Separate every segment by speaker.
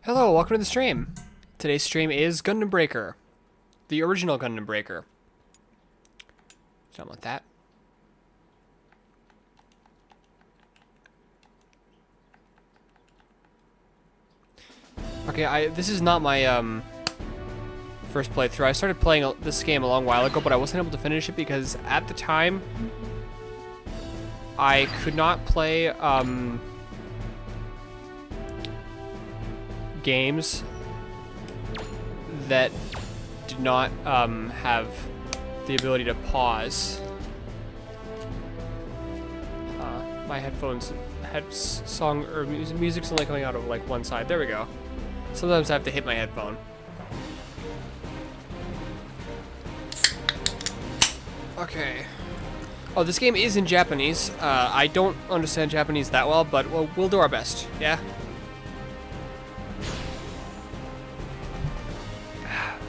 Speaker 1: Hello, welcome to the stream. Today's stream is Gundam Breaker. The original Gundam Breaker. Don't want that. Okay, this is not my first playthrough. I started playing this game a long while ago, but I wasn't able to finish it because at the time I could not play games that did not have the ability to pause. My headphones had song or music's only coming out of like one side. There we go. Sometimes I have to hit my headphone. Okay. Oh, this game is in Japanese. I don't understand Japanese that well, but we'll do our best. Yeah.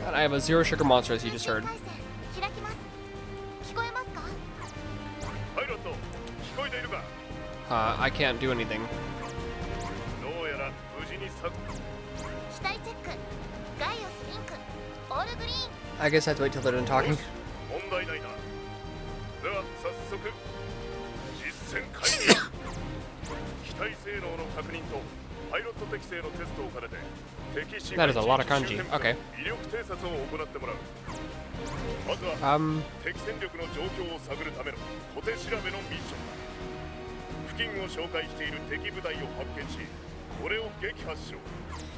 Speaker 1: And I have a zero sugar monster, as you just heard. I can't do anything. I guess I have to wait till they're done talking. That is a lot of kanji. Okay.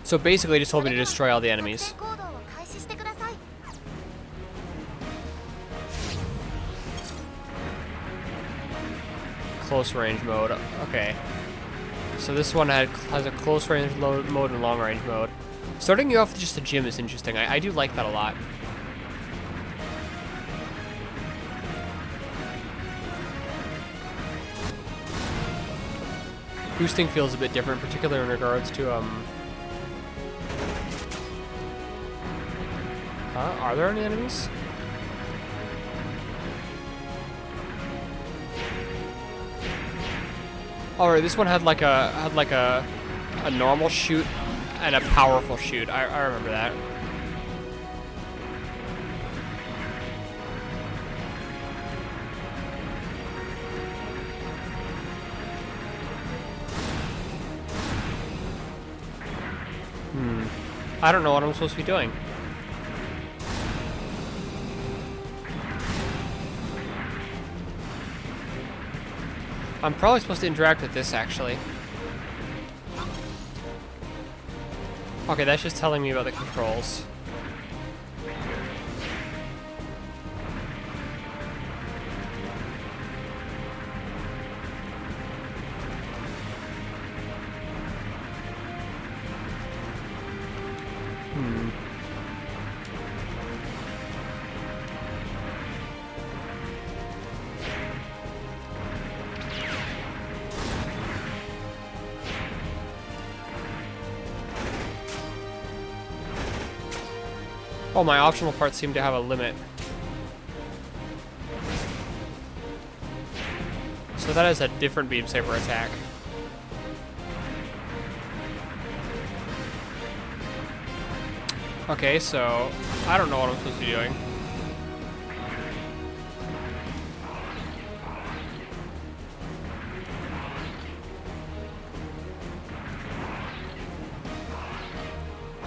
Speaker 1: So basically, just told me to destroy all the enemies. Close range mode. Okay. So this one has a close range mode and long range mode. Starting you off with just a gym is interesting. I do like that a lot. Boosting feels a bit different, particularly in regards to are there any enemies? Alright, this one had like a normal shoot and a powerful shoot. I remember that. I don't know what I'm supposed to be doing. I'm probably supposed to interact with this, actually. Okay, that's just telling me about the controls. Oh, my optional parts seem to have a limit. So that is a different beam saber attack. Okay, so I don't know what I'm supposed to be doing.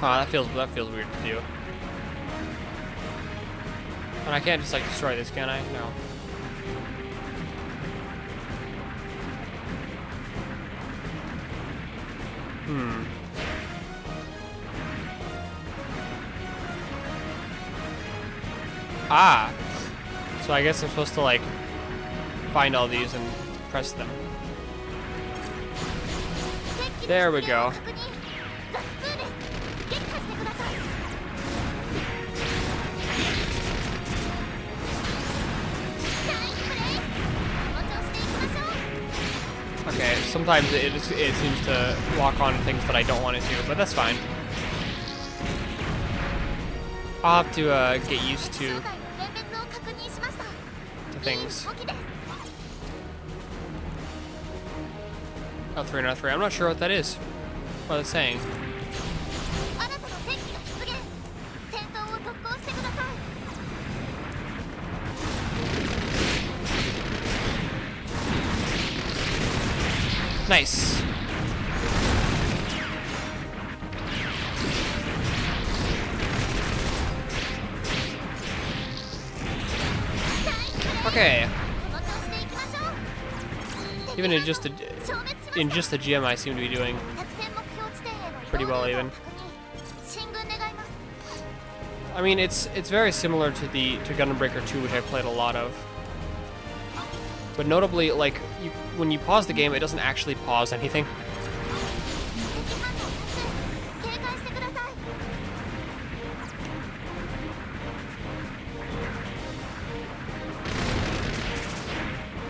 Speaker 1: That feels weird to do. And I can't just like destroy this, can I? No. Ah! So I guess I'm supposed to like find all these and press them. There we go. Okay, sometimes it seems to lock on things that I don't want it to, but that's fine. I'll have to get used to things. Oh, 3 out of 3. I'm not sure what that is. What it's saying. Nice. Okay. Even in just the gym, I seem to be doing pretty well even. I mean, it's very similar to Gundam Breaker 2, which I played a lot of. But notably, like, when you pause the game, it doesn't actually pause anything.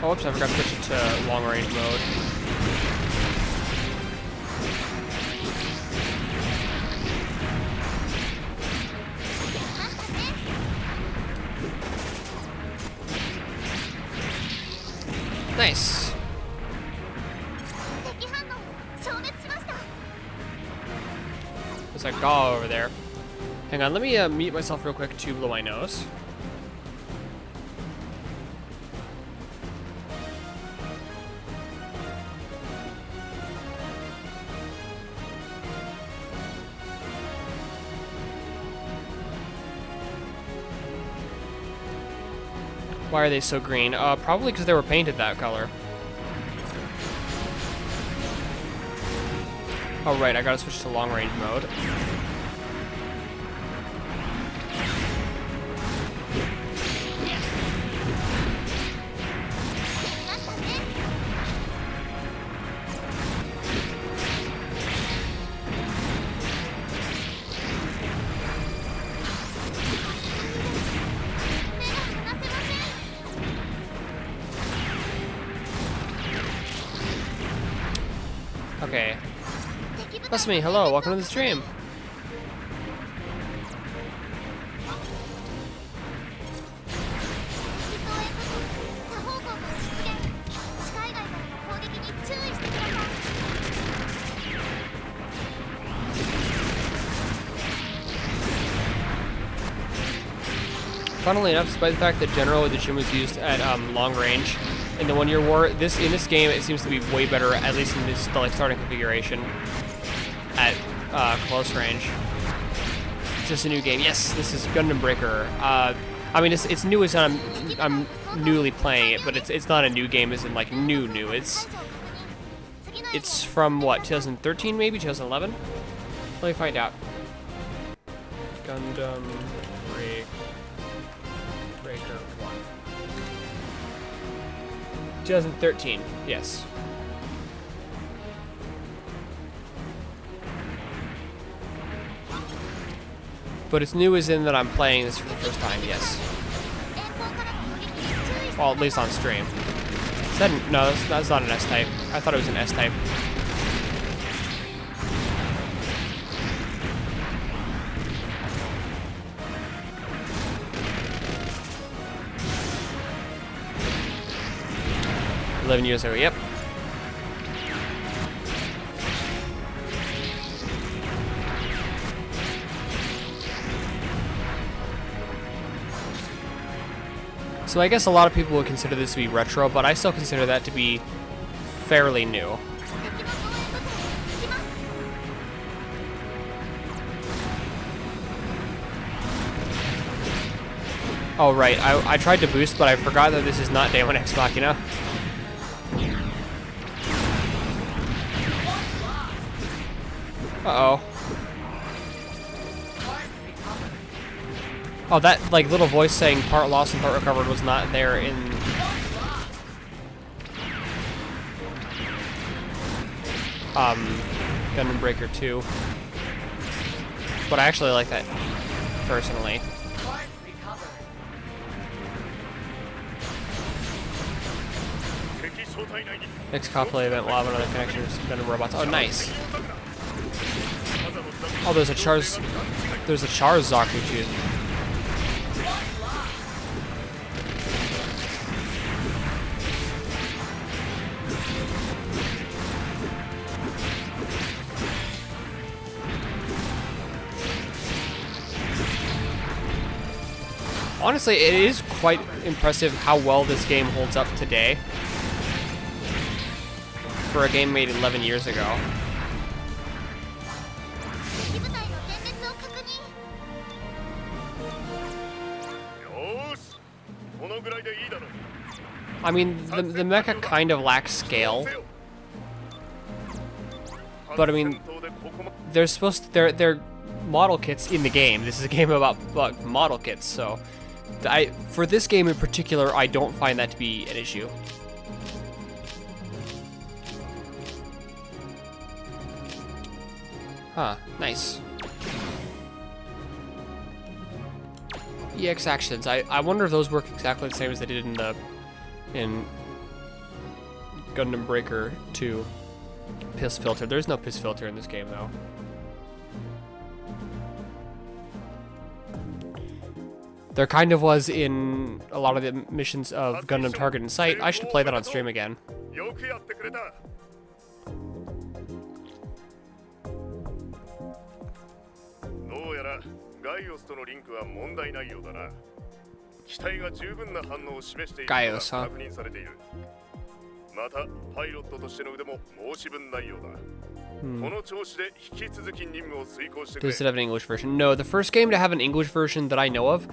Speaker 1: Oh, whoops, I forgot to switch it to long range mode. Nice. There's a Gaw over there. Hang on, let me mute myself real quick to blow my nose. Why are they so green? Probably because they were painted that color. Oh right, I gotta switch to long range mode. Okay. That's me. Hello, welcome to the stream. Funnily enough, despite the fact that generally the gym was used at long range in the 1 Year War, in this game it seems to be way better, at least in this like starting configuration, at close range. It's just a new game. Yes, this is Gundam Breaker. I mean, it's new as I'm newly playing it, but it's not a new game as in like new. It's from what, 2013 maybe, 2011? Let me find out. Gundam Breaker 1. 2013, yes. But it's new as in that I'm playing this for the first time, yes. Well, at least on stream. Is that no, that's not an S-type. I thought it was an S-type. Years ago, yep. So I guess a lot of people would consider this to be retro, but I still consider that to be fairly new. Oh right, I tried to boost, but I forgot that this is not Day 1 Ex Machina. Uh-oh. Oh, that, like, little voice saying part lost and part recovered was not there in... Gundam Breaker 2. But I actually like that, personally. Next cosplay event, lava and other connections, Gundam robots. Oh, nice. Oh, there's a Charizard too. Honestly, it is quite impressive how well this game holds up today. for a game made 11 years ago. I mean, the mecha kind of lacks scale, but I mean, they're model kits in the game. This is a game about model kits, so for this game in particular, I don't find that to be an issue. Huh, nice. EX actions. I wonder if those work exactly the same as they did in Gundam Breaker 2. Piss filter. There's no piss filter in this game though. There kind of was in a lot of the missions of Gundam Target and Sight. I should play that on stream again. Gaios, huh? Does it have an English version? No, the first game to have an English version that I know of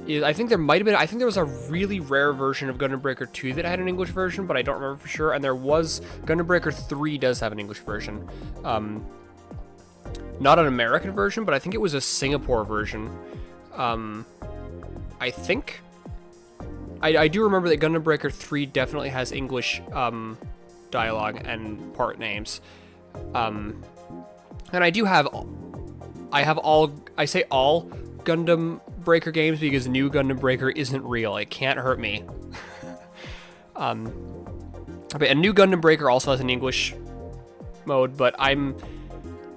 Speaker 1: is, I think there was a really rare version of Gundam Breaker 2 that had an English version, but I don't remember for sure, and there was, Gundam Breaker 3 does have an English version. Not an American version, but I think it was a Singapore version. I think. I do remember that Gundam Breaker 3 definitely has English dialogue and part names. And I say all Gundam Breaker games because New Gundam Breaker isn't real. It can't hurt me. But a New Gundam Breaker also has an English mode, but I'm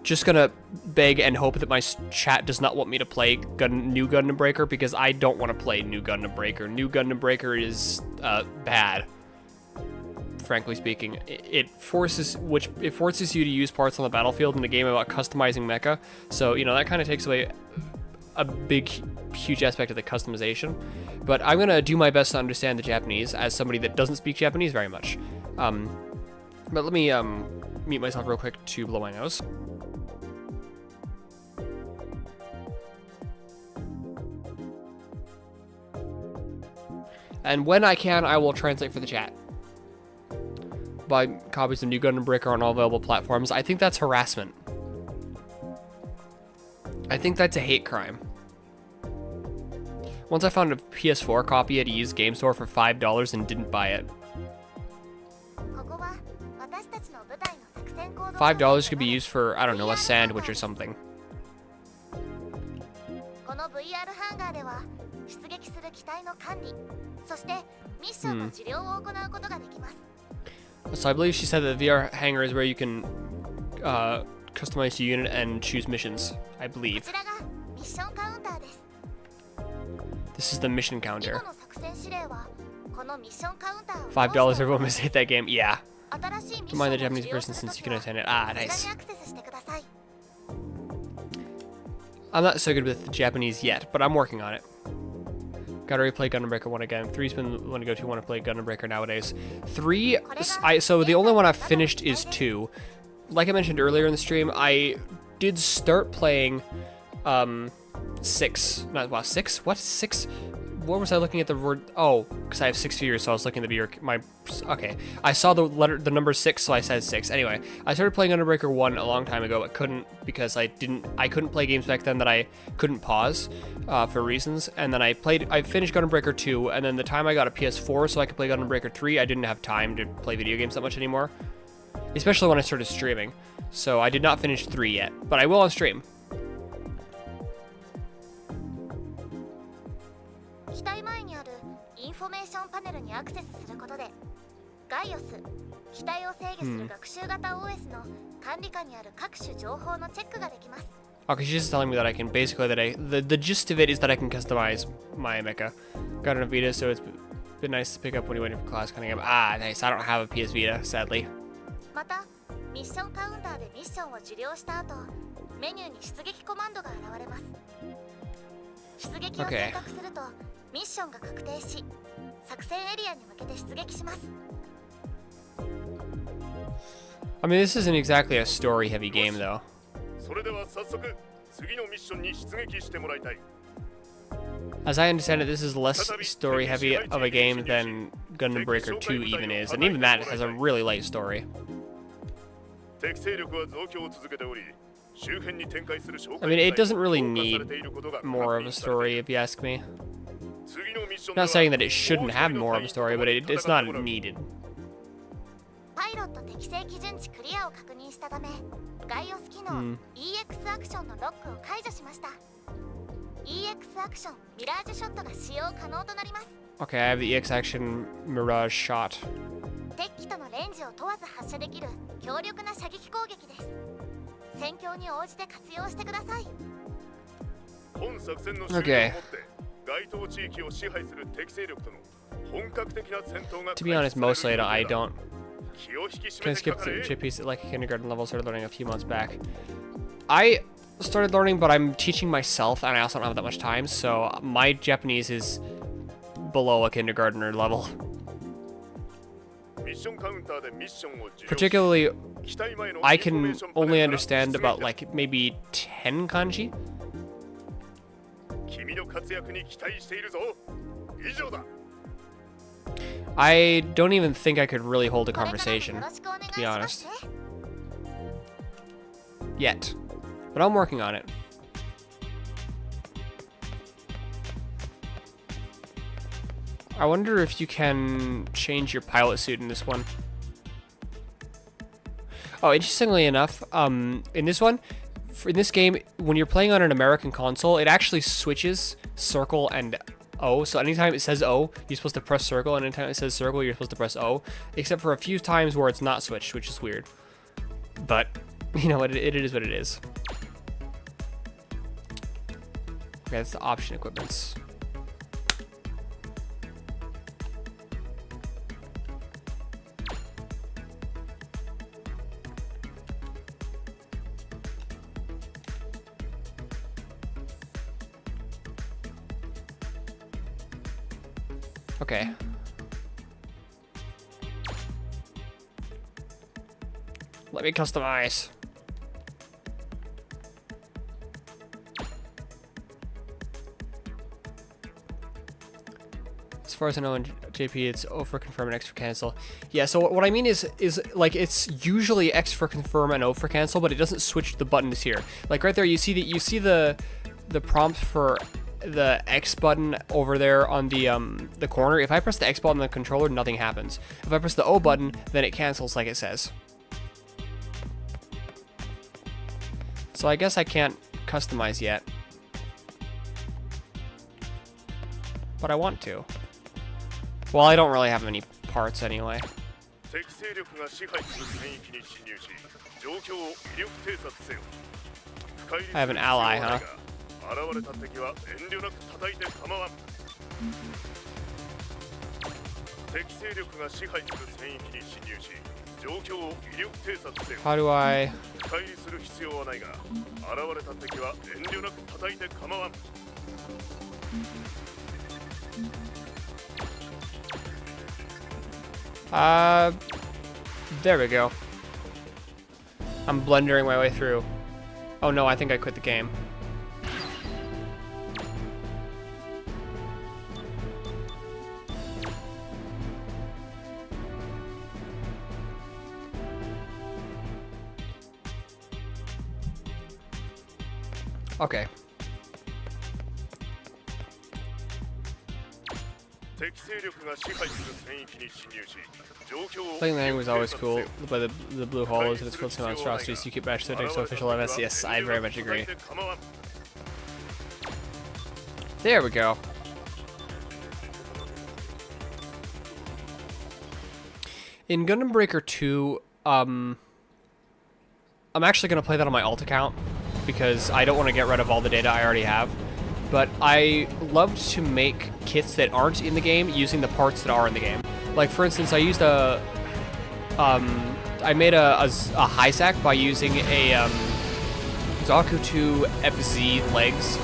Speaker 1: just gonna beg and hope that my chat does not want me to play New Gundam Breaker because I don't want to play New Gundam Breaker. New Gundam Breaker is bad. Frankly speaking, it forces you to use parts on the battlefield in a game about customizing mecha. So you know that kind of takes away a huge aspect of the customization. But I'm gonna do my best to understand the Japanese as somebody that doesn't speak Japanese very much. But let me mute myself real quick to blow my nose. And when I can, I will translate for the chat. Buy copies of New Gundam Breaker on all available platforms. I think that's harassment. I think that's a hate crime. Once I found a PS4 copy at a used game store for $5 and didn't buy it. $5 could be used for, I don't know, a sandwich or something. So I believe she said that the VR hangar is where you can customize your unit and choose missions, I believe. This is the mission counter. $5, everyone must hate that game. Yeah. Don't mind the Japanese person since you can attend it. Ah, nice. I'm not so good with the Japanese yet, but I'm working on it. Gotta replay Gundam Breaker 1 again. 3's been the one to go to. Want to play Gundam Breaker nowadays. 3, so the only one I've finished is 2. Like I mentioned earlier in the stream, I did start playing 6. Not, well, 6? What? 6? What was I looking at the word? Oh, because I have 6 figures, so I was looking at the okay. I saw the number 6, so I said 6. Anyway, I started playing Gundam Breaker 1 a long time ago, but couldn't because I couldn't play games back then that I couldn't pause for reasons. And then I finished Gundam Breaker 2, and then the time I got a PS4 so I could play Gundam Breaker 3, I didn't have time to play video games that much anymore, especially when I started streaming. So I did not finish 3 yet, but I will on stream. Okay, she's just telling me that I can basically the gist of it is that I can customize my mecha. Got it on a Vita, so it's been nice to pick up when you waiting for class coming up. Ah, nice. I don't have a PS Vita, sadly. Okay. I mean, this isn't exactly a story-heavy game, though. As I understand it, this is less story-heavy of a game than Gundam Breaker 2 even is, and even that has a really light story. I mean, it doesn't really need more of a story, if you ask me. Not saying that it shouldn't have more of a story, but it's not needed. Okay, I have the EX Action Mirage Shot. Okay. To be honest, mostly I don't. Can I skip the JP's like kindergarten level? Started learning a few months back. I started learning, but I'm teaching myself, and I also don't have that much time, so my Japanese is below a kindergartner level. Particularly, I can only understand about like maybe 10 kanji. I don't even think I could really hold a conversation, to be honest. Yet. But I'm working on it. I wonder if you can change your pilot suit in this one. Oh, interestingly enough, in this one, in this game, when you're playing on an American console, it actually switches circle and O. So anytime it says O, you're supposed to press circle, and anytime it says circle, you're supposed to press O. Except for a few times where it's not switched, which is weird. But, you know, it is what it is. Okay, that's the option equipments. Okay. Let me customize. As far as I know in JP, it's O for confirm and X for cancel. Yeah, so what I mean is like it's usually X for confirm and O for cancel, but it doesn't switch the buttons here. Like right there, you see the prompt for the X button over there on the corner. If I press the X button on the controller, nothing happens. If I press the O button, then it cancels like it says. So I guess I can't customize yet. But I want to. Well, I don't really have any parts anyway. I have an ally, huh? How do I... There we go. I'm blundering my way through. Oh no, I think I quit the game. Okay. Playing the game was always cool, but the blue hollows and its close monstrosities you keep matched to the official events. Yes, I very much agree. There we go. In Gundam Breaker 2, I'm actually going to play that on my alt account because I don't want to get rid of all the data I already have. But I love to make kits that aren't in the game using the parts that are in the game. Like for instance, I used I made a high sack by using a Zaku 2 FZ legs,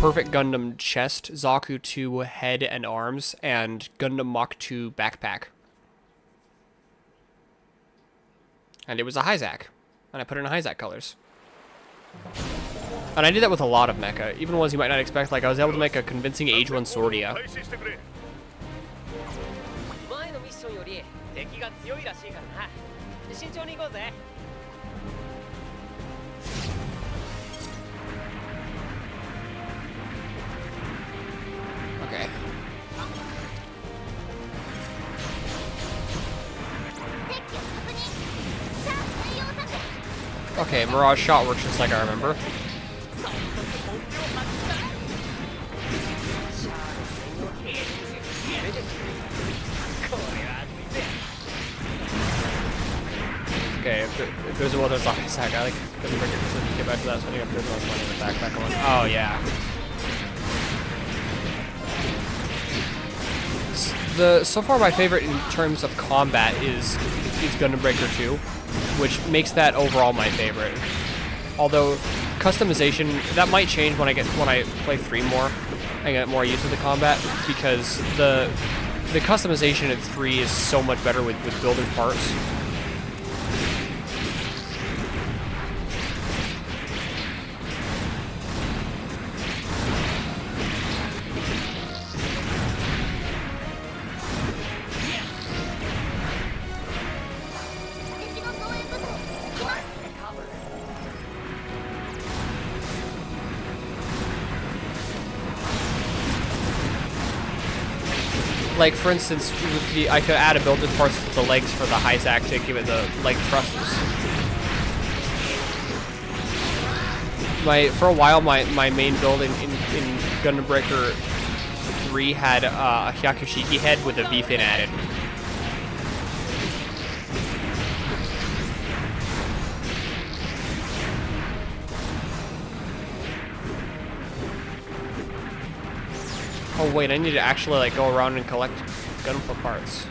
Speaker 1: Perfect Gundam chest, Zaku 2 head and arms, and Gundam Mach 2 backpack. And it was a Hyzak. And I put it in Hyzak colors. And I did that with a lot of mecha, even ones you might not expect. Like, I was able to make a convincing Age 1 Swordia. Okay. Okay, Mirage Shot works just like I remember. Okay, if there's a well, there's a Hyzak. I like Gundam Breaker because then you get back to that spending up there's money in the backpack. Oh yeah. So far my favorite in terms of combat is Gundam Breaker 2, which makes that overall my favorite. Although customization, that might change when I play 3 more and get more used to the combat, because the customization in 3 is so much better with builder parts. Like, for instance, with I could add a build-in parts to the legs for the Hyzak to give it the leg thrusters. For a while, my main build in Gundam Breaker 3 had a Hyakushiki head with a V-fin added. Oh wait, I need to actually like go around and collect Gundam for parts.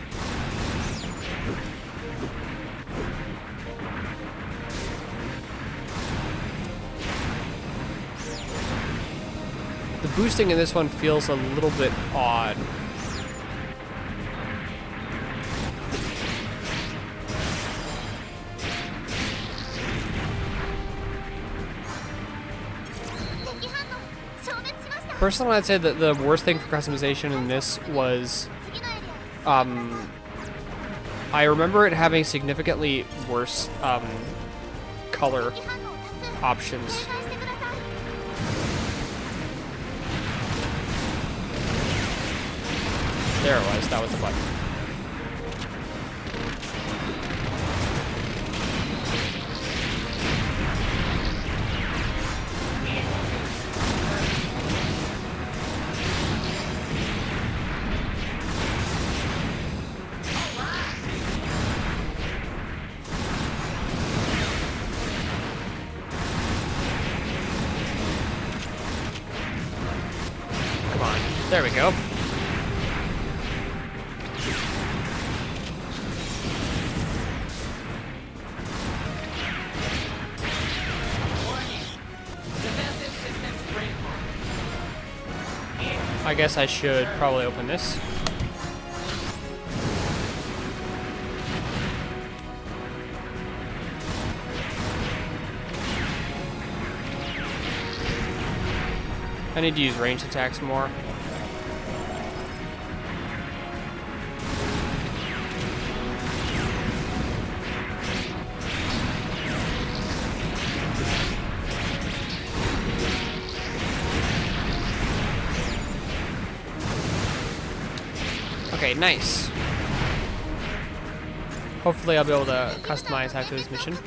Speaker 1: The boosting in this one feels a little bit odd. Personally, I'd say that the worst thing for customization in this was, I remember it having significantly worse color options. There it was, that was the button. There we go. I guess I should probably open this. I need to use ranged attacks more. Okay, nice. Hopefully I'll be able to customize after this mission.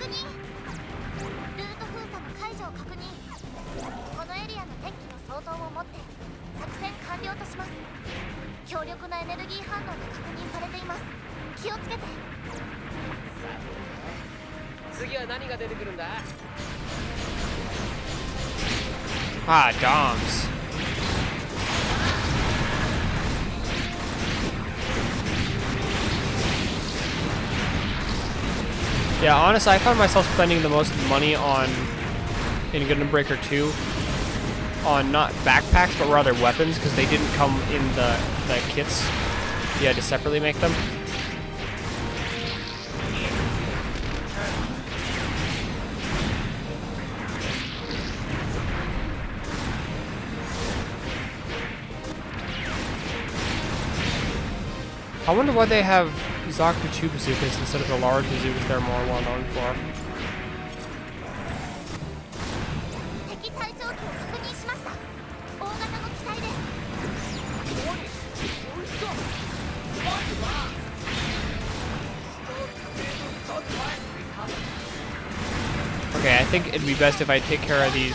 Speaker 1: Ah, DOMs. Yeah, honestly, I found myself spending the most money in Gundam Breaker 2 on not backpacks, but rather weapons, because they didn't come in the kits. You had to separately make them. I wonder why they have Zaku 2 bazookas instead of the large bazookas they're more well known for. Okay, I think it'd be best if I take care of these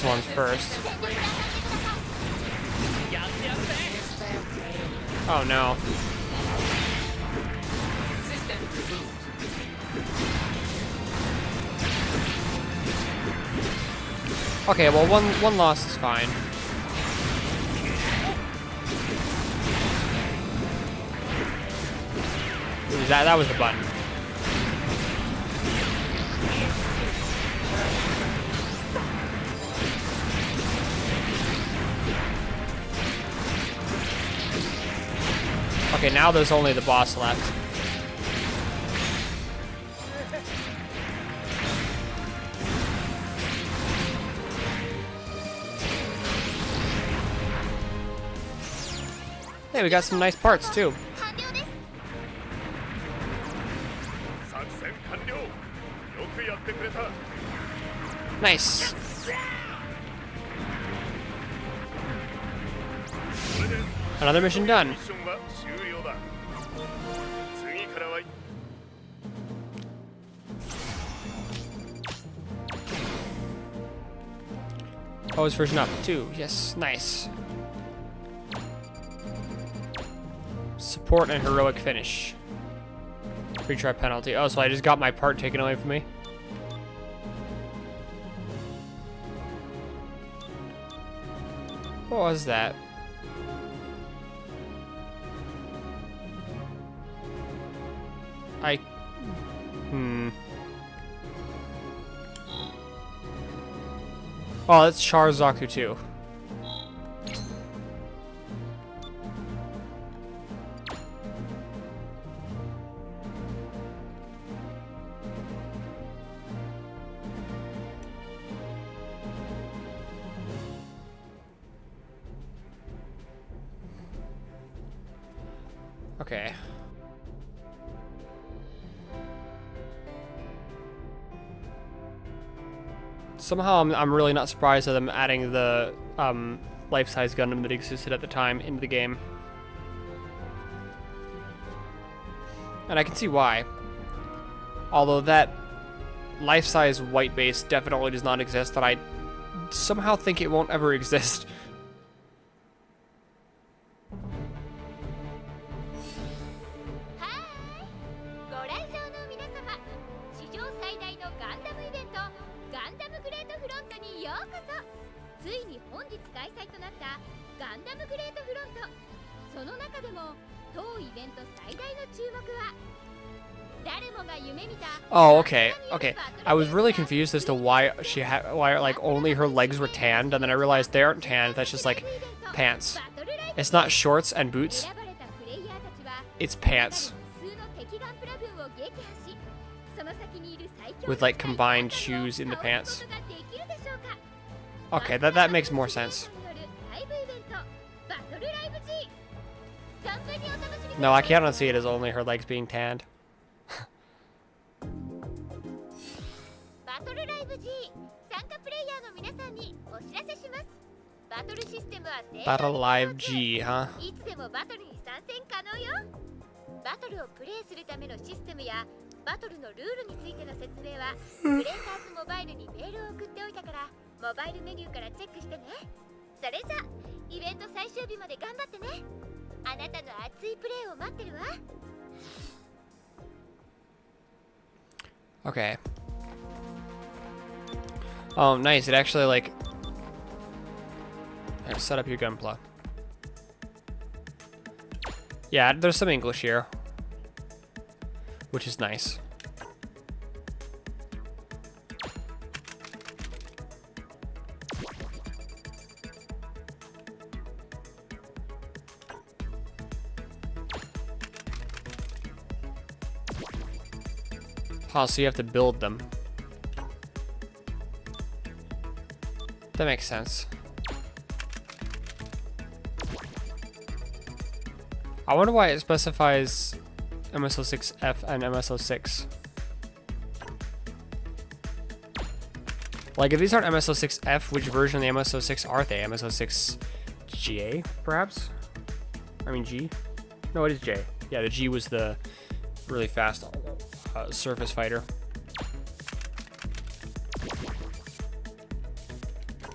Speaker 1: ones first. Oh no. Okay, well one loss is fine. That was the button. Okay, now there's only the boss left. Hey, we got some nice parts too. Nice. Another mission done. Pose version up, 2. Yes, nice. Support and heroic finish. Retry penalty. Oh, so I just got my part taken away from me? What was that? Oh, that's Char Zaku 2. Okay. Somehow I'm really not surprised at them adding the life-size Gundam that existed at the time into the game. And I can see why. Although that life-size white base definitely does not exist, and I somehow think it won't ever exist. Oh, okay, okay. I was really confused as to why like only her legs were tanned, and then I realized they aren't tanned. That's just like pants. It's not shorts and boots. It's pants with like combined shoes in the pants. Okay, that makes more sense. No, I cannot see it as only her legs being tanned. Battle Live G, huh? Okay. Oh, nice. It actually, like... Here, set up your gunpla. Yeah, there's some English here. Which is nice. Oh, so you have to build them. That makes sense. I wonder why it specifies MSO6F and MSO6. Like, if these aren't MSO6F, which version of the MSO6 are they? MSO6GA, perhaps? I mean, G? No, it is J. Yeah, the G was the really fast surface fighter.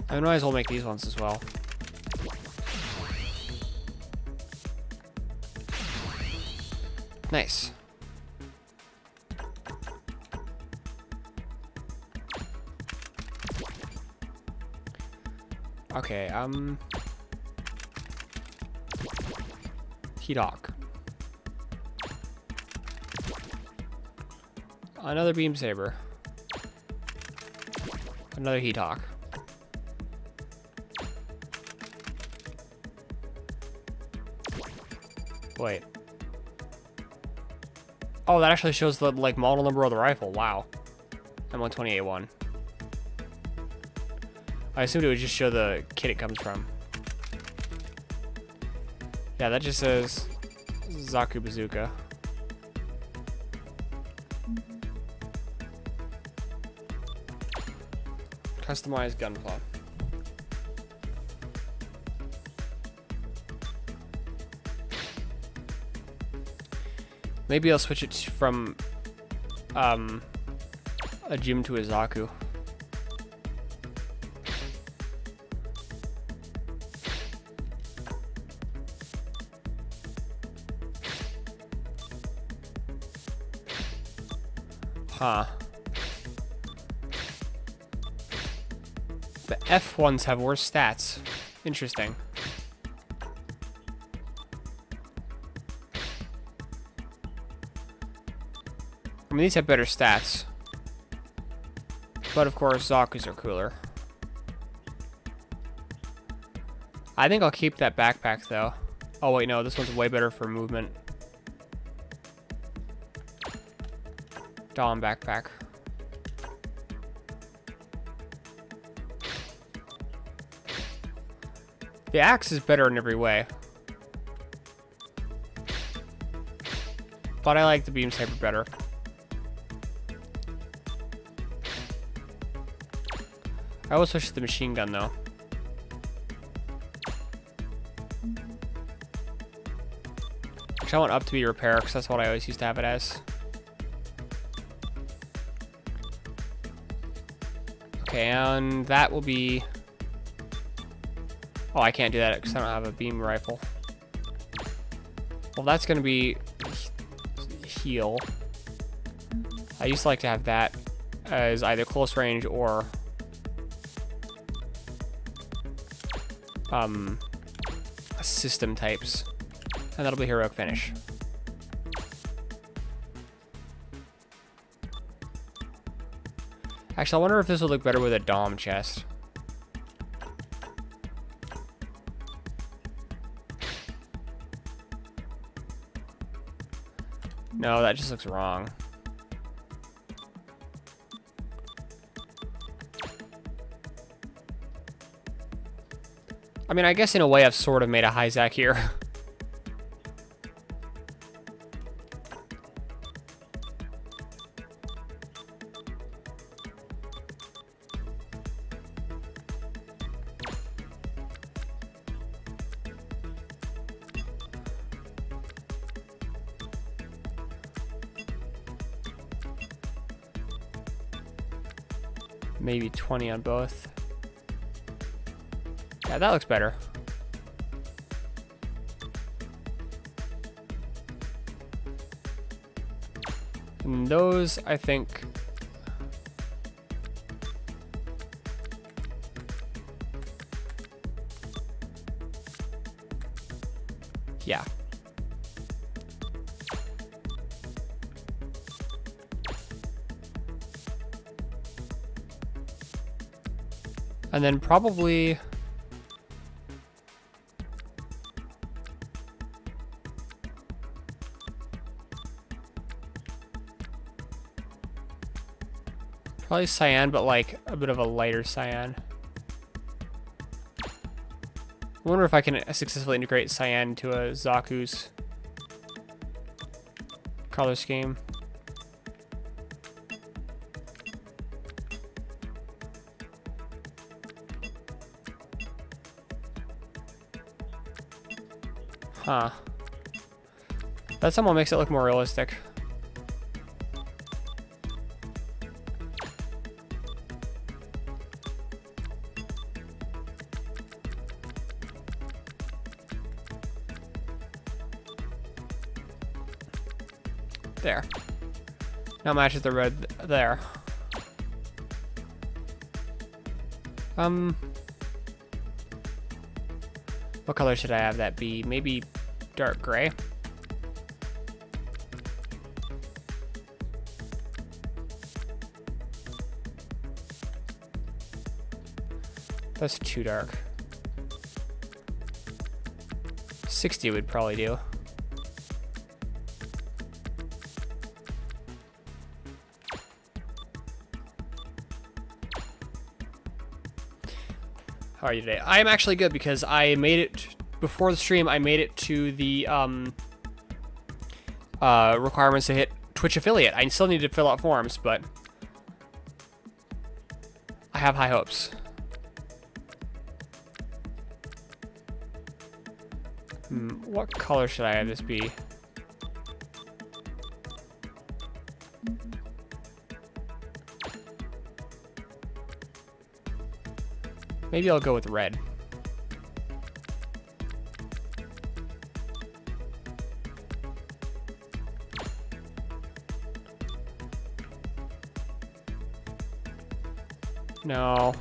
Speaker 1: I might as well make these ones as well. Nice. Okay, Heat-Hawk. Another Beam Saber. Another Heat-Hawk. Wait. Oh, that actually shows the, like, model number of the rifle. Wow. M128-1. I assumed it would just show the kit it comes from. Yeah, that just says Zaku Bazooka. Customized gunpla. Maybe I'll switch it from a Jim to a Zaku. Huh. The F ones have worse stats. Interesting. I mean, these have better stats. But of course, Zaku's are cooler. I think I'll keep that backpack though. Oh wait, no, this one's way better for movement. Dawn backpack. The axe is better in every way. But I like the beam saber better. I always switch to the machine gun though. Actually, I want up to be repair because that's what I always used to have it as. Okay, and that will be... Oh, I can't do that because I don't have a beam rifle. Well, that's going to be heal. I used to like to have that as either close range or system types. And that'll be heroic finish. Actually, I wonder if this would look better with a Dom chest. No, that just looks wrong. I mean, I guess in a way I've sort of made a Hyzak here. Maybe 20 on both. Yeah, that looks better. And those, I think... Yeah. And then probably... Probably cyan, but like a bit of a lighter cyan. I wonder if I can successfully integrate cyan into a Zaku's color scheme. Huh. That somehow makes it look more realistic. There. Now matches the red there. What color should I have that be? Maybe dark gray? That's too dark. 60 would probably do. How are you today? I am actually good because I made it before the stream. I made it to the requirements to hit Twitch affiliate. I still need to fill out forms, but I have high hopes. What color should I have this be? Maybe I'll go with red. No.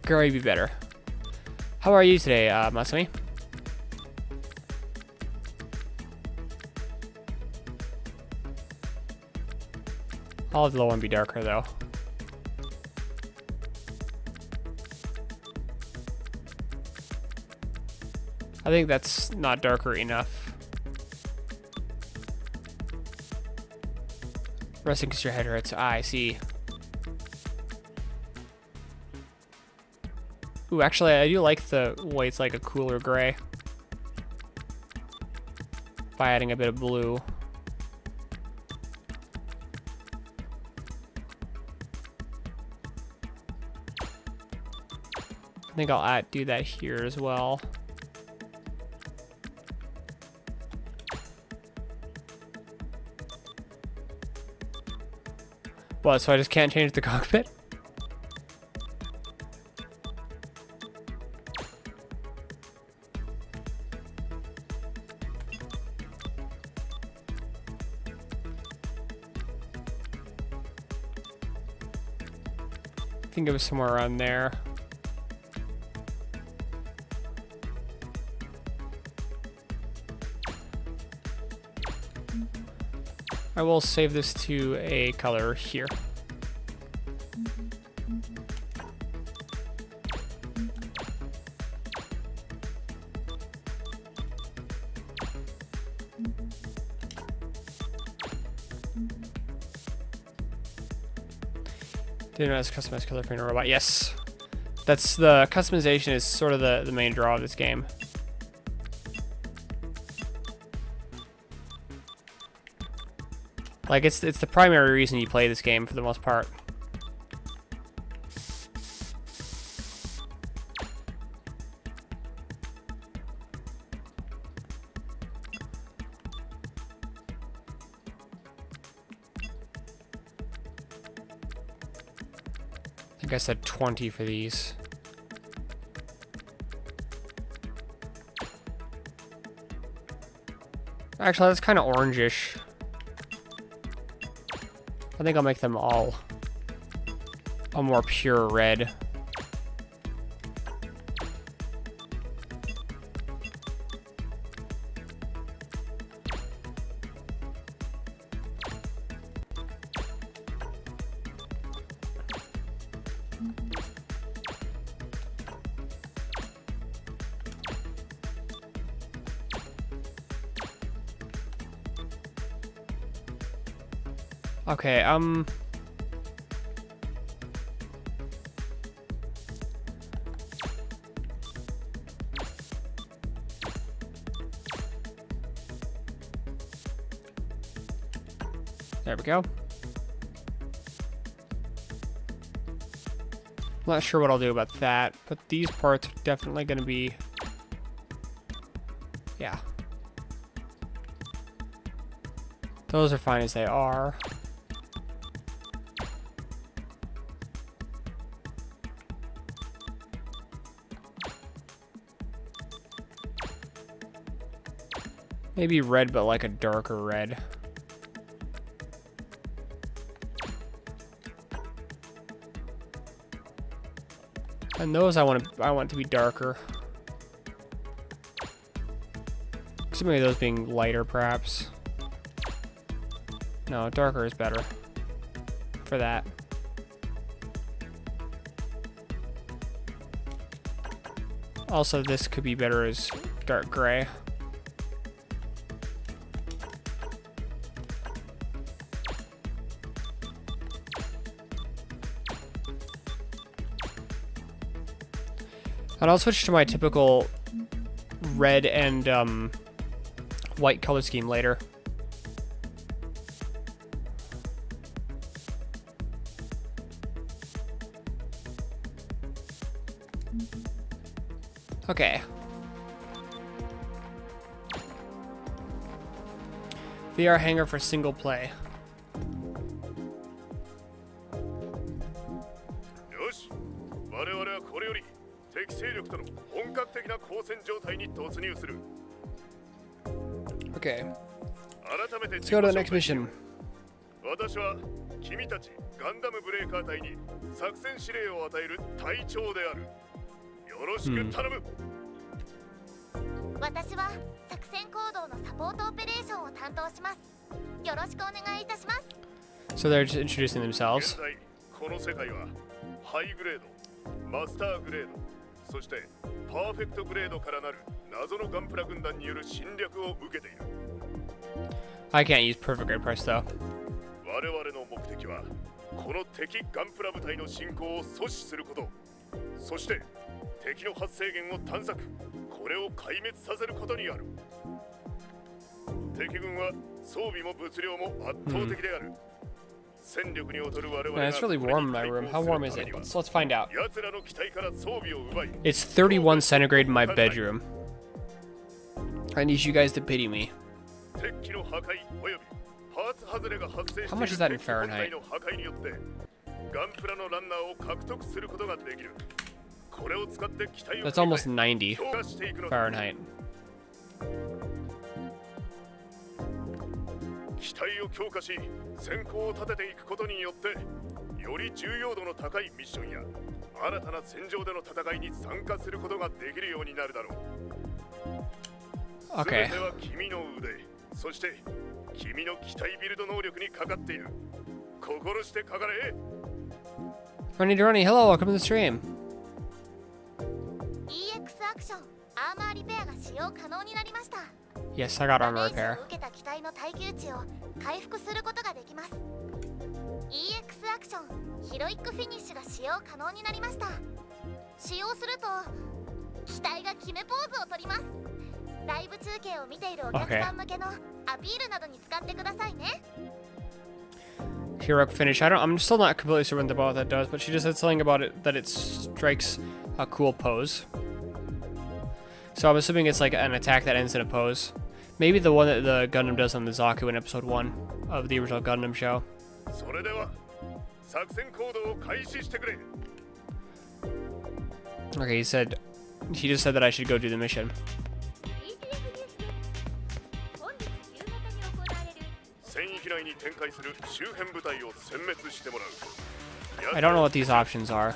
Speaker 1: Gray would be better. How are you today, Masumi? I'll have the low one be darker, though. I think that's not darker enough. Resting because your head hurts. Ah, I see. Ooh, actually, I do like the way it's like a cooler gray. By adding a bit of blue. I think I'll do that here as well. What, so I just can't change the cockpit? I think it was somewhere around there. I will save this to a color here. Didn't know it's customized color for a robot. Yes. That's the customization is sort of the main draw of this game. Like, it's the primary reason you play this game for the most part. I think I said 20 for these. Actually, that's kind of orangish. I think I'll make them all a more pure red. Okay, There we go. Not sure what I'll do about that, but these parts are definitely going to be... Yeah. Those are fine as they are. Maybe red, but like a darker red. And those I want to be darker. So maybe those being lighter, perhaps. No, darker is better for that. Also, this could be better as dark gray. And I'll switch to my typical red and white color scheme later. Okay. VR hanger for single play. Okay. Let's go to the next mission. So they're just introducing themselves. I can't use perfect grade press though. Man, it's really warm in my room. How warm is it? Let's find out. It's 31 centigrade in my bedroom. I need you guys to pity me. How much is that in Fahrenheit? That's almost 90 Fahrenheit. Okay. Runny, hello, welcome to the stream. Yes, I got armor repair. Okay. Heroic finish. I'm still not completely sure what that does, but she just said something about it that it strikes a cool pose. So I'm assuming it's like an attack that ends in a pose. Maybe the one that the Gundam does on the Zaku in episode 1 of the original Gundam show. Okay, he just said that I should go do the mission. I don't know what these options are.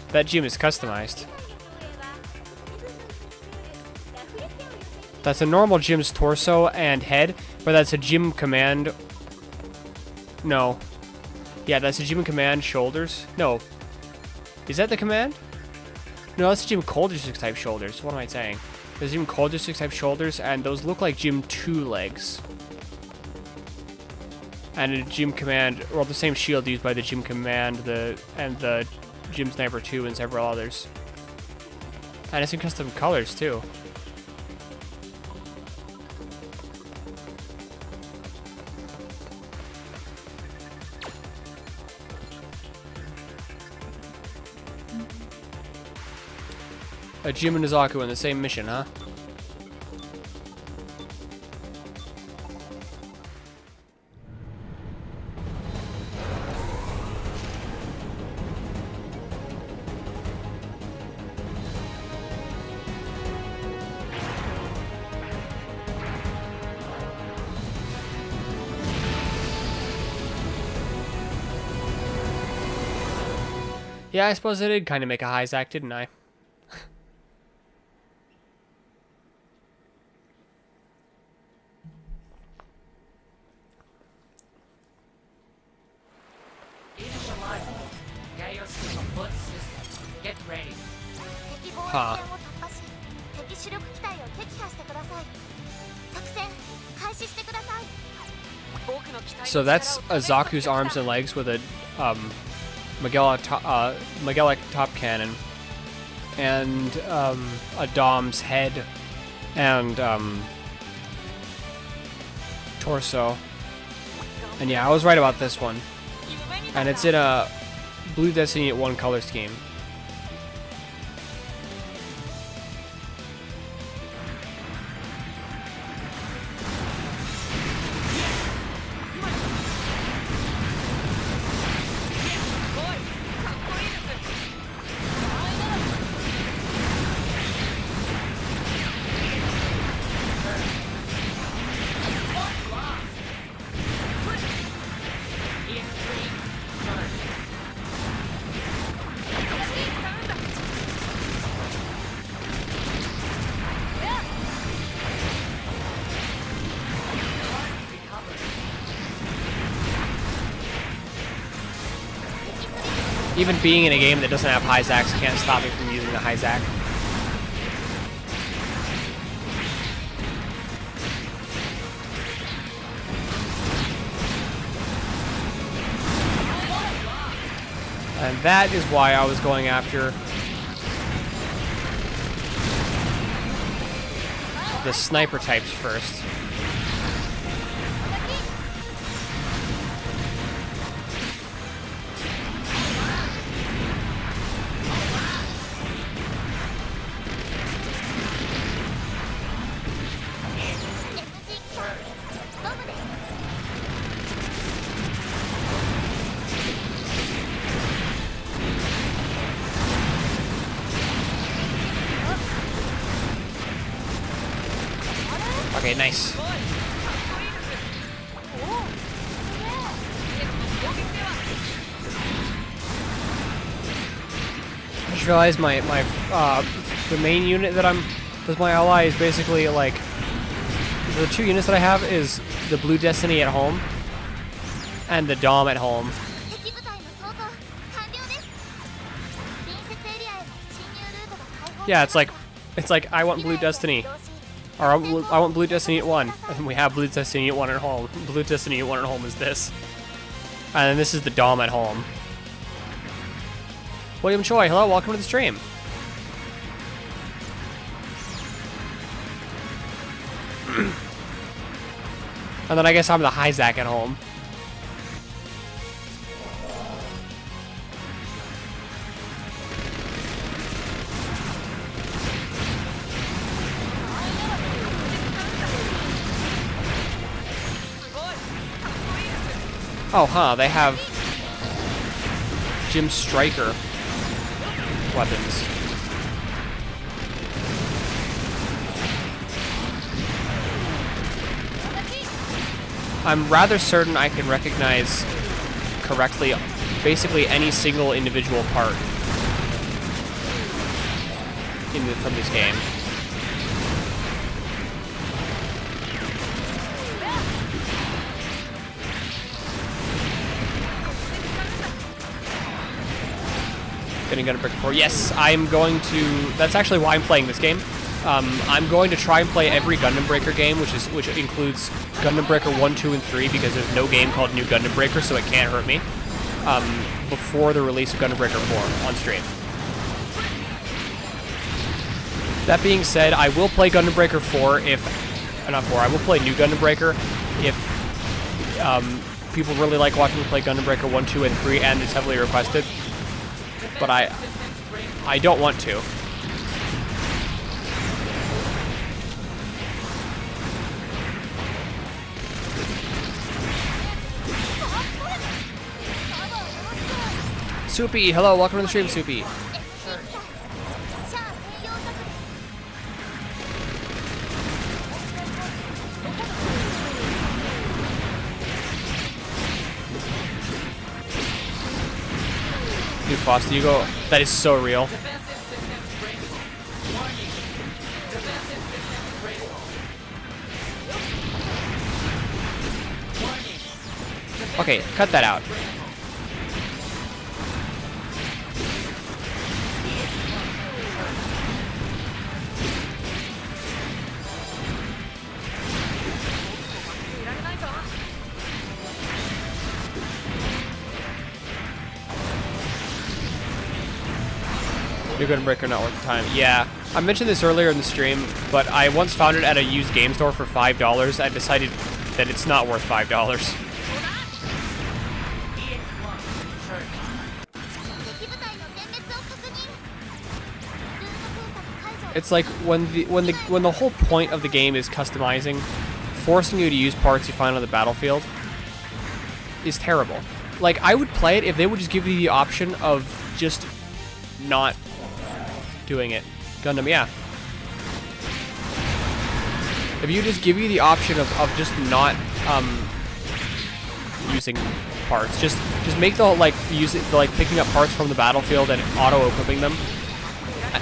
Speaker 1: That gym is customized. That's a normal gym's torso and head, but that's a gym command. No. Yeah, that's a gym command shoulders. No. Is that the command? No, that's Gym Cold District type shoulders. What am I saying? There's Gym Cold District type shoulders, and those look like Gym 2 legs. And a Gym Command, well, the same shield used by the Gym Command, and the Gym Sniper 2 and several others. And it's in custom colors too. Jim and Izaku in the same mission, huh? Yeah, I suppose I did kind of make a high Zack, didn't I?
Speaker 2: Get ready.
Speaker 1: Huh. So that's Izaku's arms and legs with a Magellanic top cannon, and a Dom's head and torso. And yeah, I was right about this one. And it's in a Blue Destiny 1 color scheme. Even being in a game that doesn't have high Zacks can't stop me from using the high Zack. And that is why I was going after the sniper types first. Okay, nice. I just realized the main unit that with my ally is basically like the two units that I have is the Blue Destiny at home and the Dom at home. Yeah, it's like I want Blue Destiny. Or I want Blue Destiny at 1, and we have Blue Destiny at 1 at home. Blue Destiny at 1 at home is this. And then this is the Dom at home. William Choi, hello, welcome to the stream. And then I guess I'm the high Zack at home. Oh, huh, they have Jim Striker weapons. I'm rather certain I can recognize correctly basically any single individual part from this game. Getting Gundam Breaker 4. Yes, I'm going to... That's actually why I'm playing this game. I'm going to try and play every Gundam Breaker game, which includes Gundam Breaker 1, 2, and 3, because there's no game called New Gundam Breaker, so it can't hurt me, before the release of Gundam Breaker 4 on stream. That being said, I will play Gundam Breaker 4 if... Not 4, I will play New Gundam Breaker if people really like watching me play Gundam Breaker 1, 2, and 3, and it's heavily requested. But I don't want to. Soupy, hello, welcome to the stream, Soupy. Dude, Foster, you go. That is so real. Okay, cut that out. Your Gundam Breaker not worth the time. Yeah, I mentioned this earlier in the stream, but I once found it at a used game store for $5. I decided that it's not worth $5. It's like when the whole point of the game is customizing, forcing you to use parts you find on the battlefield is terrible. Like, I would play it if they would just give you the option of just not doing it. Gundam, yeah. If you just give you the option of just not using parts, just make the picking up parts from the battlefield and auto equipping them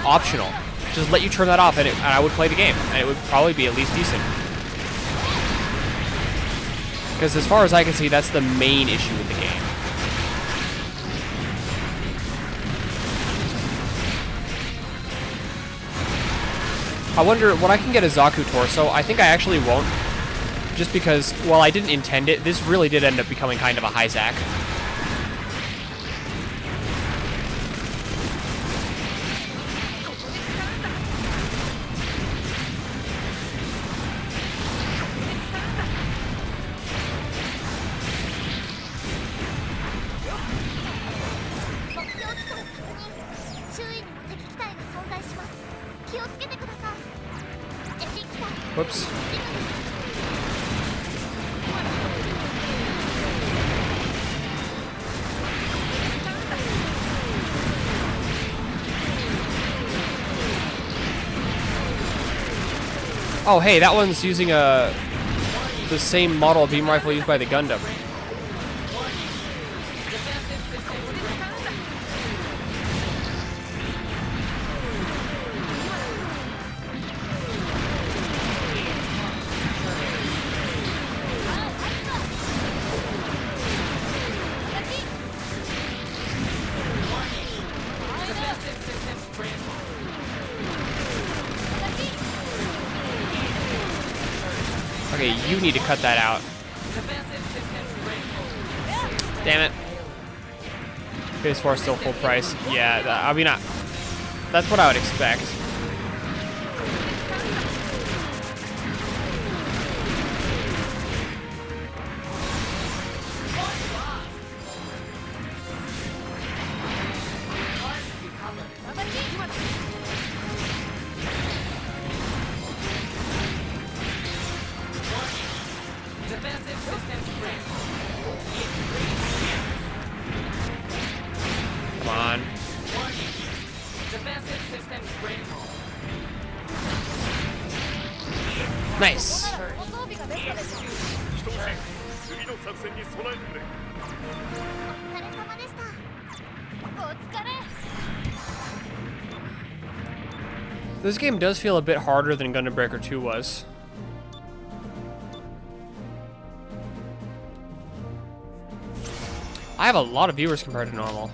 Speaker 1: optional. Just let you turn that off, and I would play the game, and it would probably be at least decent. Because as far as I can see, that's the main issue with the game. I wonder, when I can get a Zaku torso, I think I actually won't. Just because, well, I didn't intend it. This really did end up becoming kind of a high Zac. Whoops. Oh, hey, that one's using the same model beam rifle used by the Gundam. Okay, you need to cut that out. Damn it. PS4 is still full price. Yeah, I mean, that's what I would expect. Come on. Nice. This game does feel a bit harder than Gundam Breaker 2 was. I have a lot of viewers compared to normal.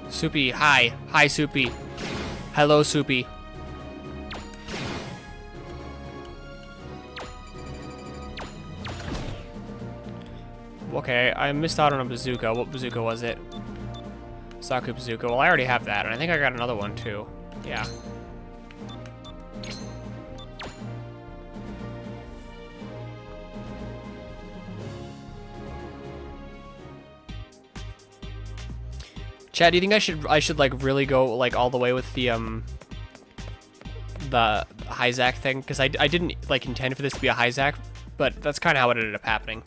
Speaker 1: Soupy, hi. Hi, Soupy. Hello, Soupy. Okay, I missed out on a bazooka. What bazooka was it? Saku bazooka. Well, I already have that, and I think I got another one, too. Yeah. Chad, do you think I should like really go like all the way with the the Hyzak thing, because I didn't like intend for this to be a Hyzak, but that's kind of how it ended up happening.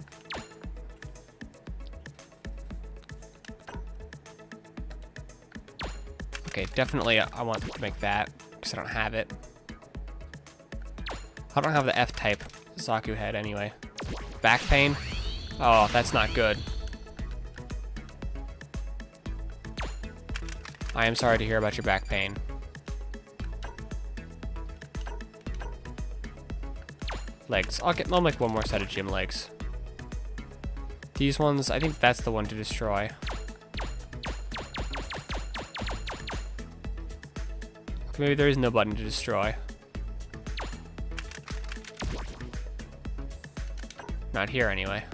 Speaker 1: Okay, definitely I want to make that, because I don't have it. I don't have the F-type Zaku head anyway. Back pain? Oh, that's not good. I am sorry to hear about your back pain. Legs. I'll make one more set of gym legs. These ones, I think that's the one to destroy. Maybe there is no button to destroy. Not here anyway.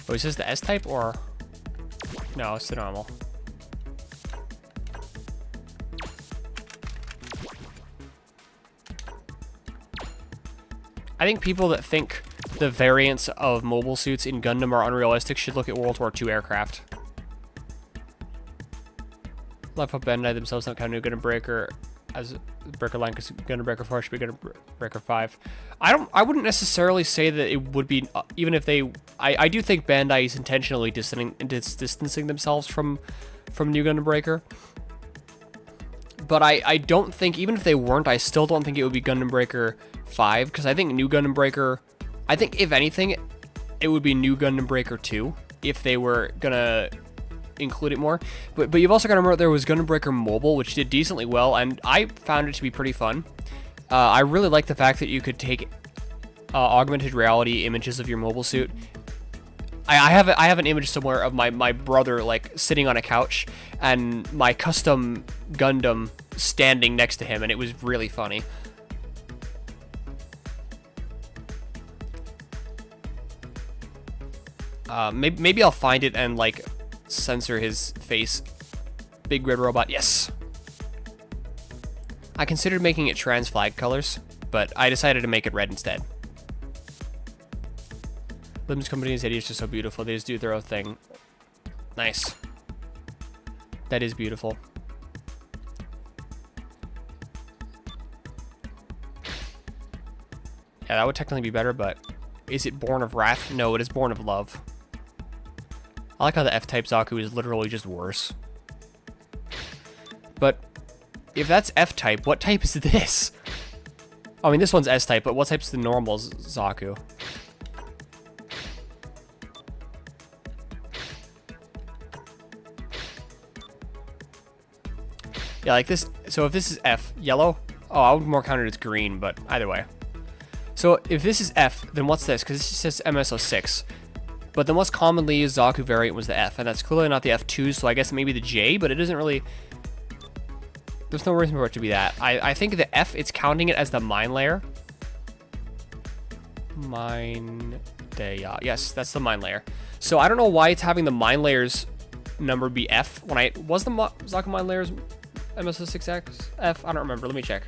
Speaker 1: Oh, is this the S-type or? No, it's the normal. I think people that think the variants of mobile suits in Gundam are unrealistic should look at World War II aircraft. Left Up Bandai themselves don't count new Gundam Breaker as Breaker line because Gundam Breaker 4 should be Gundam Breaker 5. I wouldn't necessarily say that it would be, even if they... I do think Bandai is intentionally distancing themselves from new Gundam Breaker. But I don't think, even if they weren't, I still don't think it would be Gundam Breaker 5, because I think new Gundam Breaker... I think, if anything, it would be new Gundam Breaker 2, if they were gonna include it more. But you've also got to remember there was Gundam Breaker Mobile, which did decently well, and I found it to be pretty fun. I really like the fact that you could take augmented reality images of your mobile suit. I have an image somewhere of my brother like sitting on a couch and my custom Gundam standing next to him, and it was really funny. Maybe I'll find it and like censor his face. Big red robot, yes. I considered making it trans flag colors, but I decided to make it red instead. Limbs Company's idiots are just so beautiful. They just do their own thing. Nice. That is beautiful. Yeah, that would technically be better, but is it born of wrath? No, it is born of love. I like how the F-type Zaku is literally just worse. But if that's F-type, what type is this? I mean, this one's S-type, but what type's the normal Zaku? Yeah, like this. So if this is F, yellow? Oh, I would more count it as green, but either way. So if this is F, then what's this? Because this just says MSO6. But the most commonly used Zaku variant was the F, and that's clearly not the F2, so I guess maybe the J, but it isn't really... There's no reason for it to be that. I think the F, it's counting it as the mine layer. Mine layer. Yes, that's the mine layer. So I don't know why it's having the mine layers number be F. When I... Was the Zaku mine layers MSO6X F? I don't remember. Let me check.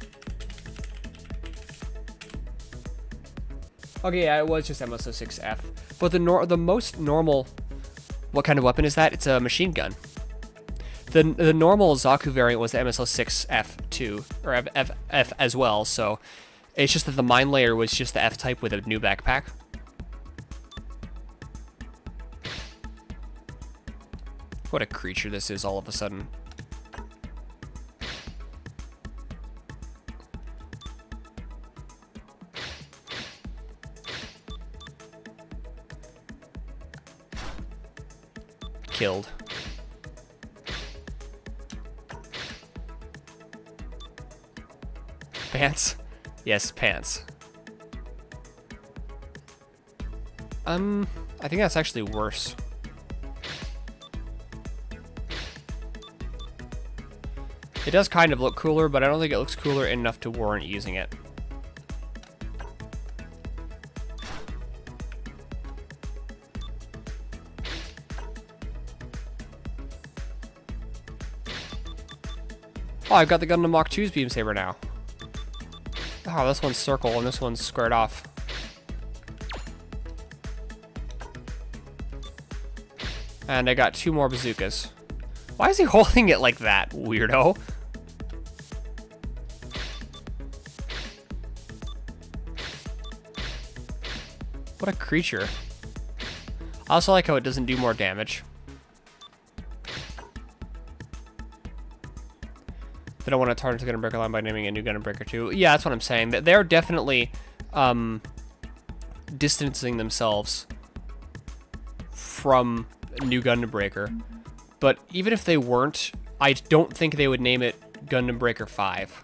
Speaker 1: Okay, yeah, it was just MSO6F. But the most normal... What kind of weapon is that? It's a machine gun. The normal Zaku variant was the MSO6F2, or F as well, so... It's just that the mine layer was just the F-type with a new backpack. What a creature this is all of a sudden. Killed. Pants? Yes, pants. I think that's actually worse. It does kind of look cooler, but I don't think it looks cooler enough to warrant using it. Oh, I've got the Gundam Mach 2's beam saber now. Oh, this one's circle and this one's squared off. And I got 2 more bazookas. Why is he holding it like that, weirdo? What a creature. I also like how it doesn't do more damage. They don't want to tarnish the Gundam Breaker line by naming a new Gundam Breaker 2. Yeah, that's what I'm saying. They're definitely distancing themselves from new Gundam Breaker. But even if they weren't, I don't think they would name it Gundam Breaker 5.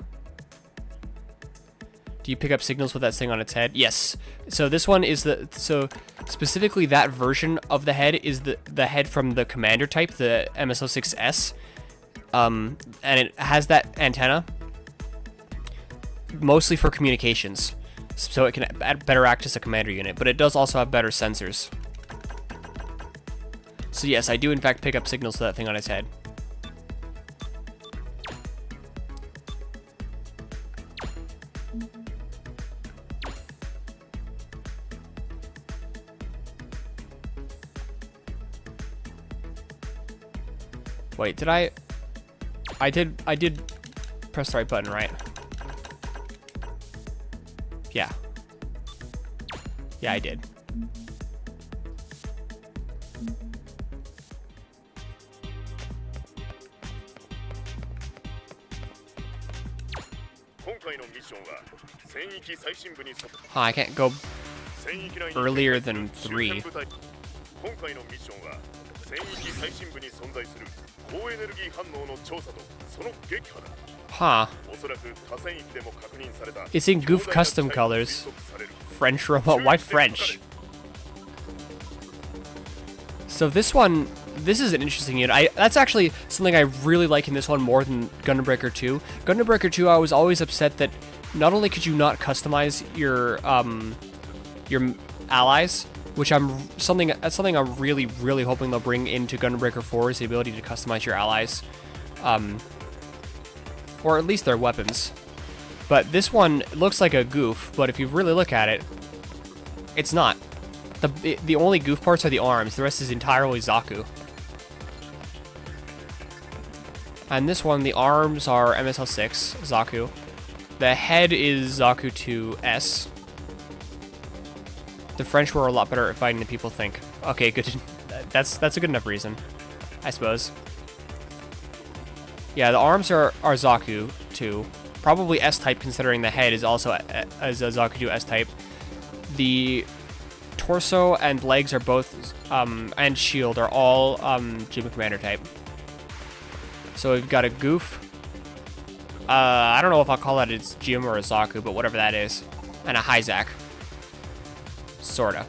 Speaker 1: Do you pick up signals with that thing on its head? Yes. So this one is so specifically that version of the head is the head from the commander type, the MSO6S. And it has that antenna mostly for communications, so it can better act as a commander unit, but it does also have better sensors. So yes, I do in fact pick up signals to that thing on its head. Wait, did I did press the right button, right? Yeah. Yeah, I did. Huh, I can't go earlier than 3. Huh. It's in Goof custom colors. French robot. Why French? So this one, this is an interesting unit. That's actually something I really like in this one more than Gundam Breaker 2. Gundam Breaker 2, I was always upset that not only could you not customize your allies, which that's something I'm really hoping they'll bring into Gundam Breaker 4 is the ability to customize your allies, or at least their weapons. But this one looks like a goof, but if you really look at it, it's not. The only goof parts are the arms. The rest is entirely Zaku. And this one, the arms are MSL6 Zaku. The head is Zaku 2S. The French were a lot better at fighting than people think. Okay, good. That's a good enough reason, I suppose. Yeah, the arms are Zaku 2. Probably S-type, considering the head is also as a Zaku 2 S-type. The torso and legs are both, and shield are all Jima Commander type. So we've got a goof. I don't know if I'll call that it's Jim or a Zaku, but whatever that is. And a Hyzak. Sorta.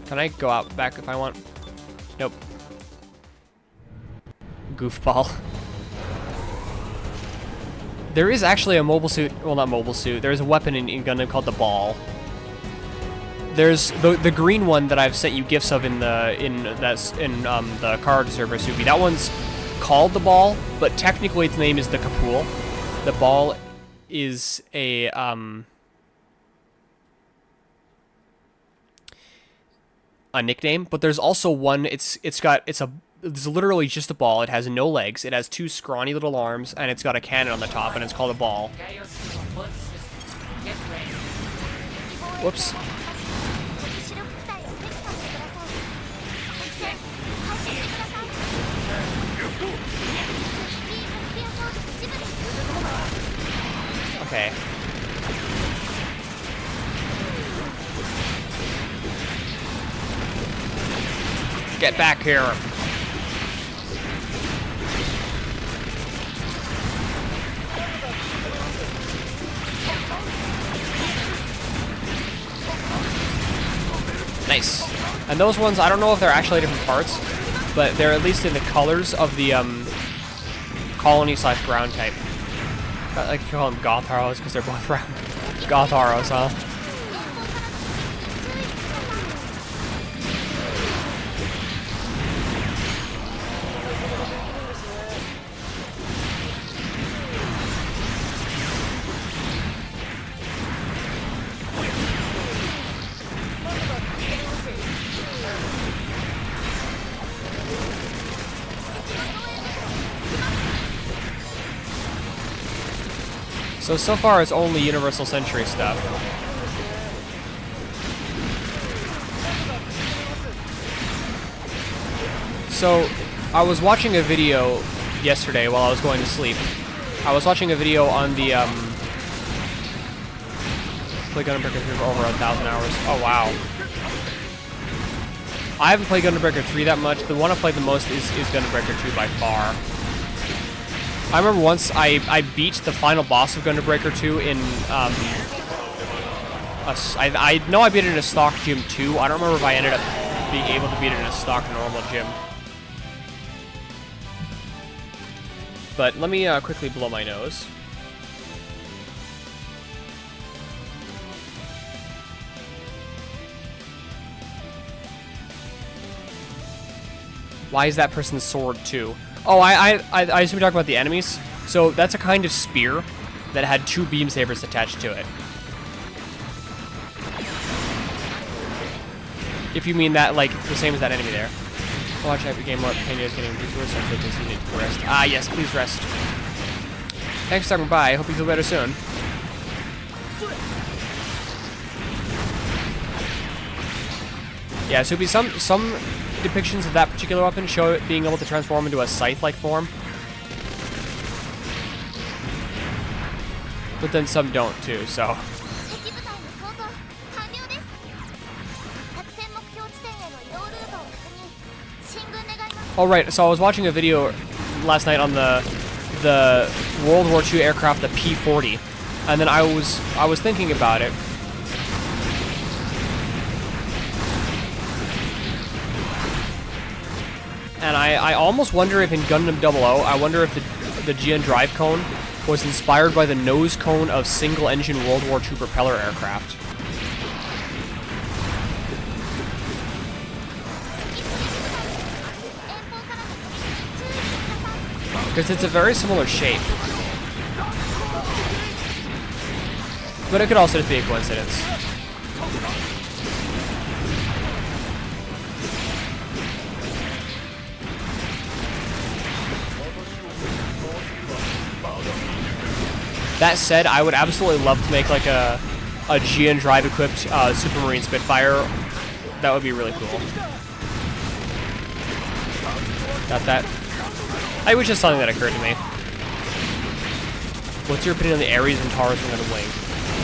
Speaker 1: Can I go out back if I want? Nope. Goofball. There is actually a mobile suit, well, not mobile suit, there's a weapon in Gundam called the Ball. There's the green one that I've sent you gifs of in the card server, Subi. That one's called the Ball, but technically its name is the Kapul. The Ball is a nickname, but there's also one. It's literally just a ball. It has no legs. It has 2 scrawny little arms, and it's got a cannon on the top, and it's called a Ball. Whoops. Okay. Get back here. Nice. And those ones, I don't know if they're actually different parts, but they're at least in the colors of the colony/ground type. I like to call them Goth Arrows because they're both round. Goth Arrows, huh? So far it's only Universal Century stuff. So, I was watching a video yesterday while I was going to sleep. I was watching a video on the, played Gundam Breaker 3 for over 1,000 hours. Oh, wow. I haven't played Gundam Breaker 3 that much. The one I played the most is Gundam Breaker 2 by far. I remember once I beat the final boss of Gundam Breaker 2 in, I know I beat it in a stock gym too. I don't remember if I ended up being able to beat it in a stock normal gym. But let me quickly blow my nose. Why is that person's sword too? Oh, I assume you're talking about the enemies. So that's a kind of spear that had 2 beam sabers attached to it. If you mean that, like, the same as that enemy there. Watch every game more Kenya is getting resources and focus. You need to rest. Ah, yes, please rest. Thanks for stopping by. I hope you feel better soon. Yeah, so it'd be some depictions of that particular weapon show it being able to transform into a scythe-like form. But then some don't too, so. Oh right, so I was watching a video last night on the World War II aircraft, the P-40, and then I was thinking about it. And I almost wonder if in Gundam 00, I wonder if the GN drive cone was inspired by the nose cone of single-engine World War II propeller aircraft. Because it's a very similar shape. But it could also just be a coincidence. That said, I would absolutely love to make like a GN drive equipped Supermarine Spitfire. That would be really cool. Got that. It was just something that occurred to me. What's your opinion on the Ares and Taurus from the wing?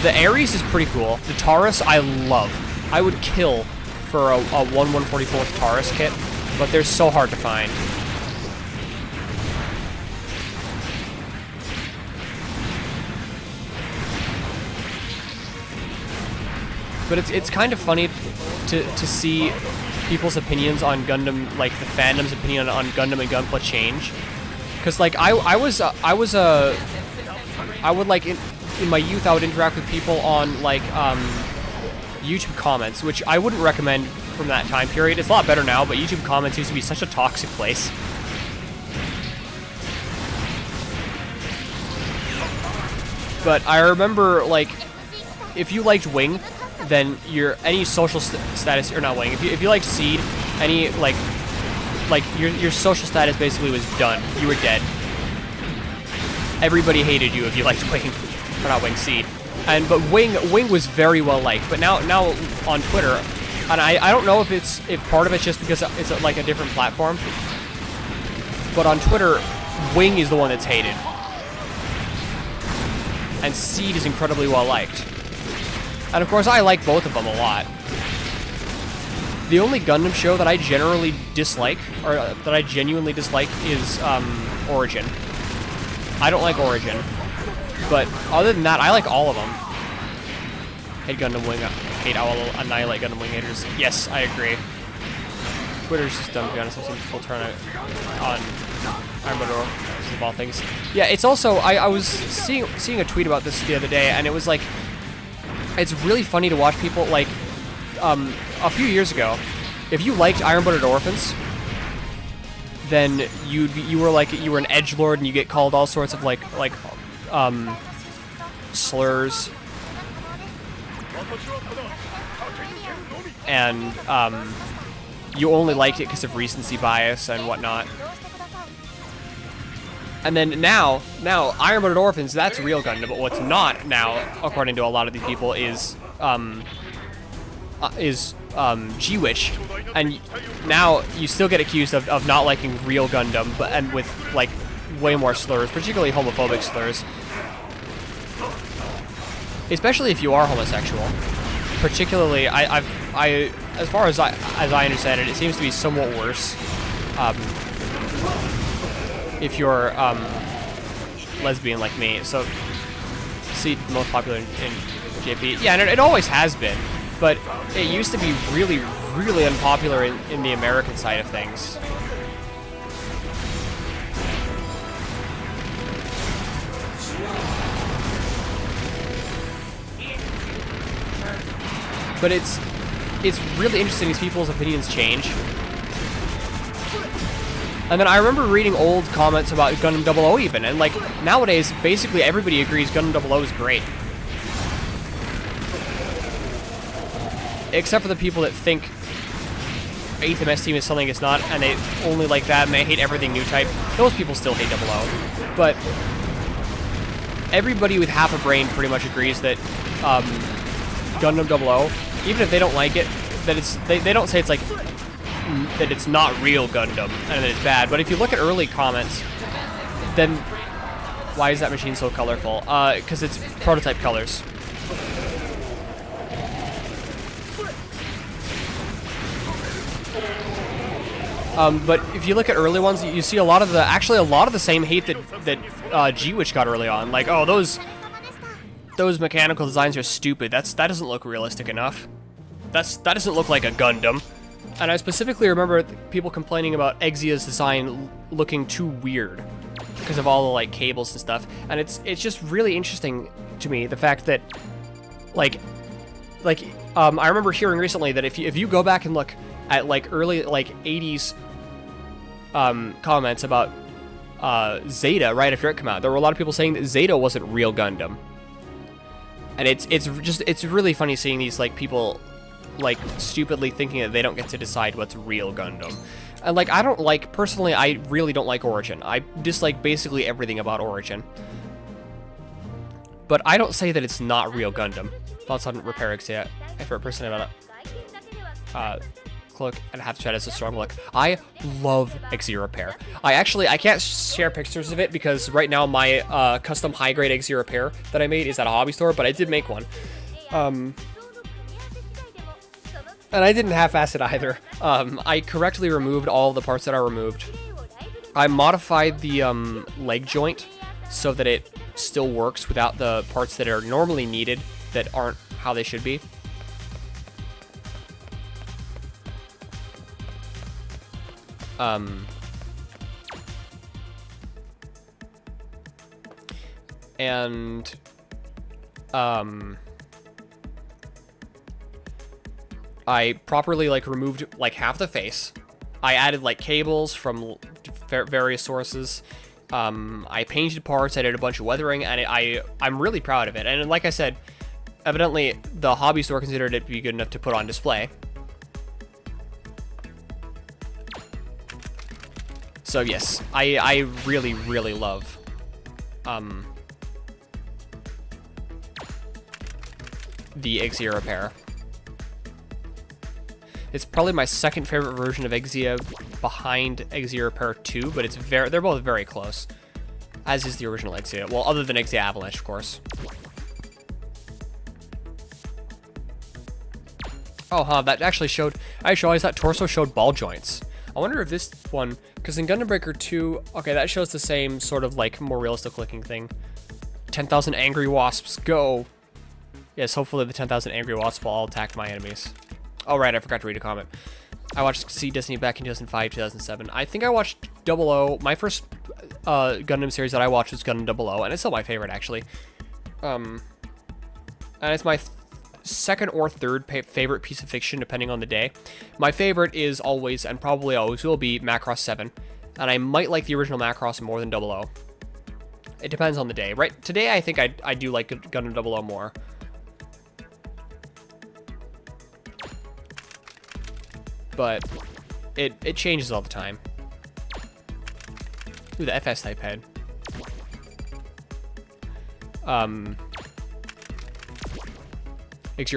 Speaker 1: The Ares is pretty cool. The Taurus I love. I would kill for a 1/144th Taurus kit, but they're so hard to find. But it's kind of funny to see people's opinions on Gundam, like the fandom's opinion on Gundam and Gunpla change. Cause like I would like in my youth I would interact with people on like YouTube comments, which I wouldn't recommend from that time period. It's a lot better now, but YouTube comments used to be such a toxic place. But I remember like if you liked Wing, then any social status, or not Wing, if you liked Seed, any like your social status basically was done. You were dead. Everybody hated you if you liked Wing, or not Wing, Seed. But Wing was very well liked. But now on Twitter, and I don't know if part of it's just because it's like a different platform. But on Twitter, Wing is the one that's hated, and Seed is incredibly well liked. And of course, I like both of them a lot. The only Gundam show that I generally dislike, or that I genuinely dislike, is Origin. I don't like Origin. But other than that, I like all of them. Hate Gundam Wing. Hate I will annihilate Gundam Wing haters. Yes, I agree. Twitter's just dumb, to be honest. I've seen people turn it on Armador, of all things. Yeah, it's also, I was seeing a tweet about this the other day, and it was like, it's really funny to watch people, like, a few years ago, if you liked Iron-Blooded Orphans, then you were an edgelord and you get called all sorts of like slurs, and you only liked it because of recency bias and whatnot. And then now Iron-Blooded Orphans, that's real Gundam, but what's not now, according to a lot of these people, is G-Witch. And now you still get accused of not liking real Gundam, and with like way more slurs, particularly homophobic slurs. Especially if you are homosexual. Particularly, as far as I understand it, it seems to be somewhat worse. If you're lesbian like me, so see, most popular in JP. Yeah, and it always has been, but it used to be really, really unpopular in the American side of things. But it's really interesting as people's opinions change. And then I remember reading old comments about Gundam 00 even, and like nowadays, basically everybody agrees Gundam 00 is great. Except for the people that think 8th MS Team is something it's not, and they only like that, and they hate everything new type. Those people still hate 00. But everybody with half a brain pretty much agrees that Gundam 00, even if they don't like it, that it's they don't say it's like that it's not real Gundam and that it's bad. But if you look at early comments, then why is that machine so colorful? Because it's prototype colors. But if you look at early ones, you see a lot of the same hate that G-Witch got early on. Like, oh, those mechanical designs are stupid. That doesn't look realistic enough. That doesn't look like a Gundam. And I specifically remember people complaining about Exia's design looking too weird because of all the like cables and stuff. And it's just really interesting to me, the fact that I remember hearing recently that if you go back and look at like early like 80s comments about Zeta right after it came out, there were a lot of people saying that Zeta wasn't real Gundam. And it's really funny seeing these like people like stupidly thinking that they don't get to decide what's real Gundam. And like personally I really don't like Origin. I dislike basically everything about Origin. But I don't say that it's not real Gundam. Thoughts on Repair Exia? For a person about it. Cloak and half chat is a strong look. I love Exia Repair. I can't share pictures of it because right now my custom high grade Exia Repair that I made is at a hobby store, but I did make one. And I didn't half-ass it either. I correctly removed all the parts that I removed. I modified the leg joint so that it still works without the parts that are normally needed that aren't how they should be. I properly like removed like half the face. I added like cables from various sources. I painted parts. I did a bunch of weathering, and I'm really proud of it. And like I said, evidently the hobby store considered it to be good enough to put on display. So yes, I really, really love the Exia Repair. It's probably my second favorite version of Exia behind Exia Repair 2, but they're both very close, as is the original Exia. Well, other than Exia Avalanche, of course. Oh, huh, that actually showed, I actually realized that torso showed ball joints. I wonder if this one, because in Gundam Breaker 2, okay, that shows the same sort of like more realistic looking thing. 10,000 angry wasps, go! Yes, hopefully the 10,000 angry wasps will all attack my enemies. Oh, right, I forgot to read a comment. I watched Sea Destiny back in 2005, 2007. I think I watched 00. My first Gundam series that I watched was Gundam 00, and it's still my favorite, actually. And it's my second or third favorite piece of fiction, depending on the day. My favorite is always, and probably always will be, Macross 7. And I might like the original Macross more than 00. It depends on the day. Right, today I think I do like Gundam 00 more. But it changes all the time. Ooh, the FS type head. Exia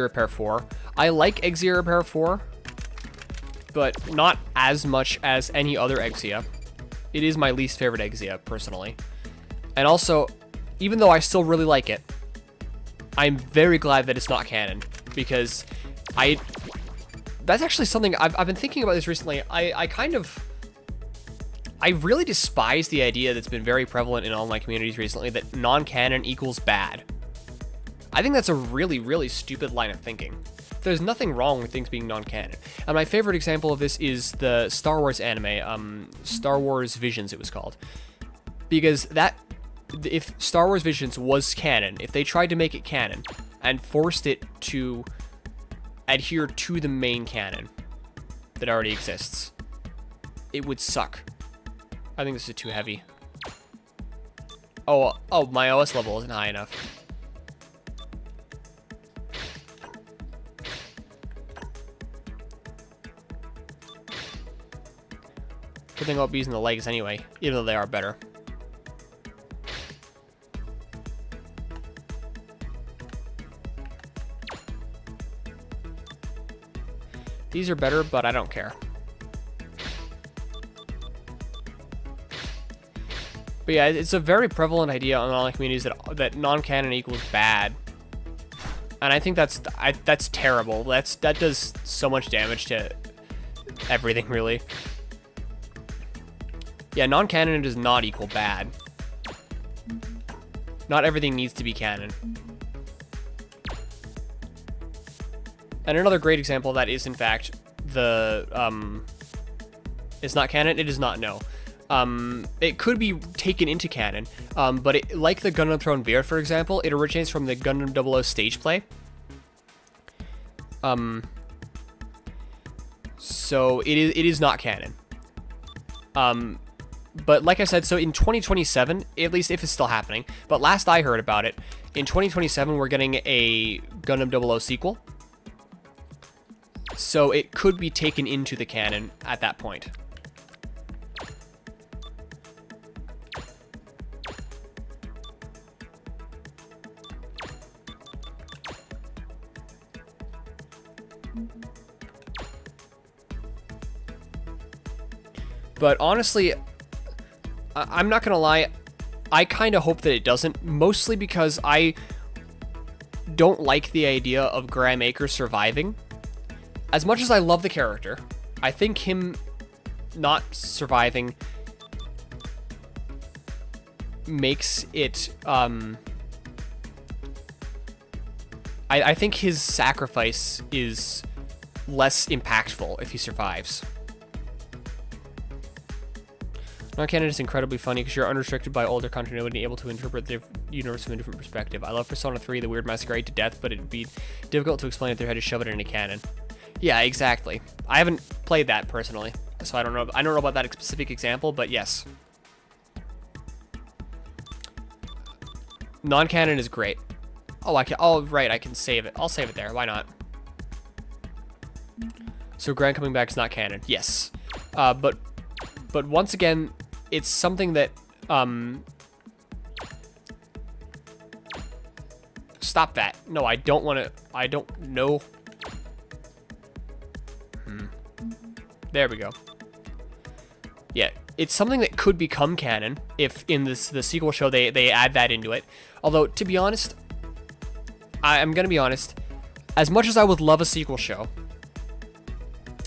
Speaker 1: Repair 4. I like Exia Repair 4, but not as much as any other Exia. It is my least favorite Exia, personally. And also, even though I still really like it, I'm very glad that it's not canon, because that's actually something I've been thinking about this recently. I really despise the idea that's been very prevalent in online communities recently that non-canon equals bad. I think that's a really, really stupid line of thinking. There's nothing wrong with things being non-canon. And my favorite example of this is the Star Wars anime, Star Wars Visions it was called. Because if Star Wars Visions was canon, if they tried to make it canon and forced it to adhere to the main canon that already exists, it would suck. I think this is too heavy. Oh, my OS level isn't high enough. Good thing about bees in the legs anyway, even though they are better. These are better, but I don't care. But yeah, it's a very prevalent idea in online communities that non-canon equals bad. And I think that's terrible. That does so much damage to everything, really. Yeah, non-canon does not equal bad. Not everything needs to be canon. And another great example of that is, in fact, it's not canon, it is not, no. It could be taken into canon, but like the Gundam Throne Beer, for example, it originates from the Gundam 00 stage play. So it is not canon. But like I said, so in 2027, at least if it's still happening, but last I heard about it, in 2027 we're getting a Gundam 00 sequel. So it could be taken into the canon at that point. But honestly, I'm not gonna lie, I kind of hope that it doesn't, mostly because I don't like the idea of Graham Acre surviving. As much as I love the character, I think him not surviving makes it, I think his sacrifice is less impactful if he survives. Non-canon is incredibly funny because you're unrestricted by older continuity and able to interpret the universe from a different perspective. I love Persona 3, the weird masquerade to death, but it'd be difficult to explain if they had to shove it into canon. Yeah, exactly. I haven't played that personally, so I don't know. I don't know about that specific example, but yes. Non-canon is great. Oh, right, I can save it. I'll save it there. Why not? So Grand coming back is not canon. Yes. But once again, it's something that, stop that. No, I don't want to, I don't know. There we go. Yeah, it's something that could become canon if in the sequel show they add that into it. Although, to be honest, I'm going to be honest, as much as I would love a sequel show,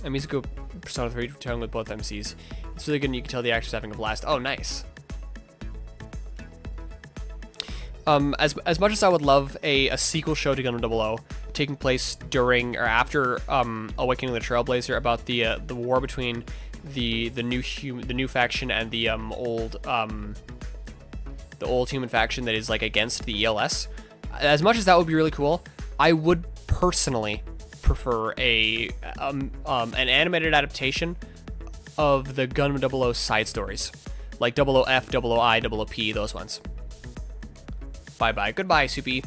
Speaker 1: and Mizuko Persona 3 telling with both MCs, it's really good and you can tell the actors having a blast. Oh, nice. As much as I would love a sequel show to Gundam 00 taking place during or after Awakening the Trailblazer about the war between the new faction and the old human faction that is like against the ELS. As much as that would be really cool, I would personally prefer an animated adaptation of the Gundam 00 side stories, like 00F, 00I, 00P, those ones. Bye-bye. Goodbye, Soupy.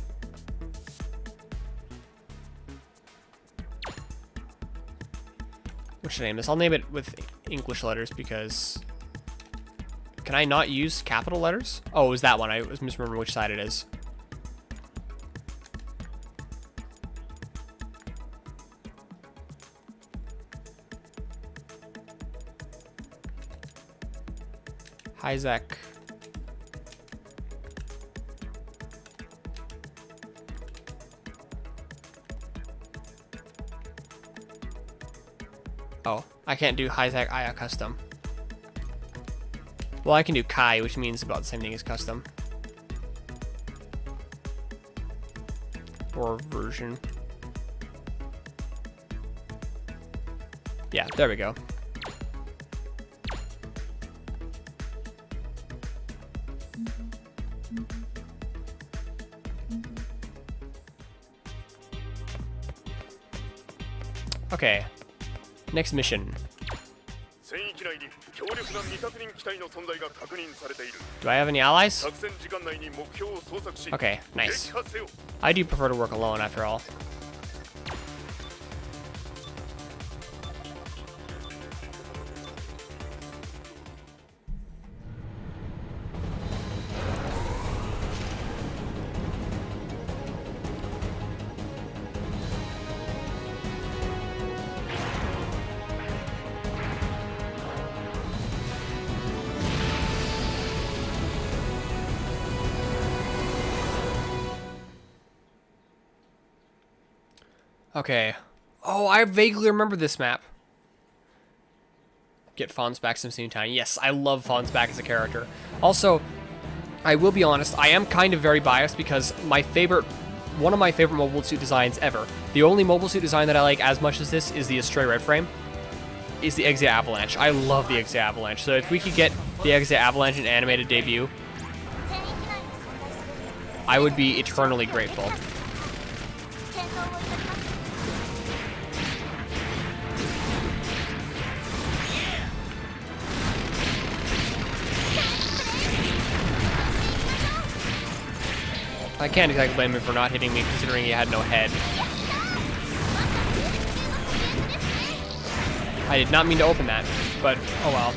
Speaker 1: What should I name this? I'll name it with English letters because... Can I not use capital letters? Oh, it was that one. I was misremembering which side it is. Isaac. Oh, I can't do Isaac Aya custom. Well, I can do Kai, which means about the same thing as custom. Or version. Yeah, there we go. Okay. Next mission. Do I have any allies? Okay, nice. I do prefer to work alone after all. Okay. Oh, I vaguely remember this map. Get Fawn's back some same time. Yes, I love Fawn's back as a character. Also, I will be honest, I am kind of very biased because one of my favorite mobile suit designs ever, the only mobile suit design that I like as much as this is the Astray Red Frame, is the Exia Avalanche. I love the Exia Avalanche. So if we could get the Exia Avalanche in animated debut, I would be eternally grateful. I can't exactly blame him for not hitting me, considering he had no head. I did not mean to open that, but oh well.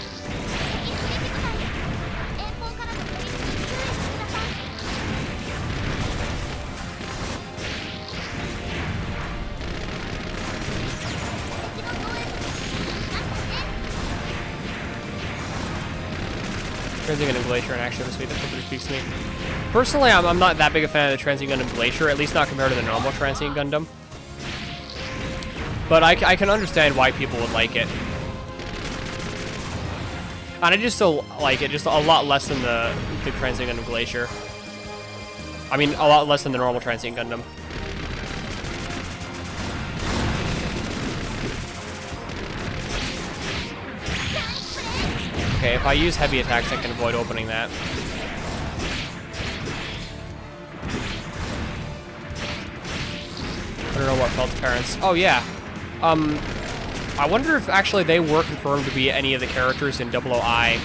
Speaker 1: Transient Gundam Glacier and Action of the Suite, that's what speaks to me. Personally, I'm not that big a fan of the Transient Gundam Glacier, at least not compared to the normal Transient Gundam. But I can understand why people would like it. And I just still like it, just a lot less than the Transient Gundam Glacier. I mean, a lot less than the normal Transient Gundam. Okay, if I use heavy attacks, I can avoid opening that. I don't know what Felt's parents. Oh yeah. I wonder if actually they were confirmed to be any of the characters in 00I.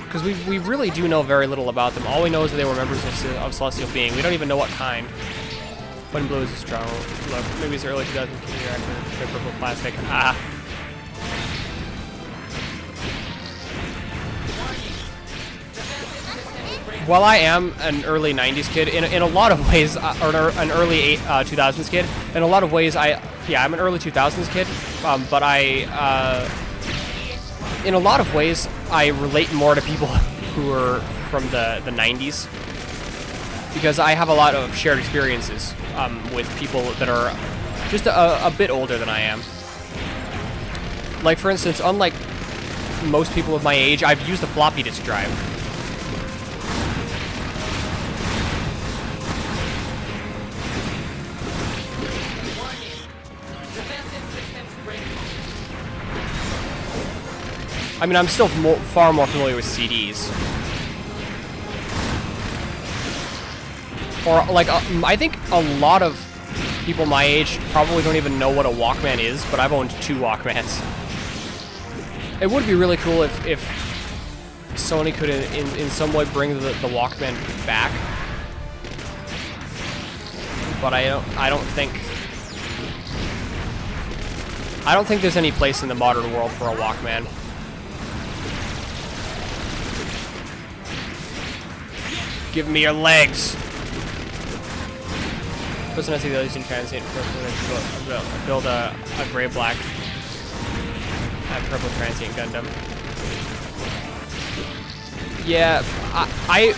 Speaker 1: Because we really do know very little about them. All we know is that they were members of Celestial Being. We don't even know what kind. When blue is strong. Look, maybe it's early 2000s reactor, purple plastic. Ah. While I am an early 90s kid, in a lot of ways, or an early 2000s kid, in a lot of ways, I'm an early 2000s kid, but in a lot of ways, I relate more to people who are from the 90s, because I have a lot of shared experiences with people that are just a bit older than I am. Like, for instance, unlike most people of my age, I've used a floppy disk drive. I mean, I'm still far more familiar with CDs. Or, like, I think a lot of people my age probably don't even know what a Walkman is, but I've owned 2 Walkmans. It would be really cool if Sony could, in some way, bring the Walkman back. But I don't think there's any place in the modern world for a Walkman. Give me your legs. Person I see the using transient to build a gray-black purple transient Gundam. Yeah, I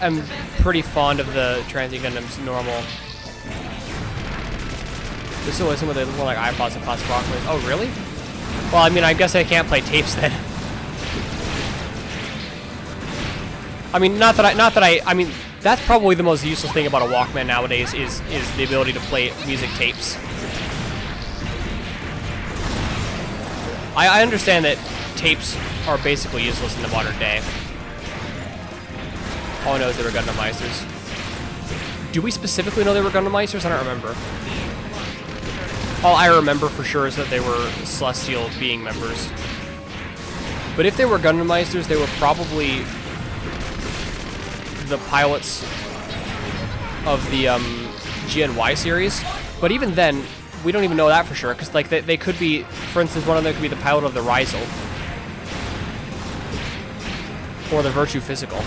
Speaker 1: am pretty fond of the transient Gundams normal. This is some of the more like iPods and classic rock plays. Oh, really? Well, I mean, I guess I can't play tapes then. I mean, I mean, that's probably the most useless thing about a Walkman nowadays is the ability to play music tapes. I understand that tapes are basically useless in the modern day. All I know is they were Gundam-meisters. Do we specifically know they were Gundam-meisters? I don't remember. All I remember for sure is that they were Celestial being members. But if they were Gundam-meisters, they were probably the pilots of the GNY series. But even then, we don't even know that for sure, because like they could be, for instance, one of them could be the pilot of the Rizal. Or the Virtue Physical.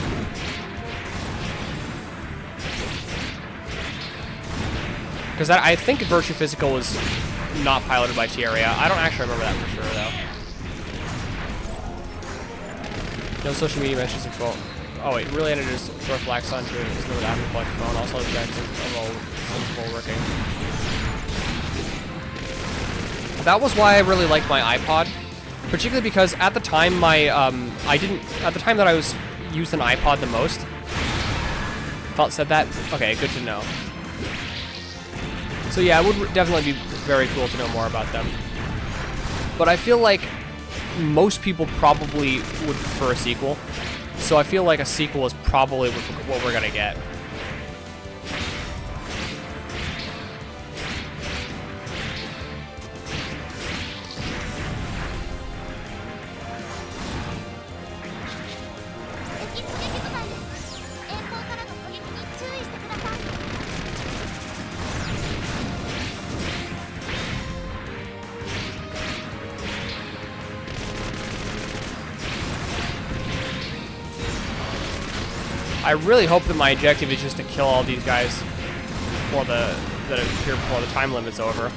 Speaker 1: Because I think Virtue Physical was not piloted by Tierra. I don't actually remember that for sure, though. No social media mentions of well. Oh wait, really ended his throw flax onto his node after collecting phone. Also, the Jackson sensible working. That was why I really liked my iPod, particularly because at the time at the time that I was used an iPod the most. Thought said that? Okay, good to know. So yeah, it would definitely be very cool to know more about them. But I feel like most people probably would prefer a sequel. So I feel like a sequel is probably what we're gonna get. I really hope that my objective is just to kill all these guys before that appear before the time limit's over.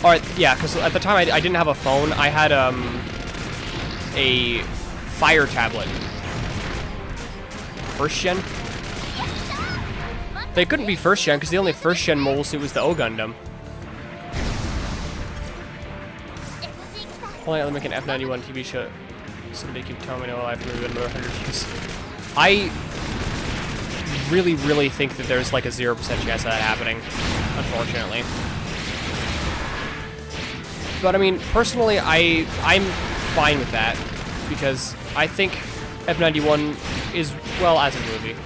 Speaker 1: Alright, yeah, because at the time I didn't have a phone. I had a Fire tablet. First gen? They couldn't be first gen because the only first gen mobile suit was the O Gundam. Hold on, let me make an F91 TV show. Somebody keep telling me no life maybe another 100 views. I really think that there's like a 0% chance of that happening, unfortunately. But I mean, personally, I'm fine with that because I think F91 is well as a movie.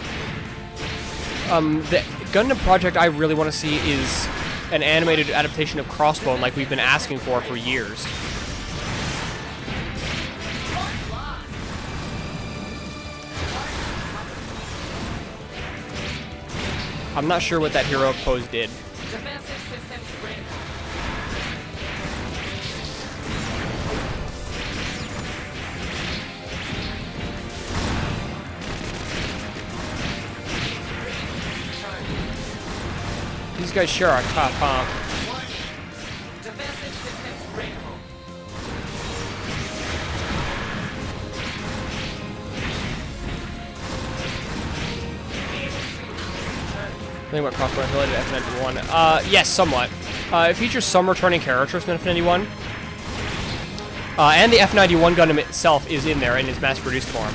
Speaker 1: The Gundam project I really want to see is an animated adaptation of Crossbone like we've been asking for years. I'm not sure what that heroic pose did. These guys sure are tough, huh? I think what Crossbone is related to F91. Yes, somewhat. It features some returning characters from F91. And the F91 Gundam itself is in there in its mass-produced form.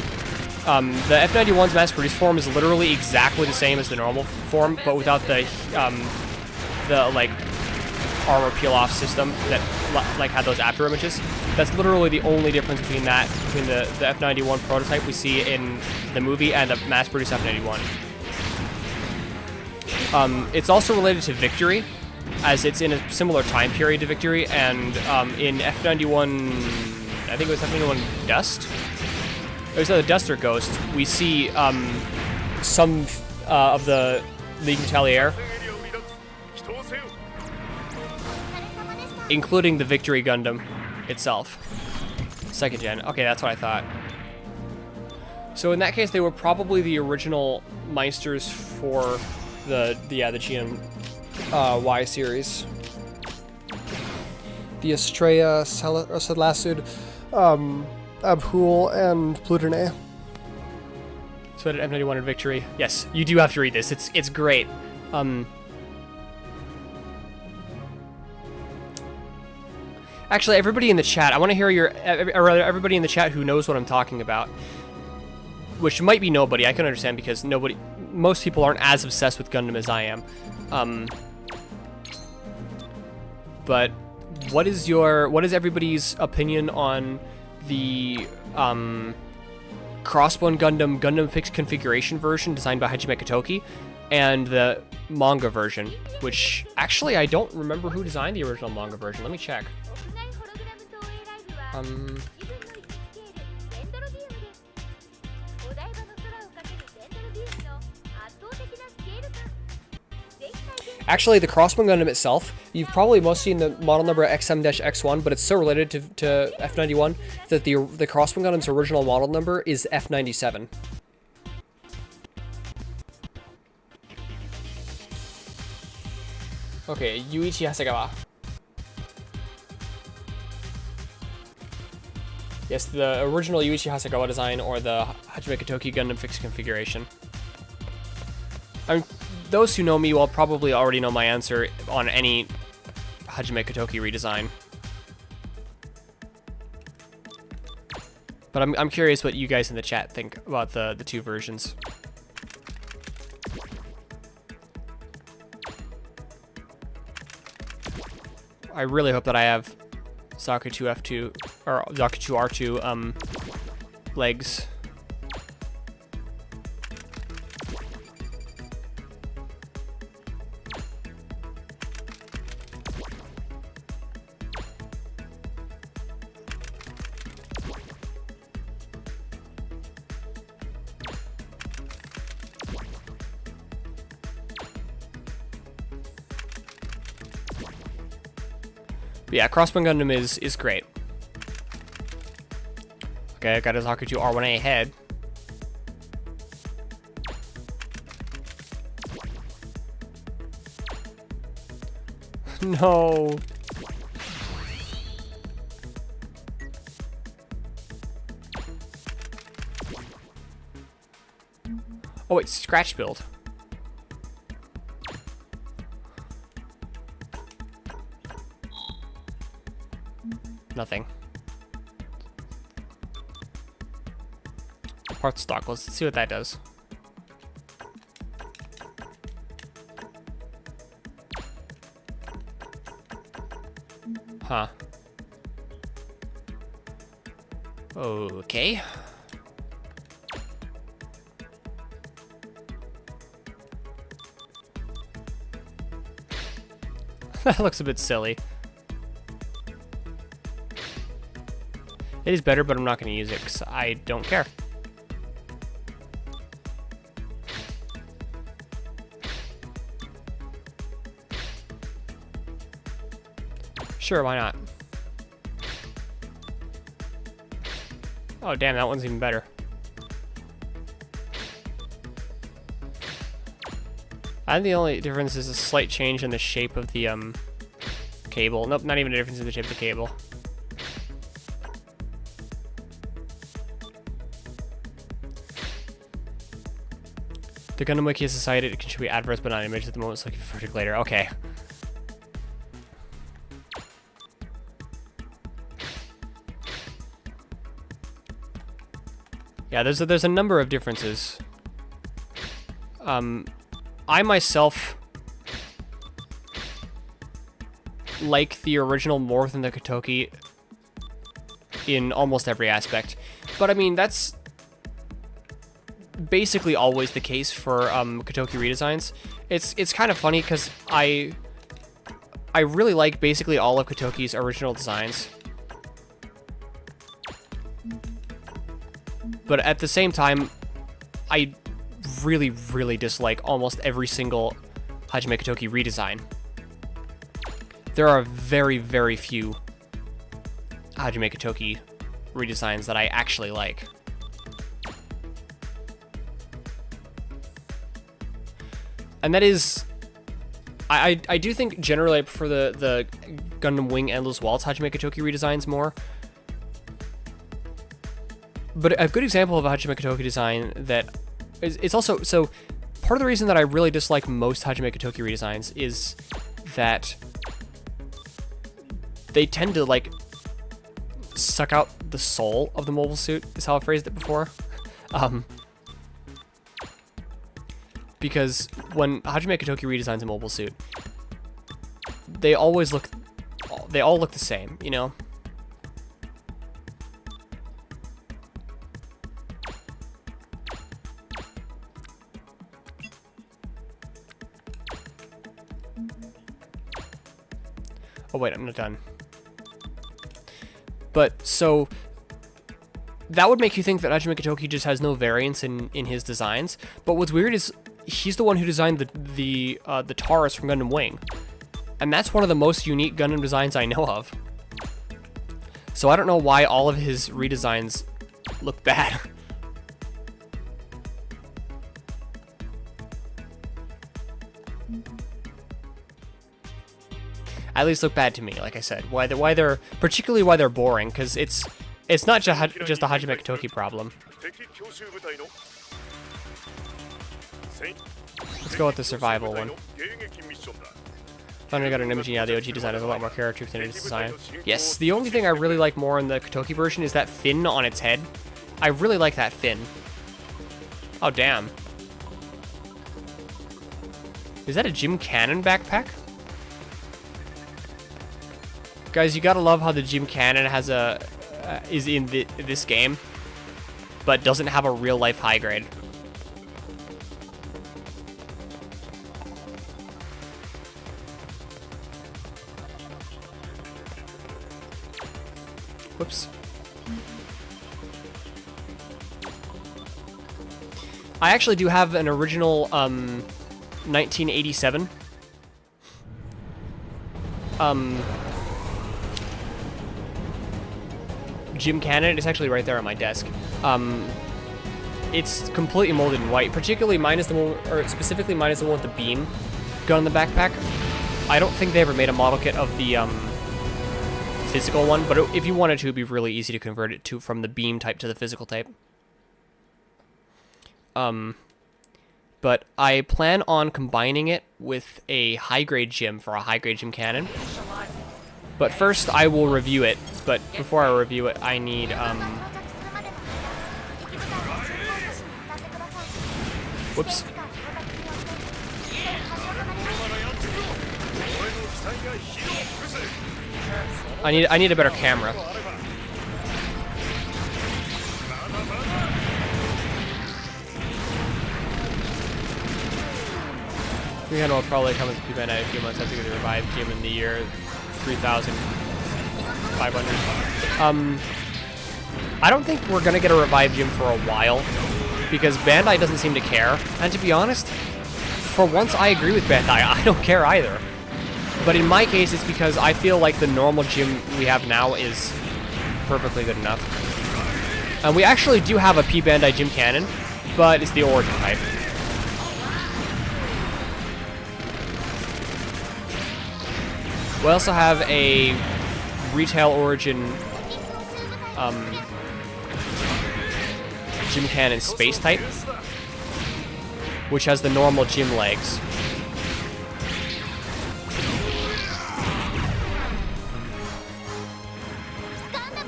Speaker 1: The F91's mass-produced form is literally exactly the same as the normal form, but without the like armor peel-off system that like had those after images. That's literally the only difference between the F91 prototype we see in the movie and the mass-produced F91. It's also related to Victory, as it's in a similar time period to Victory, and in F91, I think it was F91 Dust? It was either Dust or Ghost. We see some of the League Retaliaire, including the Victory Gundam itself. Second gen. Okay, that's what I thought. So in that case, they were probably the original Meisters for the GN Y series. The Estrella, Sedlasud, Abhul, and Plutone. So did M91 in Victory. Yes, you do have to read this. It's great. Actually, everybody in the chat, I want to hear everybody in the chat who knows what I'm talking about. Which might be nobody. I can understand because most people aren't as obsessed with Gundam as I am. But what is everybody's opinion on the Crossbone Gundam fixed configuration version designed by Hajime Katoki and the manga version, which actually I don't remember who designed the original manga version. Let me check. Actually, the Crossbone Gundam itself, you've probably most seen the model number XM-X1, but it's so related to F91 that the Crossbone Gundam's original model number is F97. Okay, Yuichi Hasegawa. Yes, the original Yuichi Hasegawa design or the Hajime Katoki Gundam fixed configuration. Those who know me will probably already know my answer on any Hajime Katoki redesign. But I'm curious what you guys in the chat think about the two versions. I really hope that I have Zaku 2F2 or Zaku 2R2 legs. But yeah, Crossbone Gundam is great. Okay, I got a Zaku 2 R1A head. No. Oh wait, scratch build. Nothing. Part stock. Let's see what that does. Huh. Okay. That looks a bit silly. It is better, but I'm not going to use it because I don't care. Sure, why not? Oh, damn, that one's even better. I think the only difference is a slight change in the shape of the cable. Nope, not even a difference in the shape of the cable. The Gundam Wiki has decided it should be adverts but not images at the moment, so looking for later. Okay. Yeah, there's a number of differences. I myself like the original more than the Katoki in almost every aspect. But I mean, that's basically always the case for Katoki redesigns. It's kind of funny because I really like basically all of Katoki's original designs. But at the same time, I really, really dislike almost every single Hajime Katoki redesign. There are very, very few Hajime Katoki redesigns that I actually like. And that is, I do think generally I prefer the Gundam Wing Endless Waltz Hajime Katoki redesigns more. But a good example of a Hajime Katoki design that it's also, so part of the reason that I really dislike most Hajime Katoki redesigns is that they tend to like suck out the soul of the mobile suit, is how I phrased it before. Because when Hajime Katoki redesigns a mobile suit, they all look the same, you know? Oh wait, I'm not done. But, so, that would make you think that Hajime Katoki just has no variance in his designs, but what's weird is he's the one who designed the Taurus from Gundam Wing, and that's one of the most unique Gundam designs I know of. So I don't know why all of his redesigns look bad. At least look bad to me, like I said. Particularly why they're boring, because it's not just a Hajime Katoki problem. Let's go with the survival one. Finally got an image. Yeah, the OG design has a lot more character than its design. Yes, the only thing I really like more in the Katoki version is that fin on its head. I really like that fin. Oh, damn. Is that a Gym Cannon backpack? Guys, you gotta love how the Gym Cannon has is in this game, but doesn't have a real life high grade. Whoops. I actually do have an original 1987 Gym Cannon. It's actually right there on my desk. It's completely molded in white, particularly specifically minus the one with the beam gun on the backpack. I don't think they ever made a model kit of the physical one, but if you wanted to, it'd be really easy to convert it from the beam type to the physical type. But I plan on combining it with a high-grade gym for a high-grade Gym Cannon. But first, I will review it. But before I review it, I need whoops. I need a better camera. $300 will probably come as a P-band in a few months after the revived gym in the year 3,500. I don't think we're gonna get a revived gym for a while because Bandai doesn't seem to care. And to be honest, for once I agree with Bandai. I don't care either. But in my case, it's because I feel like the normal gym we have now is perfectly good enough. And we actually do have a P-Bandai Gym Cannon, but it's the Origin type. We also have a Retail Origin Gym Cannon Space type, which has the normal gym legs.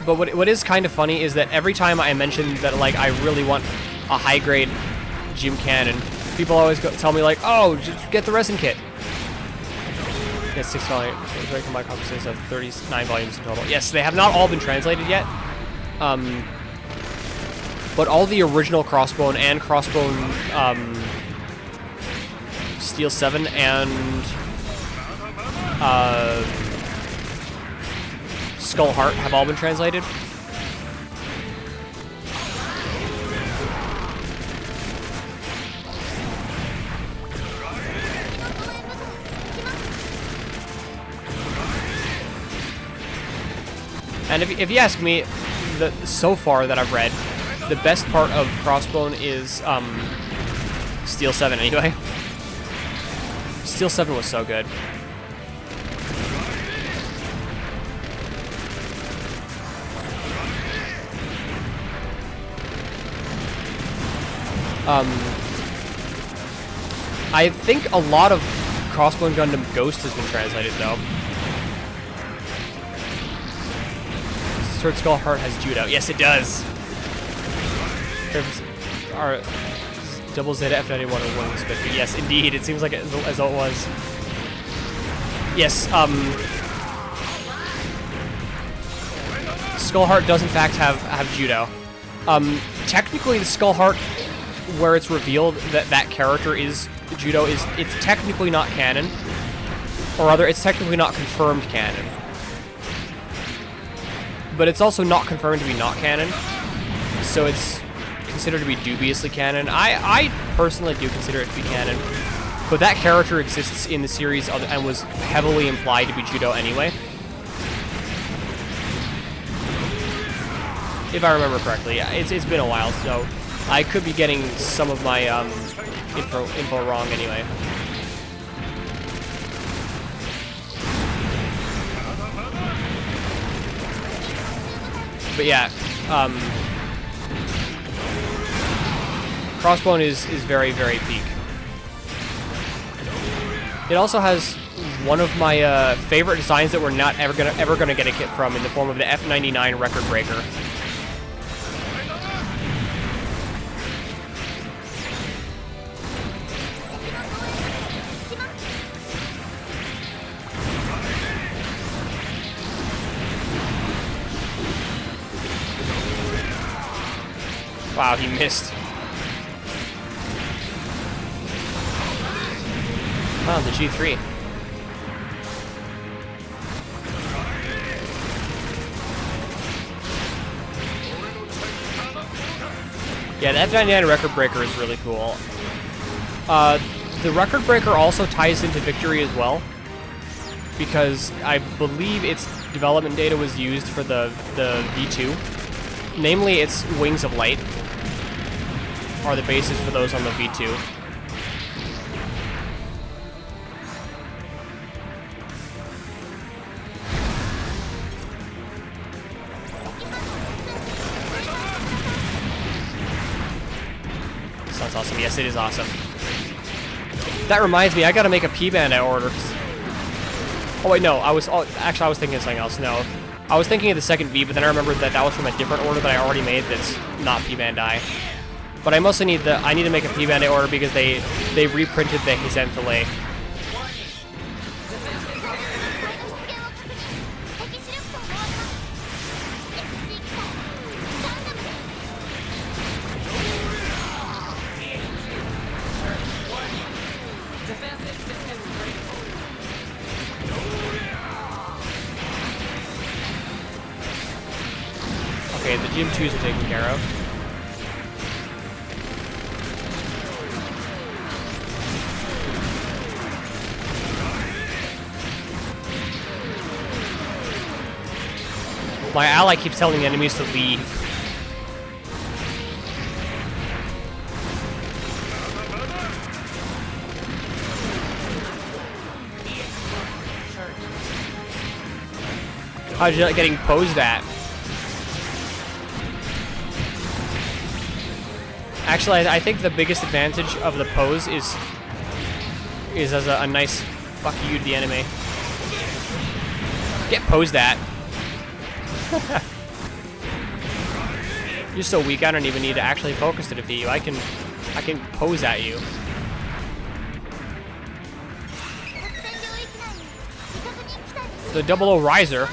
Speaker 1: But what is kind of funny is that every time I mention that, like, I really want a high-grade Gym Cannon, people always tell me, like, oh, just get the resin kit. Yes, 6 volumes. Very combined compositions of 39 volumes in total. Yes, they have not all been translated yet. But all the original Crossbone and Crossbone Steel 7 and Skull Heart have all been translated. And if you ask me, so far that I've read, the best part of Crossbone is Steel 7 anyway. Steel 7 was so good. I think a lot of Crossbone Gundam Ghost has been translated, though. Sword Skull Heart has judo. Yes, it does. Our double Z F91 was specific. Yes, indeed. It seems like as though it was. Yes. Skull Heart does in fact have judo. Technically, the Skull Heart, where it's revealed that that character is judo, it's technically not canon, or rather, it's technically not confirmed canon. But it's also not confirmed to be not canon, so it's considered to be dubiously canon. I personally do consider it to be canon, but that character exists in the series and was heavily implied to be judo anyway. If I remember correctly. Yeah, it's been a while, so I could be getting some of my info wrong anyway. But yeah, Crossbone is very, very peak. It also has one of my favorite designs that we're not ever gonna get a kit from, in the form of the F99 Record Breaker. Wow, he missed. Oh, the G3. Yeah, the F99 Record Breaker is really cool. The Record Breaker also ties into Victory as well, because I believe its development data was used for the V2. Namely, its Wings of Light are the basis for those on the V2. Sounds awesome. Yes, it is awesome. That reminds me, I gotta make a P-Bandit order. Oh wait, no, I was thinking of something else. No, I was thinking of the second V, but then I remembered that that was from a different order that I already made that's not P-Bandai. But I mostly need I need to make a P-Bandit order because they reprinted the Hizenthale. Okay, the Gym 2s are taken care of. My ally keeps telling the enemies to leave. How'd you like getting posed at? Actually, I think the biggest advantage of the pose is as a nice fuck you to the enemy. Get posed at. You're so weak, I don't even need to actually focus to defeat you. I can pose at you. The 00 Riser.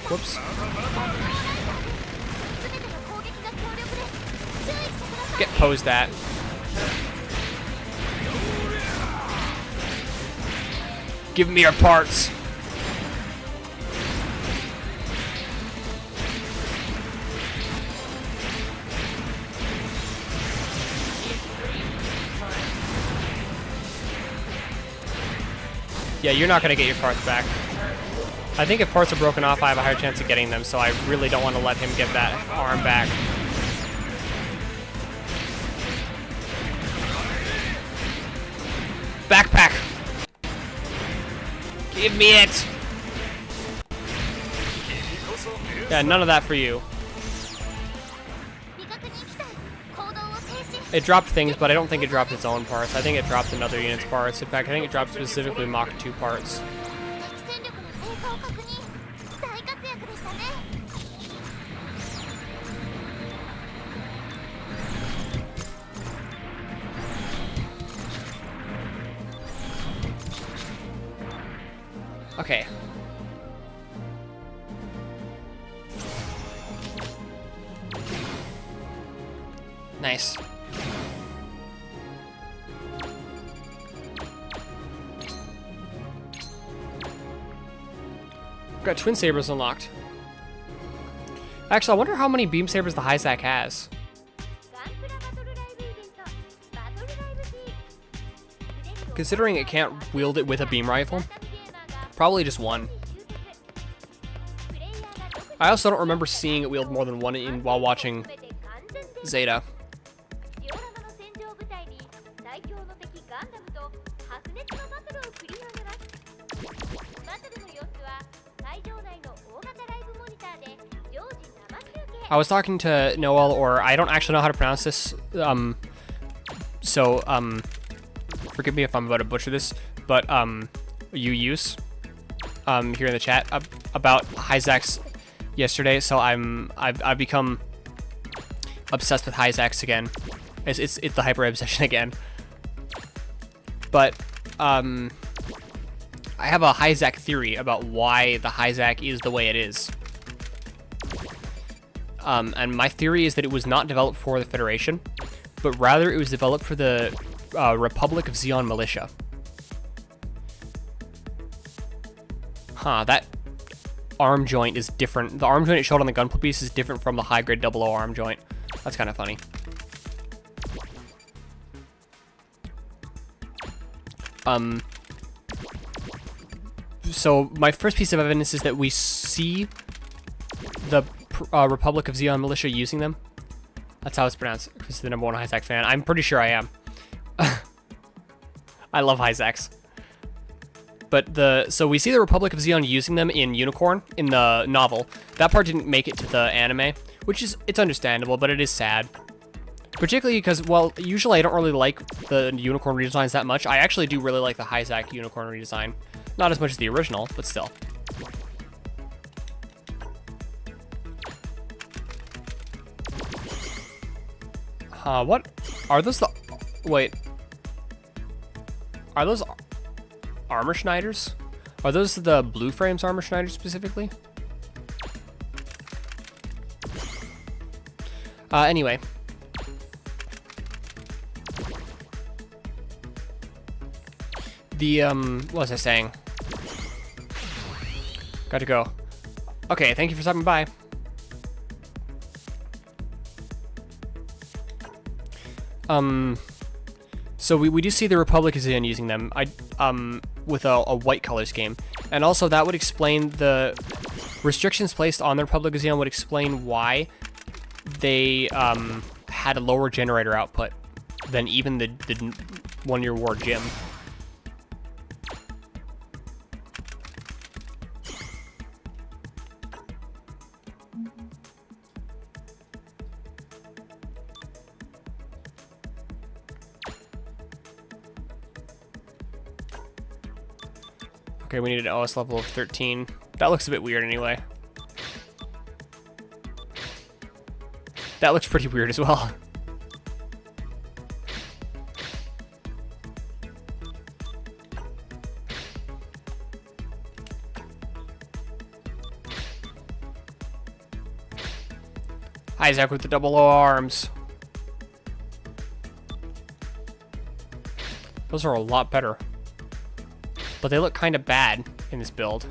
Speaker 1: Whoops. Get posed at. Give me your parts. Yeah, you're not going to get your parts back. I think if parts are broken off, I have a higher chance of getting them, so I really don't want to let him get that arm back. Give me it! Yeah, none of that for you. It dropped things, but I don't think it dropped its own parts. I think it dropped another unit's parts. In fact, I think it dropped specifically Mach 2 parts. Okay. Nice. Got twin sabers unlocked. Actually, I wonder how many beam sabers the Hyzak has. Considering it can't wield it with a beam rifle, probably just one. I also don't remember seeing it wield more than one while watching Zeta. I was talking to Noel, or I don't actually know how to pronounce this, forgive me if I'm about to butcher this, but, you use, here in the chat, about Hyzaks yesterday, so I've become obsessed with Hyzaks again. It's the hyper obsession again. But, I have a Hyzak theory about why the Hyzak is the way it is. And my theory is that it was not developed for the Federation, but rather it was developed for the Republic of Zeon militia. Huh, that arm joint is different. The arm joint it showed on the gunpla piece is different from the high-grade 00 arm joint. That's kind of funny. So my first piece of evidence is that we see the Republic of Zeon militia using them. That's how it's pronounced. Because the #1 Hyzak fan. I'm pretty sure I am. I love Hyzaks. But so we see the Republic of Zeon using them in Unicorn in the novel. That part didn't make it to the anime, which is it's understandable, but it is sad. Particularly because, well, usually I don't really like the Unicorn redesigns that much. I actually do really like the Hyzak Unicorn redesign. Not as much as the original, but still. What? Are those the... Wait. Are those armor Schneiders? Are those the Blue Frames armor Schneiders specifically? Anyway. What was I saying? Got to go. Okay, thank you for stopping by. So we do see the Republic is in using them, with a white color scheme. And also that would explain the restrictions placed on the Republic of Zeon would explain why they, had a lower generator output than even the one-year war gym. Okay, we need an OS level of 13. That looks a bit weird anyway. That looks pretty weird as well. Hyzak with the 00 arms. Those are a lot better. But they look kind of bad in this build.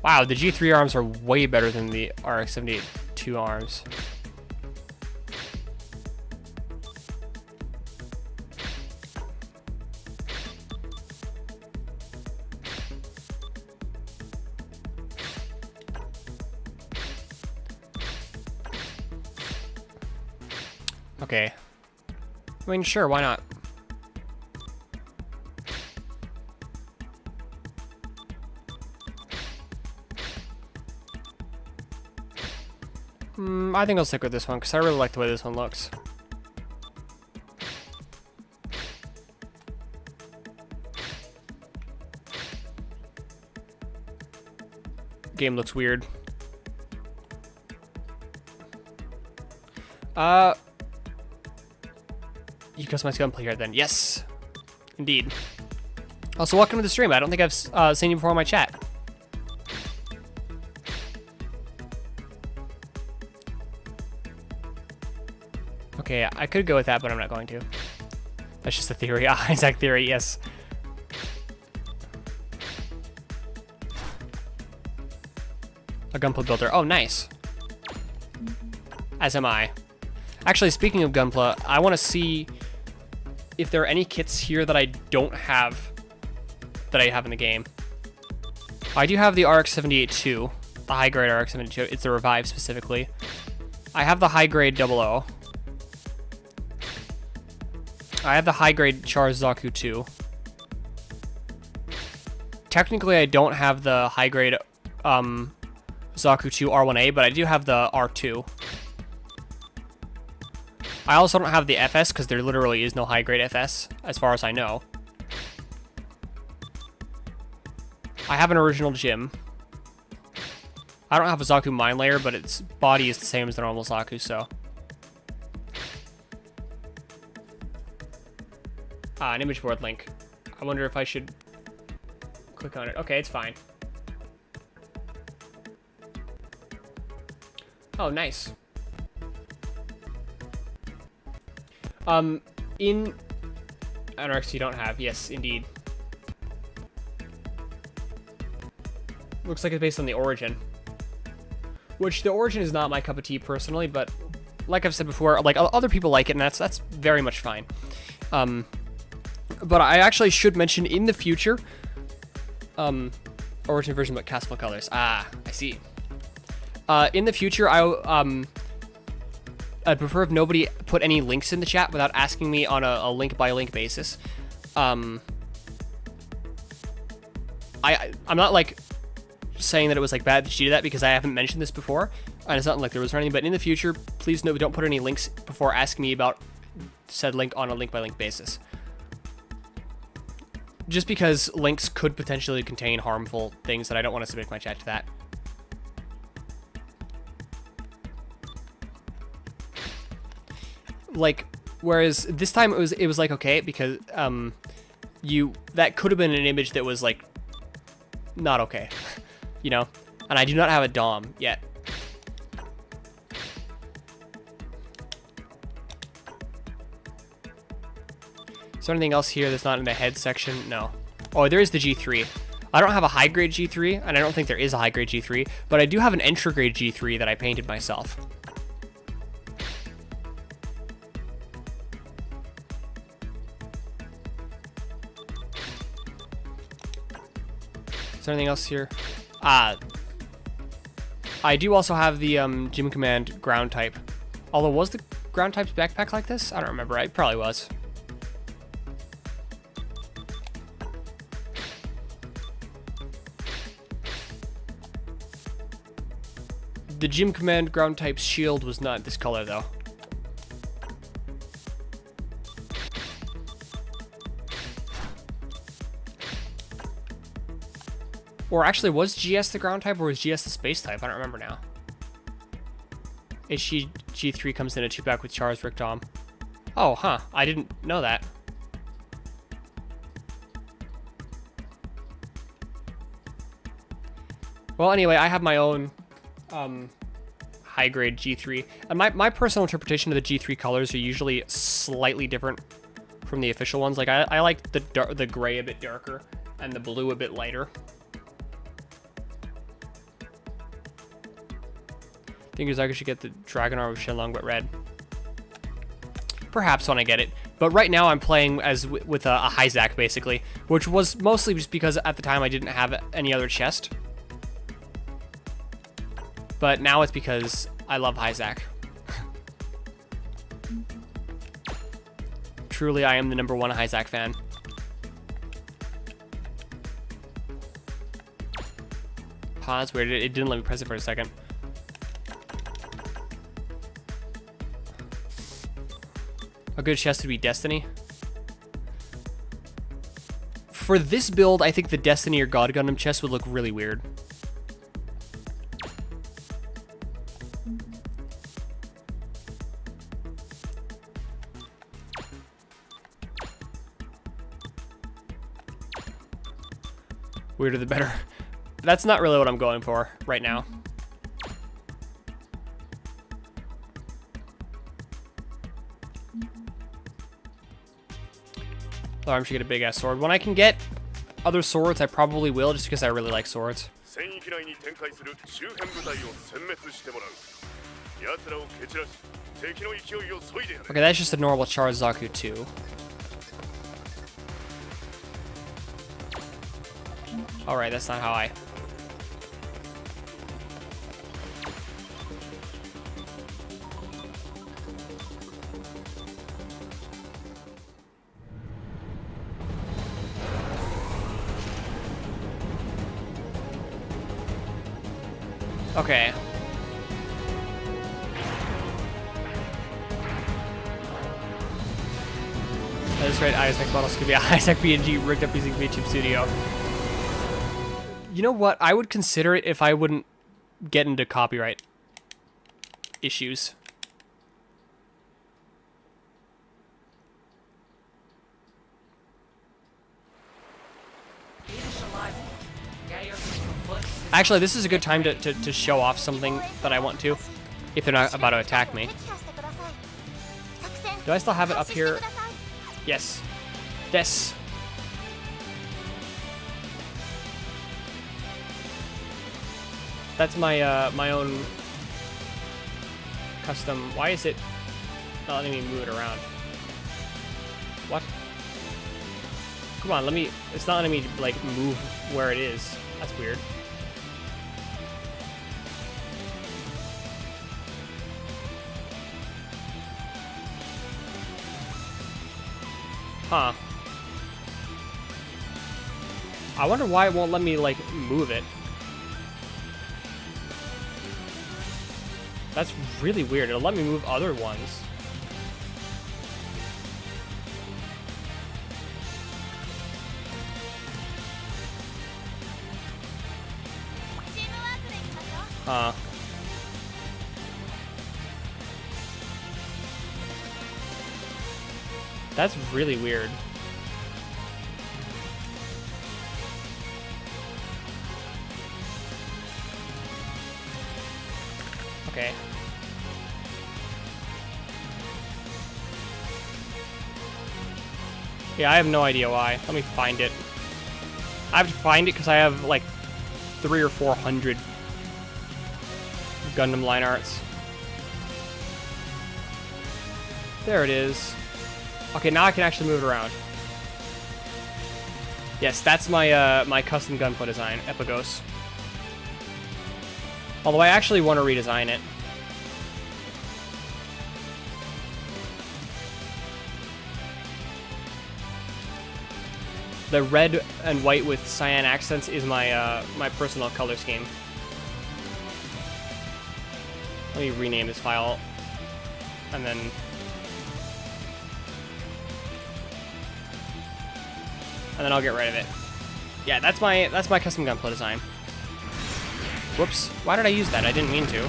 Speaker 1: Wow, the G3 arms are way better than the RX-78-2 arms. Okay. I mean, sure, why not? I think I'll stick with this one because I really like the way this one looks. Game looks weird. You customize gunplay here then. Yes, indeed. Also, welcome to the stream. I don't think I've seen you before on my chat. Okay, I could go with that, but I'm not going to. That's just a theory. Isaac theory, yes. A gunpla builder. Oh, nice. As am I. Actually, speaking of gunpla, I want to see if there are any kits here that I don't have that I have in the game. I do have the RX-78-2, the high-grade RX-72. It's the Revive specifically. I have the high-grade 00. I have the high-grade Char's Zaku 2. Technically, I don't have the high-grade Zaku 2 R1A, but I do have the R2. I also don't have the FS because there literally is no high-grade FS, as far as I know. I have an original Gym. I don't have a Zaku Mine Layer, but its body is the same as the normal Zaku, so. An image board link. I wonder if I should click on it. Okay, it's fine. Oh, nice. In NRX you don't have. Yes, indeed. Looks like it's based on the Origin. Which, the Origin is not my cup of tea personally, but like I've said before, like, other people like it, and that's very much fine. But I actually should mention in the future, Origin version but castable colors. Ah, I see. In the future, I'd prefer if nobody put any links in the chat without asking me on a link-by-link basis. I'm not, like, saying that it was, like, bad that you did that because I haven't mentioned this before, and it's not like there was anything, but in the future, please don't put any links before asking me about said link on a link-by-link basis. Just because links could potentially contain harmful things that I don't want to subject my chat to that. Like, whereas this time it was like okay because that could have been an image that was like not okay, you know. And I do not have a DOM yet. Is there anything else here that's not in the head section? No. Oh, there is the G3. I don't have a high grade G3, and I don't think there is a high grade G3, but I do have an entry grade G3 that I painted myself. Is there anything else here? I do also have the Gym Command ground type. Although, was the ground type's backpack like this? I don't remember. It probably was. The Gym Command ground type's shield was not this color, though. Or actually, was GS the ground type, or was GS the space type? I don't remember now. HG G3 comes in a 2-pack with Char's Rick Dom. Oh, huh. I didn't know that. Well, anyway, I have my own high-grade G3. And my personal interpretation of the G3 colors are usually slightly different from the official ones. Like, I like the gray a bit darker and the blue a bit lighter. I think I should get the Dragon Arm with Shenlong but red. Perhaps when I get it. But right now I'm playing with a Hyzak, basically. Which was mostly just because at the time I didn't have any other chest. But now it's because I love Hyzak. Truly, I am the #1 Hyzak fan. Huh, that's weird. It didn't let me press it for a second. A good chest would be Destiny. For this build, I think the Destiny or God Gundam chest would look really weird. Weirder the better. That's not really what I'm going for right now. Alarm should get a big ass sword. When I can get other swords, I probably will, just because I really like swords. Okay, that's just a normal Charizard 2. Alright, that's not how I... Okay. That's right, Isaac models could be a Isaac PNG rigged up using VTube Studio. You know what? I would consider it if I wouldn't get into copyright issues. Actually, this is a good time to show off something that I want to, if they're not about to attack me. Do I still have it up here? Yes. Yes. That's my my own custom. Why is it not letting me move it around? What? Come on, let me. It's not letting me like move where it is. That's weird. Huh. I wonder why it won't let me like move it. That's really weird. It'll let me move other ones. Huh. That's really weird. Okay. Yeah, I have no idea why. Let me find it. I have to find it because I have like 300 or 400 Gundam line arts. There it is. Okay, now I can actually move it around. Yes, that's my my custom Gunpla design, Epigos. Although I actually want to redesign it. The red and white with cyan accents is my my personal color scheme. Let me rename this file, and then I'll get rid of it. Yeah, that's my custom Gunpla design. Whoops! Why did I use that? I didn't mean to.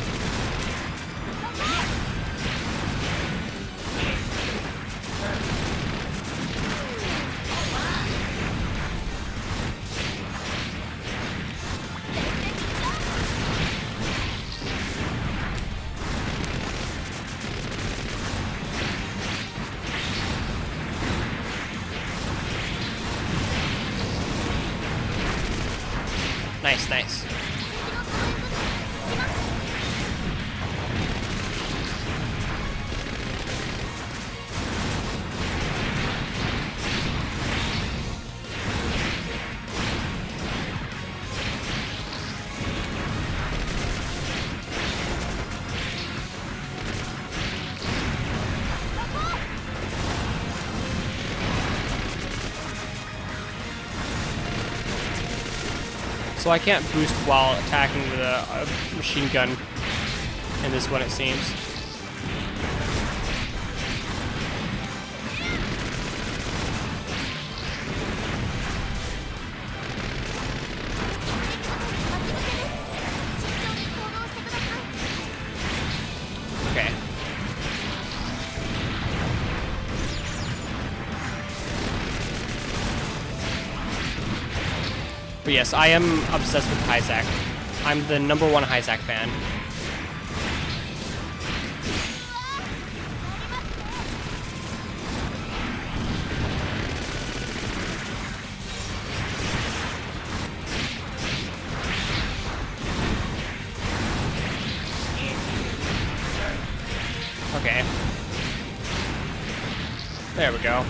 Speaker 1: Nice, nice. So I can't boost while attacking with a machine gun in this one, it seems. But yes, I am obsessed with Hyzak. I'm the #1 Hyzak fan. Okay. There we go.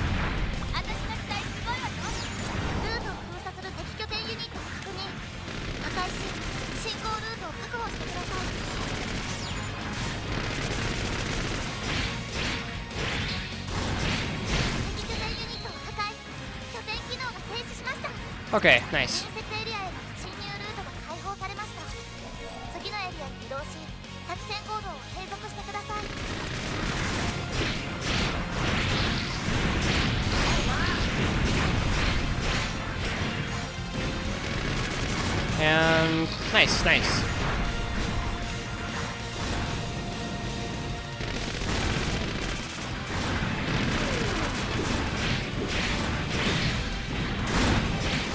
Speaker 1: Okay, nice. And nice, nice.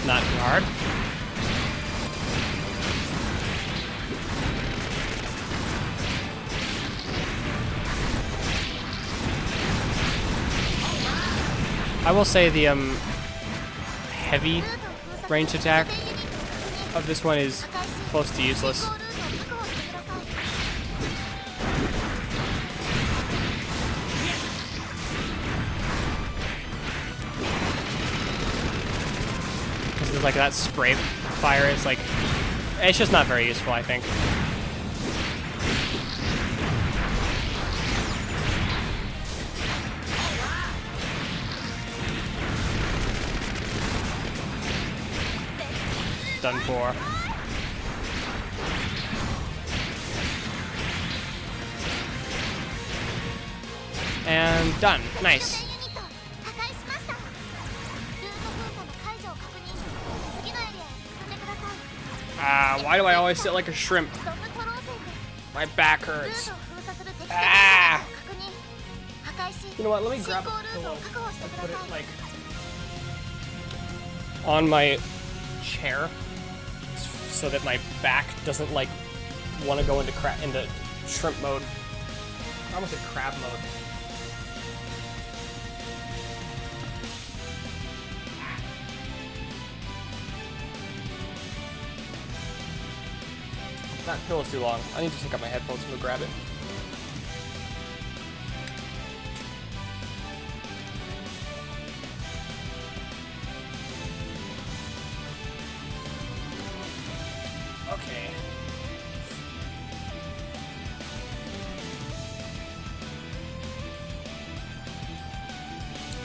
Speaker 1: Not too hard. I will say the heavy ranged attack of this one is close to useless. Because there's like that spray fire, it's like, it's just not very useful, I think. Done for. And done. Nice. Why do I always sit like a shrimp? My back hurts. Ah! You know what? Let me grab a pillow and put it like on my chair, so that my back doesn't like want to go into shrimp mode. I almost said crab mode. That pillow's too long. I need to take out my headphones and go grab it. Okay.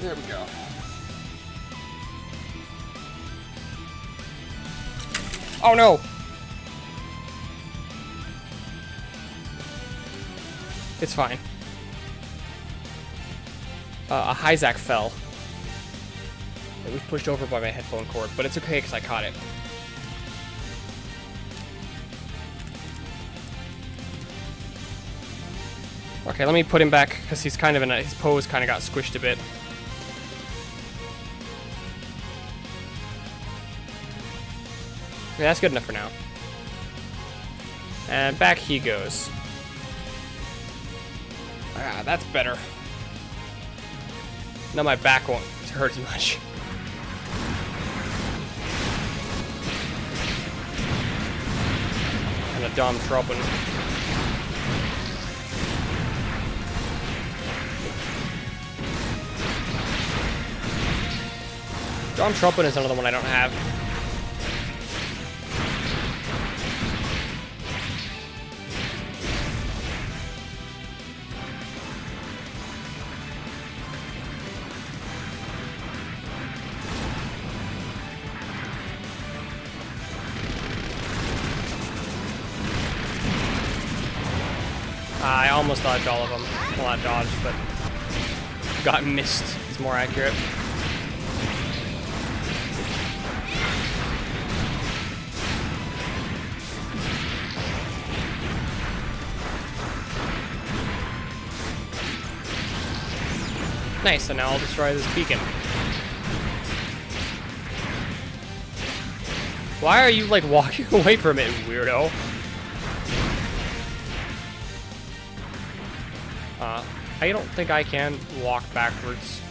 Speaker 1: There we go. Oh no! It's fine. A Hyzak fell. It was pushed over by my headphone cord, but it's okay because I caught it. Okay, let me put him back because he's kind of in his pose kind of got squished a bit. Yeah, that's good enough for now. And back he goes. Ah, that's better. Now my back won't hurt as much. And a Dom Troppin. Dom Troppin is another one I don't have. I almost dodged all of them. Well, not dodged, but got missed. It's more accurate. Nice, so now I'll destroy this beacon. Why are you, like, walking away from it, weirdo? I don't think I can walk backwards.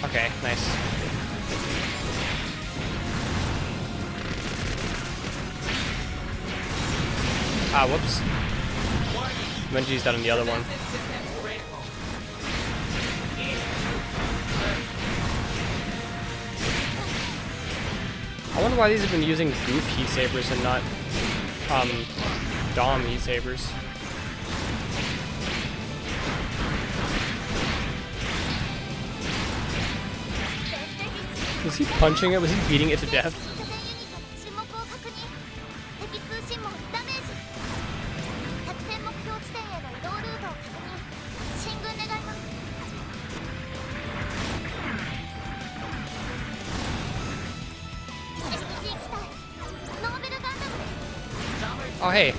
Speaker 1: Okay, nice. Ah, whoops. Meant to use that on the other one. I wonder why these have been using goof heat sabers and not Dom heat sabers. Was he punching it? Was he beating it to death? Oh, hey.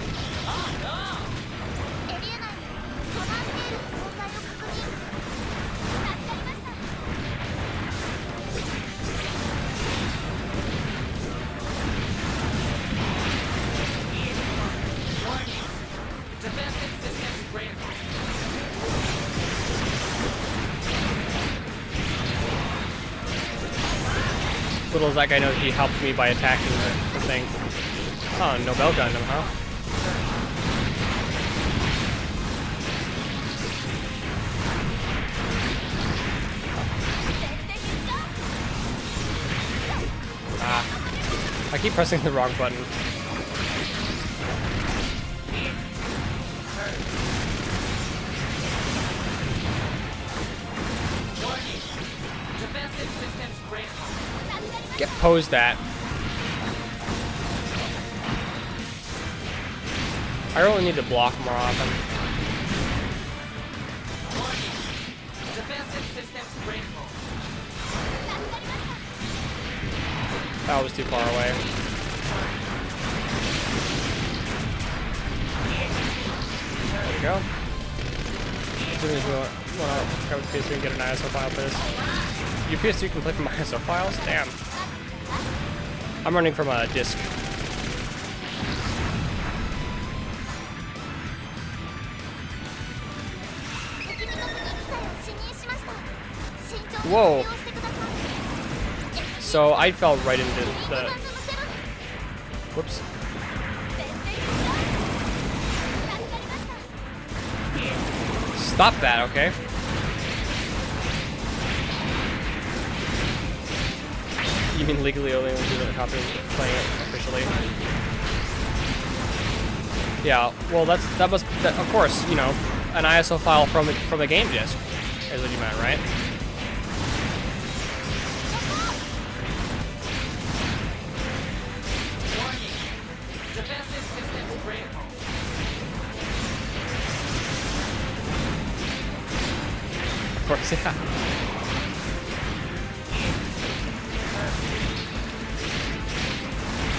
Speaker 1: Little as that guy knows, he helped me by attacking the thing. Oh, Nobel Gundam, huh? Ah. I keep pressing the wrong button. Get posed at. I really need to block more often. That was too far away. There we go. Assuming if we want to go with PS3 and get an ISO file for this. Your PS3 can play from ISO files? Damn. I'm running from a disk. Whoa. So I fell right into the... Whoops. Stop that, okay? You mean legally only when you have copy playing it officially? Yeah, well that must of course, you know, an ISO file from a game disk is what you meant, right? Of course, yeah.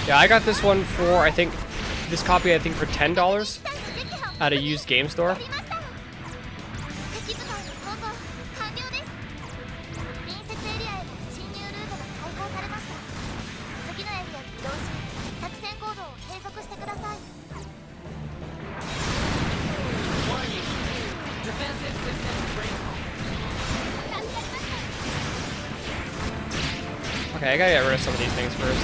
Speaker 1: Yeah, I got this one for, I think, this copy, I think, for $10 at a used game store. Okay, I gotta get rid of some of these things first.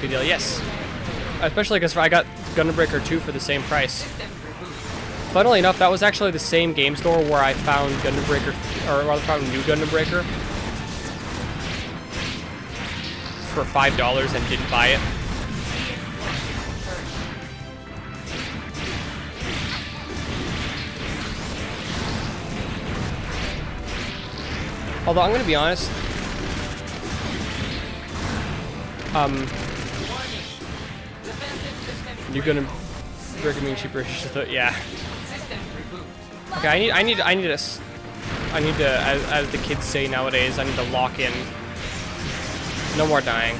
Speaker 1: Good deal, yes. Especially because I got Gundam Breaker 2 for the same price. Funnily enough, that was actually the same game store where I found Gundam Breaker, or rather found New Gundam Breaker for $5 and didn't buy it. Although I'm gonna be honest, New Gundam recommend cheaper. Yeah. Okay, I need to, as the kids say nowadays, I need to lock in. No more dying.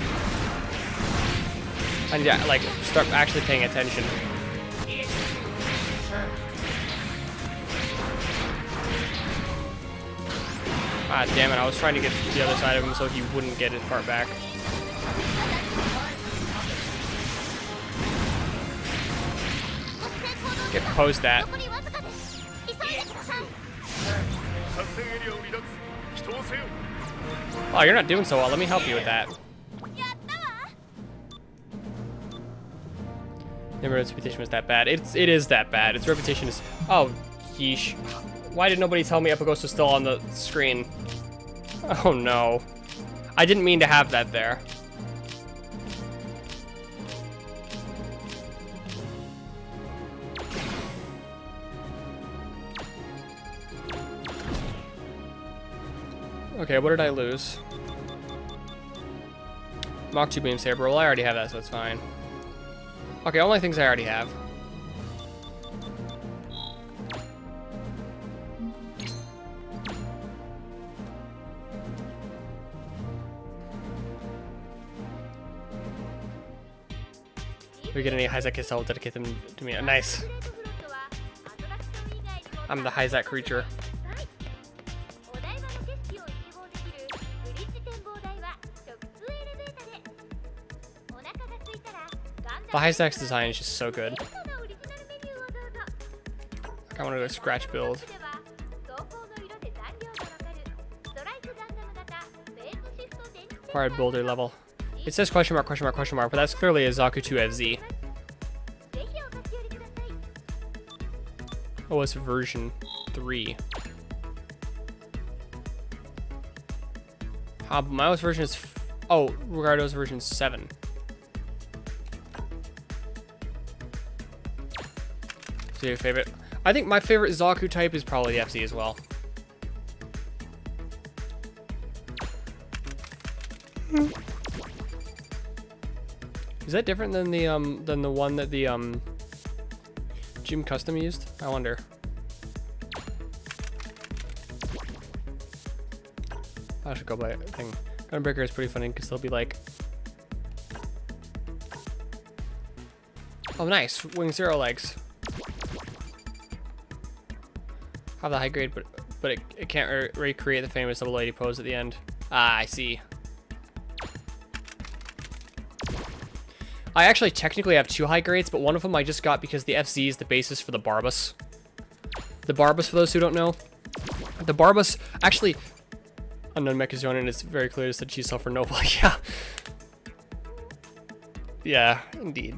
Speaker 1: I need to, like, start actually paying attention. Ah, damn it, I was trying to get the other side of him so he wouldn't get his part back. Get posed that. Oh, you're not doing so well. Let me help you with that. Never its reputation was that bad. It is that bad. Its reputation is... Oh, yeesh. Why did nobody tell me Epigos was still on the screen? Oh no. I didn't mean to have that there. Okay, what did I lose? Mach 2 Beam Saber. Well, I already have that, so it's fine. Okay, only things I already have. If we get any Hyzak, I'll dedicate them to me. Nice. I'm the Hyzak creature. The Hyzak's design is just so good. I want to do a scratch build. Required builder level. It says question mark, but that's clearly a Zaku 2FZ. OS version 3. My OS version is... Oh, Ricardo's version 7. So your favorite? I think my favorite Zaku type is probably the FC as well. Is that different than the one that the Gym Custom used? I wonder. I should go by a thing. Gundam Breaker is pretty funny because they'll be like, oh nice, wing 0 legs. Have the high grade, but it can't recreate the famous double lady pose at the end. Ah, I see. I actually technically have 2 high grades, but one of them I just got because the FZ is the basis for the Barbas. The Barbas, for those who don't know, the Barbas actually. Unknown Mechazonin is very clear that she's suffer noble. Yeah. Yeah, indeed.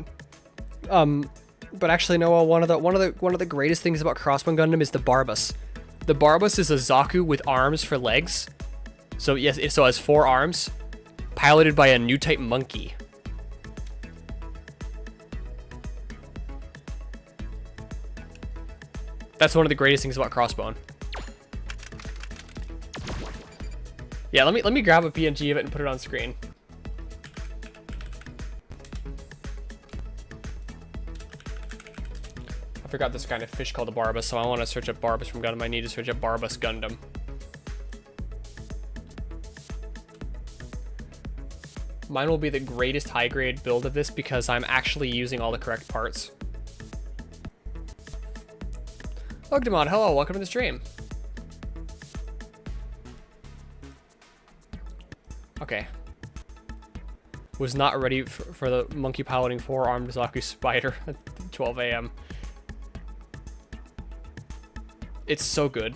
Speaker 1: But actually, no. One of the greatest things about Crossbone Gundam is the Barbas. The Barbas is a Zaku with arms for legs. So yes, it has 4 arms, piloted by a new type monkey. That's one of the greatest things about Crossbone. Yeah, let me grab a PNG of it and put it on screen. I forgot this kind of fish called a Barbas, so I want to search up Barbas from Gundam. I need to search up Barbas Gundam. Mine will be the greatest high grade build of this because I'm actually using all the correct parts. Ogdemon, hello, welcome to the stream. Okay. Was not ready for the monkey piloting 4-armed Zaku spider at 12 a.m. It's so good.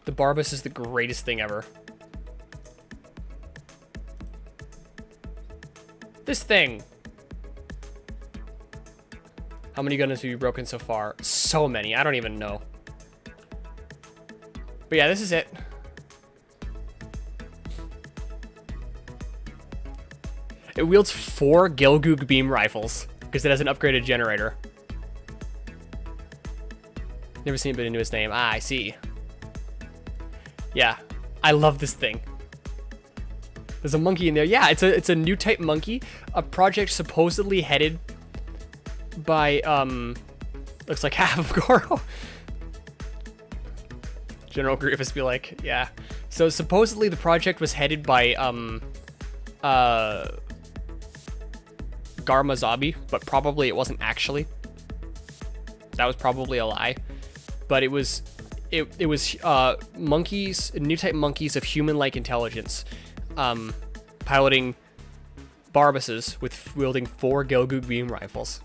Speaker 1: The Barbas is the greatest thing ever. This thing. How many Gundams have you broken so far? So many. I don't even know. But yeah, this is it. It wields 4 Gelgoog beam rifles because it has an upgraded generator. Never seen it, but into its name. Ah, I see. Yeah, I love this thing. There's a monkey in there. Yeah, it's a new type monkey. A project supposedly headed by, looks like half of Goro. General Grievous be like, yeah. So supposedly the project was headed by, Garmazabi, but probably it wasn't actually. That was probably a lie. But it was monkeys, new type monkeys of human-like intelligence, piloting Barbuses with wielding 4 Gelgoog beam rifles.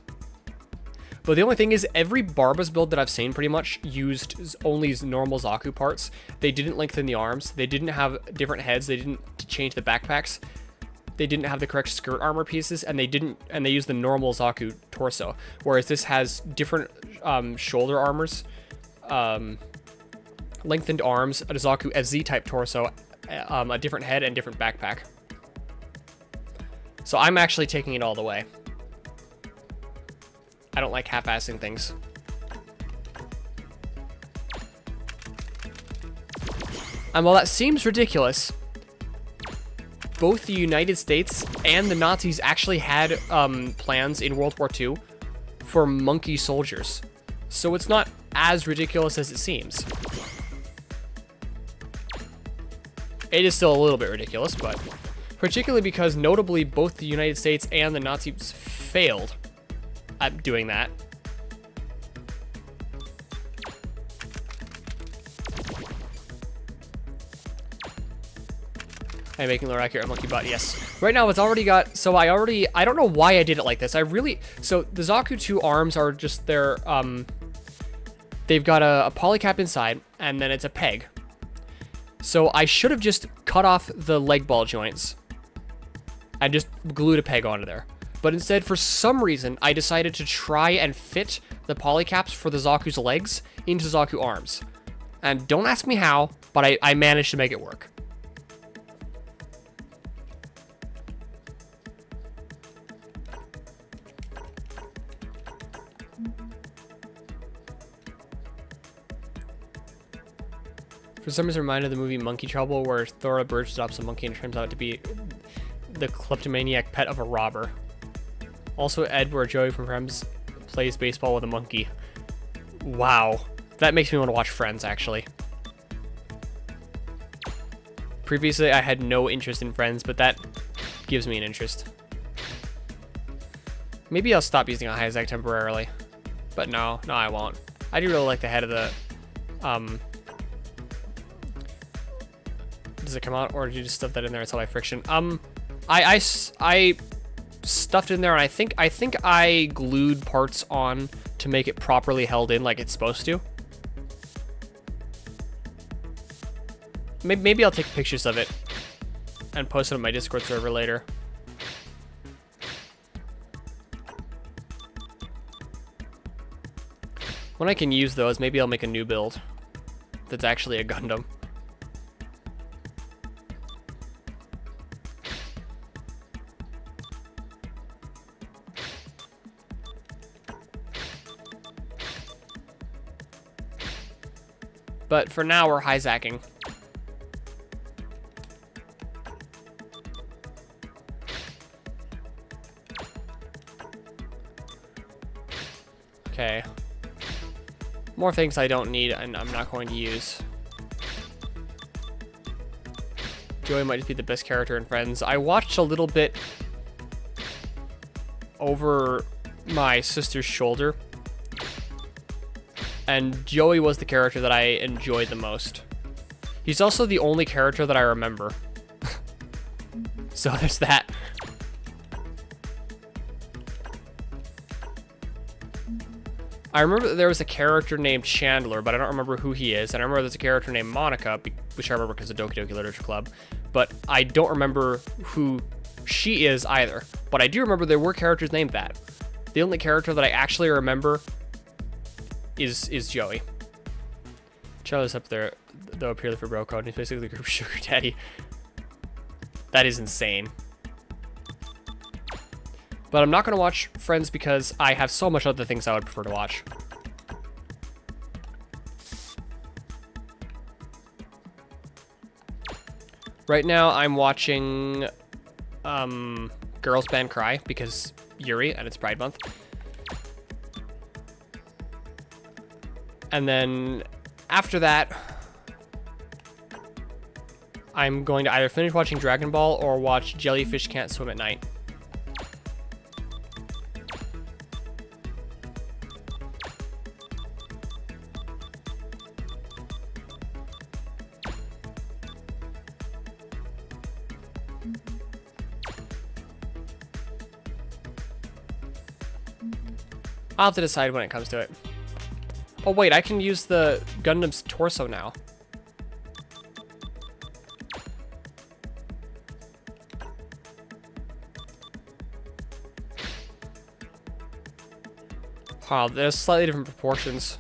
Speaker 1: But the only thing is, every Barbas build that I've seen pretty much used only normal Zaku parts. They didn't lengthen the arms. They didn't have different heads. They didn't change the backpacks. They didn't have the correct skirt armor pieces, and they used the normal Zaku torso. Whereas this has different shoulder armors, lengthened arms, a Zaku FZ-type torso, a different head, and different backpack. So I'm actually taking it all the way. I don't like half-assing things. And while that seems ridiculous, both the United States and the Nazis actually had plans in World War II for monkey soldiers. So it's not as ridiculous as it seems. It is still a little bit ridiculous, but particularly because notably both the United States and the Nazis failed at doing that. I'm making lower accurate monkey butt, yes. Right now it's already got, so I don't know why I did it like this. So the Zaku 2 arms are just their, they've got a polycap inside, and then it's a peg. So I should have just cut off the leg ball joints and just glued a peg onto there. But instead, for some reason, I decided to try and fit the polycaps for the Zaku's legs into Zaku arms. And don't ask me how, but I managed to make it work. For some reason, reminded of the movie Monkey Trouble, where Thora Birch adopts a monkey and it turns out to be the kleptomaniac pet of a robber. Also, Ed, where Joey from Friends plays baseball with a monkey. Wow. That makes me want to watch Friends, actually. Previously, I had no interest in Friends, but that gives me an interest. Maybe I'll stop using a Hyzak temporarily. But no, I won't. I do really like the head of the, does it come out, or did you just stuff that in there? It's all by friction. I stuffed it in there, and I think I glued parts on to make it properly held in like it's supposed to. Maybe I'll take pictures of it and post it on my Discord server later. When I can use those, maybe I'll make a new build that's actually a Gundam. But for now, we're Hyzacking. Okay. More things I don't need and I'm not going to use. Joey might just be the best character in Friends. I watched a little bit over my sister's shoulder, and Joey was the character that I enjoyed the most. He's also the only character that I remember. So there's that. I remember that there was a character named Chandler, but I don't remember who he is. And I remember there's a character named Monica, which I remember because of Doki Doki Literature Club. But I don't remember who she is either. But I do remember there were characters named that. The only character that I actually remember is Joey. Charlie's up there, though, purely for bro code. He's basically the group sugar daddy. That is insane. But I'm not going to watch Friends because I have so much other things I would prefer to watch. Right now, I'm watching Girls Band Cry because Yuri and it's Pride Month. And then after that, I'm going to either finish watching Dragon Ball or watch Jellyfish Can't Swim at Night. I'll have to decide when it comes to it. Oh wait, I can use the Gundam's torso now. Wow, there's slightly different proportions.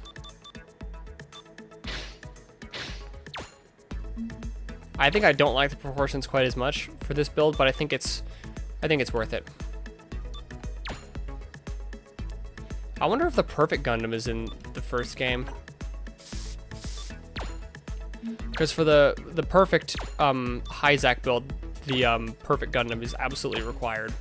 Speaker 1: I think I don't like the proportions quite as much for this build, but I think it's worth it. I wonder if the perfect Gundam is in the first game. Because for the perfect Hyzak build, the perfect Gundam is absolutely required.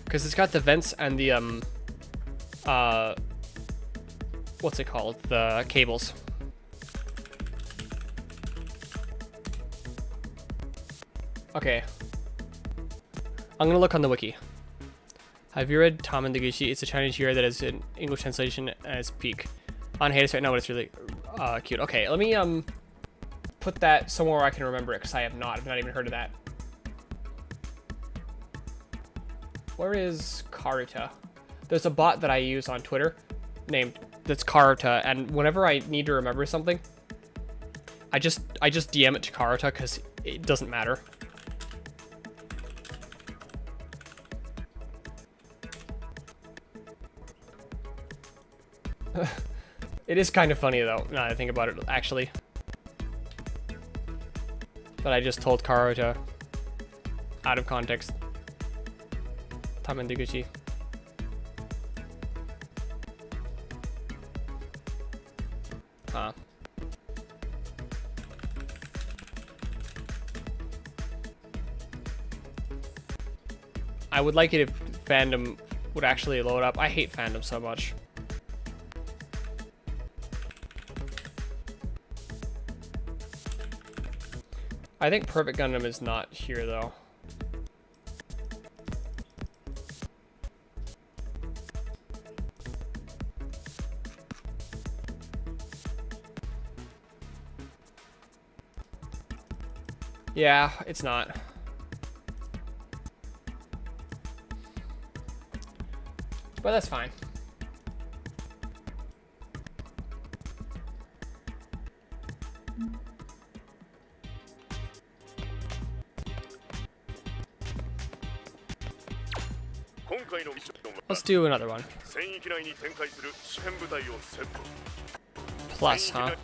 Speaker 1: Because it's got the vents and the what's it called? The cables. Okay. I'm gonna look on the wiki. Have you read Tom and Deguchi? It's a Chinese year that is an English translation at its peak. On hiatus right now, but it's really cute. Okay, let me put that somewhere where I can remember it, because I've not even heard of that. Where is Karuta? There's a bot that I use on Twitter that's Karuta, and whenever I need to remember something, I just DM it to Karuta because it doesn't matter. It is kind of funny though, now that I think about it, actually. But I just told Karuta out of context. Tamen Deguchi. Huh. I would like it if fandom would actually load up. I hate fandom so much. I think Perfect Gundam is not here though. Yeah, it's not. But that's fine. Let's do another one. Plus, huh?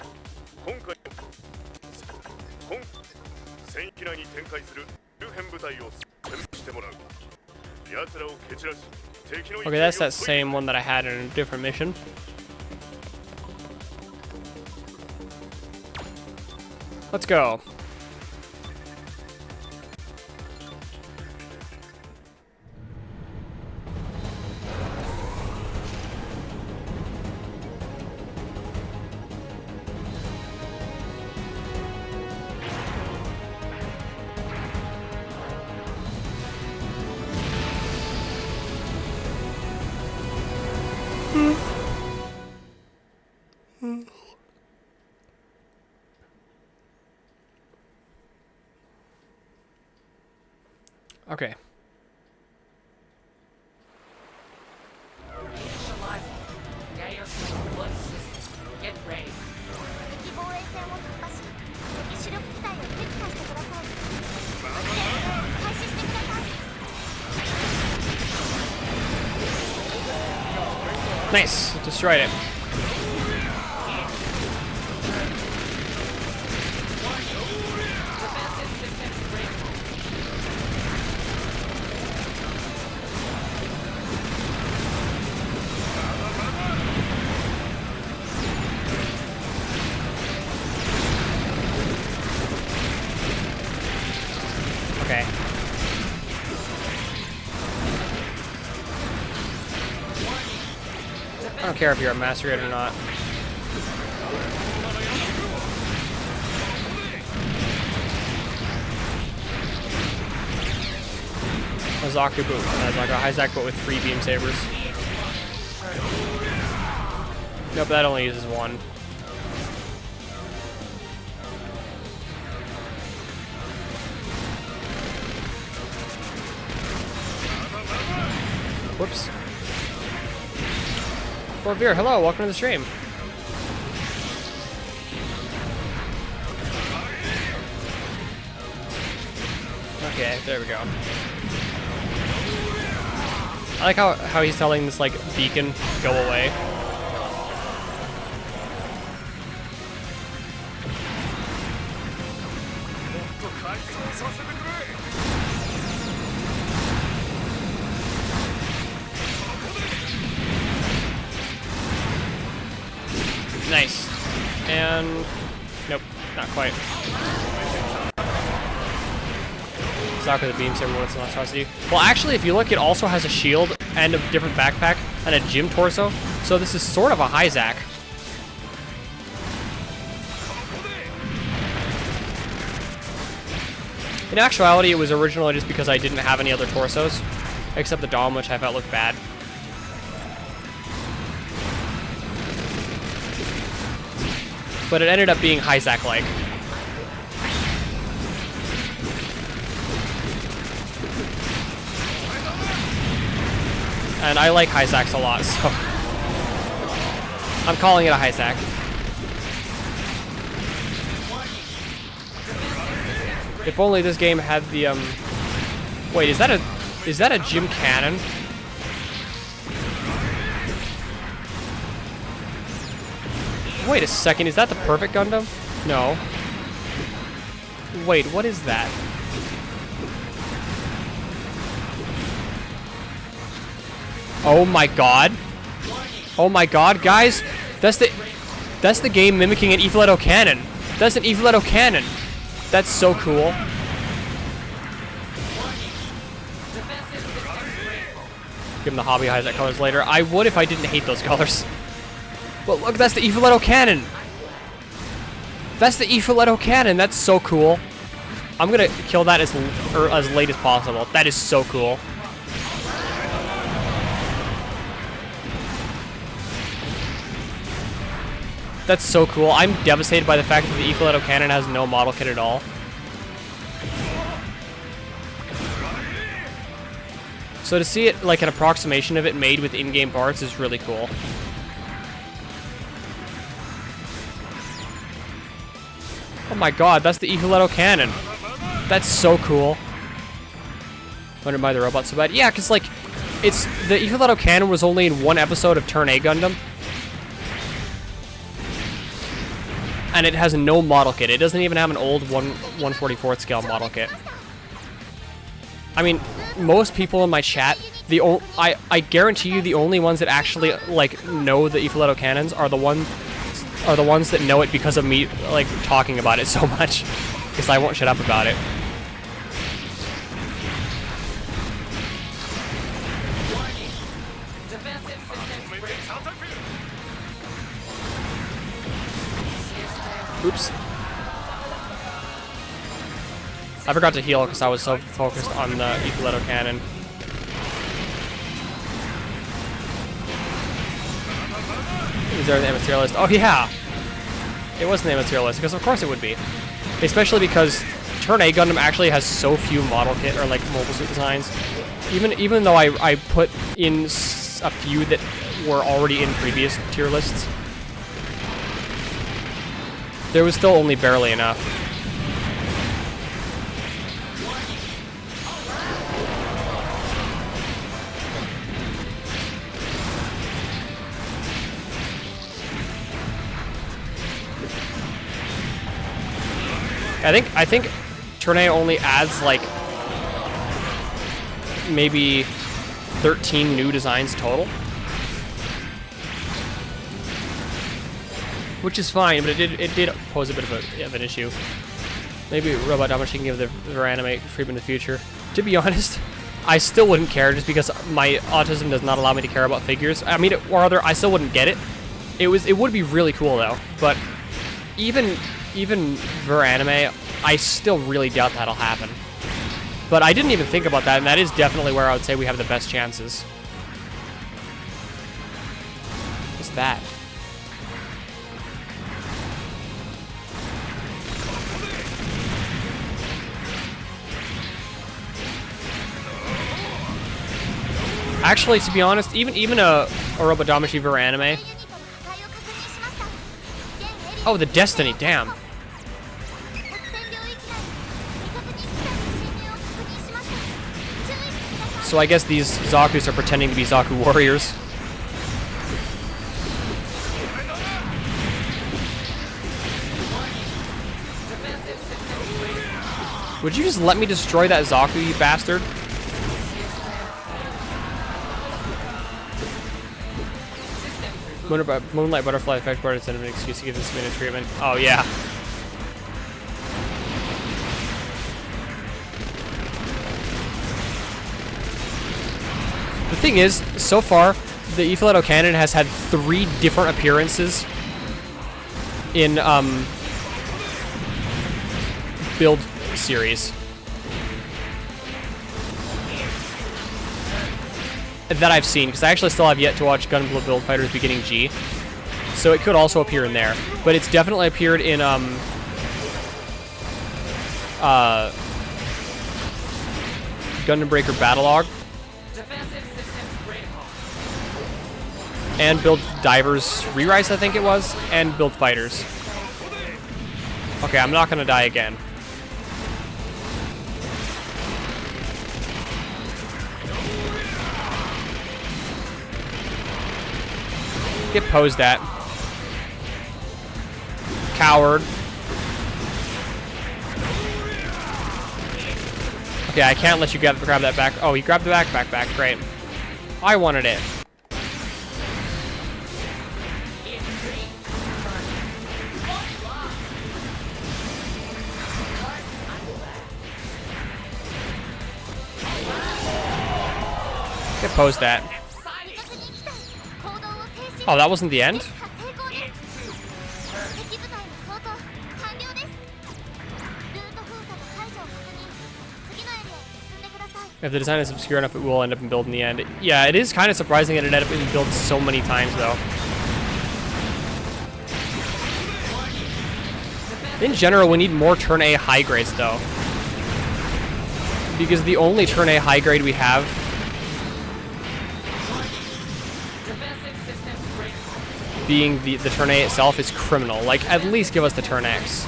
Speaker 1: Okay, that's that same one that I had in a different mission. Let's go. Okay.
Speaker 2: Get ready.
Speaker 1: Nice, destroyed it. don't care if you're a master yet or not. A Zaku boot. That's like a Hyzak but with 3 beam sabers. Nope, that only uses 1. Whoops. Veer, hello, welcome to the stream. Okay, there we go. I like how he's telling this, like, beacon, go away. Nice. And nope, not quite. Zaku the beam saber with some atrocity. Well, actually, if you look, it also has a shield and a different backpack and a gym torso. So this is sort of a Hyzak. In actuality, it was originally just because I didn't have any other torsos, except the Dom, which I felt looked bad. But it ended up being Hyzak-like. And I like Hyzaks a lot, so I'm calling it a Hyzak. If only this game had the wait, is that a gym cannon? Wait a second, is that the perfect Gundam? No. Wait, what is that? Oh my god. Oh my god, guys. That's the game mimicking an Efiletto cannon. That's an Efiletto cannon. That's so cool. Give him the hobby Hyzak colors later. I would if I didn't hate those colors. But look, that's the Efiletto cannon. That's the Efiletto cannon. That's so cool. I'm gonna kill that as late as possible. That is so cool. That's so cool. I'm devastated by the fact that the Efiletto cannon has no model kit at all. So to see it, like an approximation of it made with in-game parts is really cool. Oh my god, that's the Efiletto cannon. That's so cool. Wonder why the robot's so bad. Yeah, because like, it's the Efiletto cannon was only in one episode of Turn A Gundam. And it has no model kit. It doesn't even have an old 1/144th scale model kit. I mean, most people in my chat, I guarantee you the only ones that actually like know the Efiletto cannons are the ones that know it because of me like talking about it so much, because I won't shut up about it. Oops. I forgot to heal because I was so focused on the Efiletto cannon. Is there an material list? Oh yeah! It was in the material list, because of course it would be. Especially because Turn A Gundam actually has so few model kit or like mobile suit designs. Even though I put in a few that were already in previous tier lists, there was still only barely enough. I think Turn A only adds like maybe 13 new designs total, which is fine, but it did pose a bit of an issue. Maybe Robot Damashi can give the anime treatment in the future. To be honest, I still wouldn't care just because my autism does not allow me to care about figures. I mean, or rather, I still wouldn't get it. It would be really cool though. But even for anime, I still really doubt that'll happen. But I didn't even think about that, and that is definitely where I would say we have the best chances. What's that? Actually, to be honest, even a Robodamashi Ver anime. Oh, the Destiny, damn. So I guess these Zakus are pretending to be Zaku warriors. Would you just let me destroy that Zaku, you bastard? Moonlight Butterfly Effect Board instead of an excuse to give this minute treatment. Oh, yeah. The thing is, so far, the Ephileto Cannon has had 3 different appearances in, build series. That I've seen, because I actually still have yet to watch Gundam Build Fighters Beginning G. So it could also appear in there. But it's definitely appeared in, Gundam Breaker Battlelog. And Build Divers Re-Rise, I think it was. And Build Fighters. Okay, I'm not gonna die again. Get posed at. Coward. Okay, I can't let you grab that back. Oh, you grabbed the backpack back. Great. I wanted it. Get posed at. Oh, that wasn't the end? If the design is obscure enough, it will end up in build in the end. Yeah, it is kind of surprising that it ended up in build so many times, though. In general, we need more Turn A high grades, though. Because the only Turn A high grade we have being the Turn A itself is criminal. Like, at least give us the Turn X.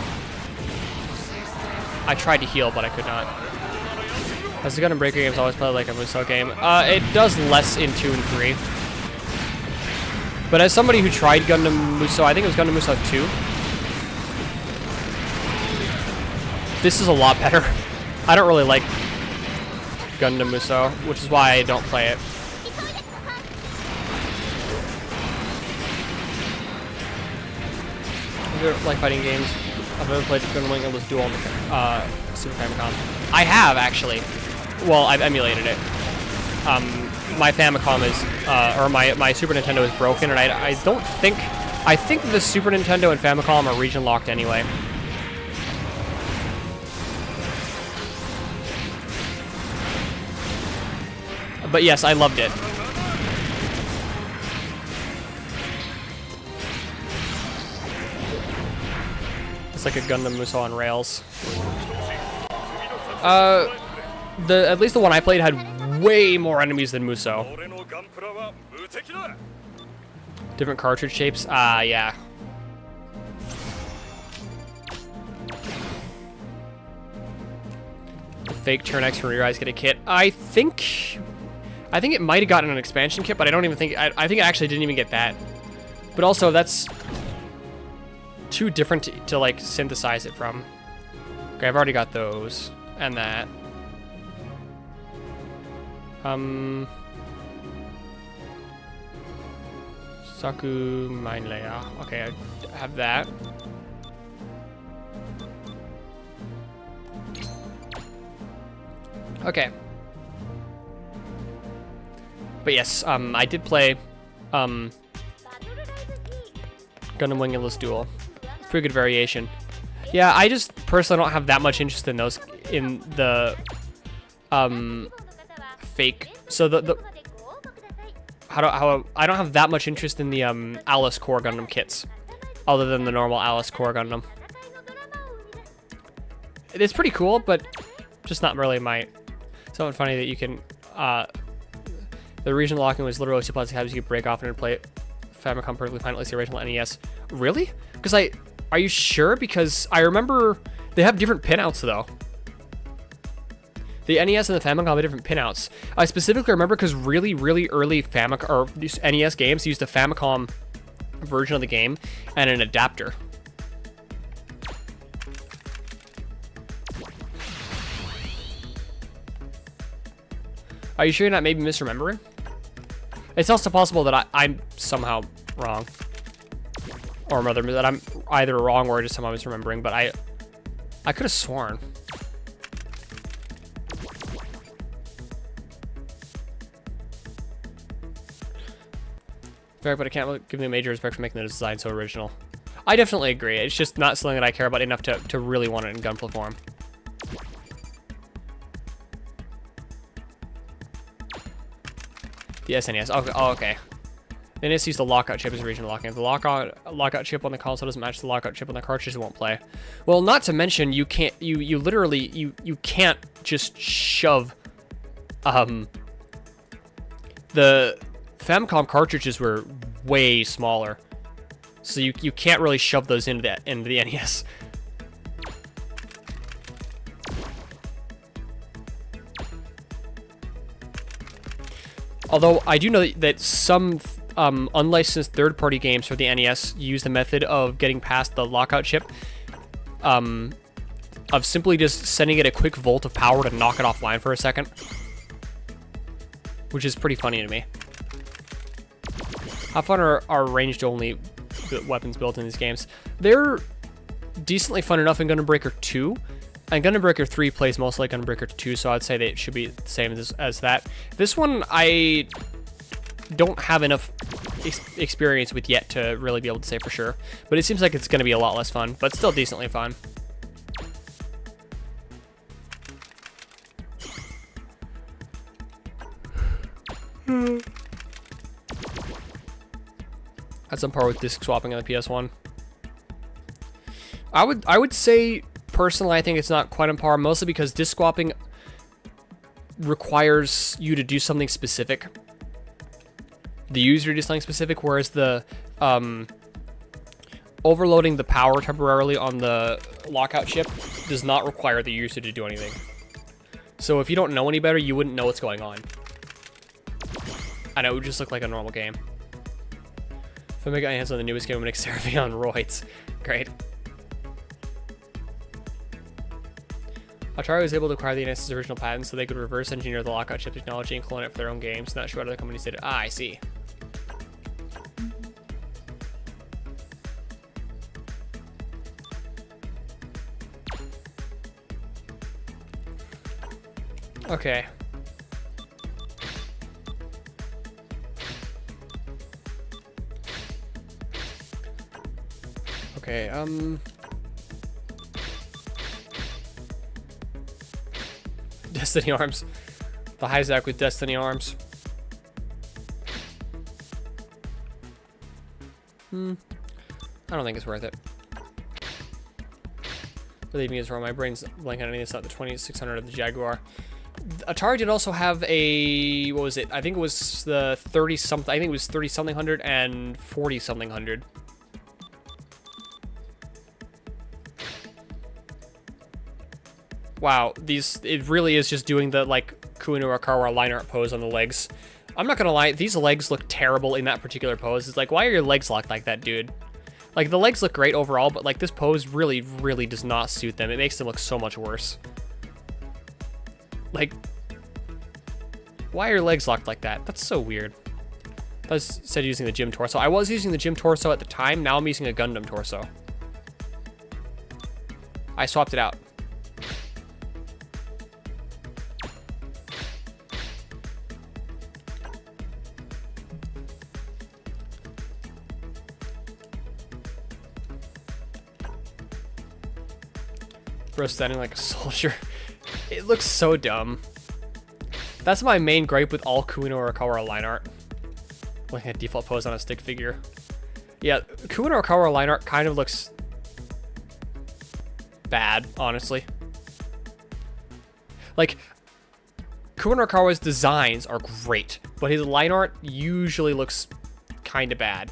Speaker 1: I tried to heal, but I could not. As the Gundam Breaker games always play like a Musou game. It does less in 2 and 3. But as somebody who tried Gundam Musou, I think it was Gundam Musou 2. This is a lot better. I don't really like Gundam Musou, which is why I don't play it. Like fighting games. I've never played Gundam Wing Endless Duel on the Super Famicom. I have, actually. Well, I've emulated it. My Famicom is, or my Super Nintendo is broken, and I don't think, I think the Super Nintendo and Famicom are region locked anyway. But yes, I loved it. It's like a Gundam Musou on rails. At least the one I played had way more enemies than Musou. Different cartridge shapes? Yeah. The fake Turn X from Re-Rise get a kit. I think it might have gotten an expansion kit, but I don't even think, I think it actually didn't even get that. But also, that's too different to like synthesize it from. Okay, I've already got those and that. Saku Mine Layer. Okay, I have that. Okay. But yes, I did play Gundam Wing Endless Duel. It's pretty good variation. Yeah, I just personally don't have that much interest in those, in the fake. So I don't have that much interest in the Alice Core Gundam kits, other than the normal Alice Core Gundam. It's pretty cool, but just not really my. Something funny that you can. The regional locking was literally 2 plus tabs you could break off and play Famicom perfectly fine, at least the original NES. Really? Because are you sure? Because I remember they have different pinouts though. The NES and the Famicom have different pinouts. I specifically remember because really, really early Famicom or these NES games used a Famicom version of the game and an adapter. Are you sure you're not maybe misremembering? It's also possible that I'm somehow wrong. Or rather, that I'm either wrong or just somehow misremembering, but I could have sworn. Fair, but I can't give me a major respect for making the design so original. I definitely agree. It's just not something that I care about enough to really want it in gunplay form. The SNES. Oh, okay. The NES used the lockout chip as regional locking. If the lockout chip on the console doesn't match the lockout chip on the cartridge, it won't play. Well, not to mention you can't you literally you can't just shove the Famicom cartridges were way smaller. So you can't really shove those into the NES. Although I do know that some unlicensed third-party games for the NES use the method of getting past the lockout chip, of simply just sending it a quick volt of power to knock it offline for a second, which is pretty funny to me. How fun are ranged-only weapons built in these games? They're decently fun enough in Gundam Breaker 2. And Gundam Breaker 3 plays most like Gundam Breaker 2, so I'd say they should be the same as that. This one, I don't have enough experience with yet to really be able to say for sure. But it seems like it's going to be a lot less fun, but still decently fun. That's on par with disc swapping on the PS1. I would say, personally, I think it's not quite on par, mostly because disc swapping requires you to do something specific. The user to do something specific, whereas the overloading the power temporarily on the lockout chip does not require the user to do anything. So if you don't know any better, you wouldn't know what's going on. And it would just look like a normal game. If I make my hands on the newest game, I'm going to Xerathi on roids. Great. Atari was able to acquire the NES's original patent so they could reverse engineer the lockout chip technology and clone it for their own games. Not sure what other companies did it. Ah, I see. Okay. Okay, Destiny arms. The Hyzak with Destiny arms. I don't think it's worth it. Believe me, it's wrong. My brain's blanking on anything. It's not the 2600 of the Jaguar. Atari did also have a, what was it? I think it was the 30-something, I think it was 30-something hundred and 40-something hundred. Wow, it really is just doing the, like, Kuinura Kawara line art pose on the legs. I'm not gonna lie, these legs look terrible in that particular pose. It's like, why are your legs locked like that, dude? Like, the legs look great overall, but, like, this pose really, really does not suit them. It makes them look so much worse. Like, why are your legs locked like that? That's so weird. I was said using the gym torso. I was using the gym torso at the time. Now I'm using a Gundam torso. I swapped it out. Bro standing like a soldier. It looks so dumb. That's my main gripe with all Kuino Urakawa line art. Like a default pose on a stick figure. Yeah, Kuino Urakawa line art kind of looks bad, honestly. Like, Kuino Urakawa's designs are great, but his line art usually looks kind of bad.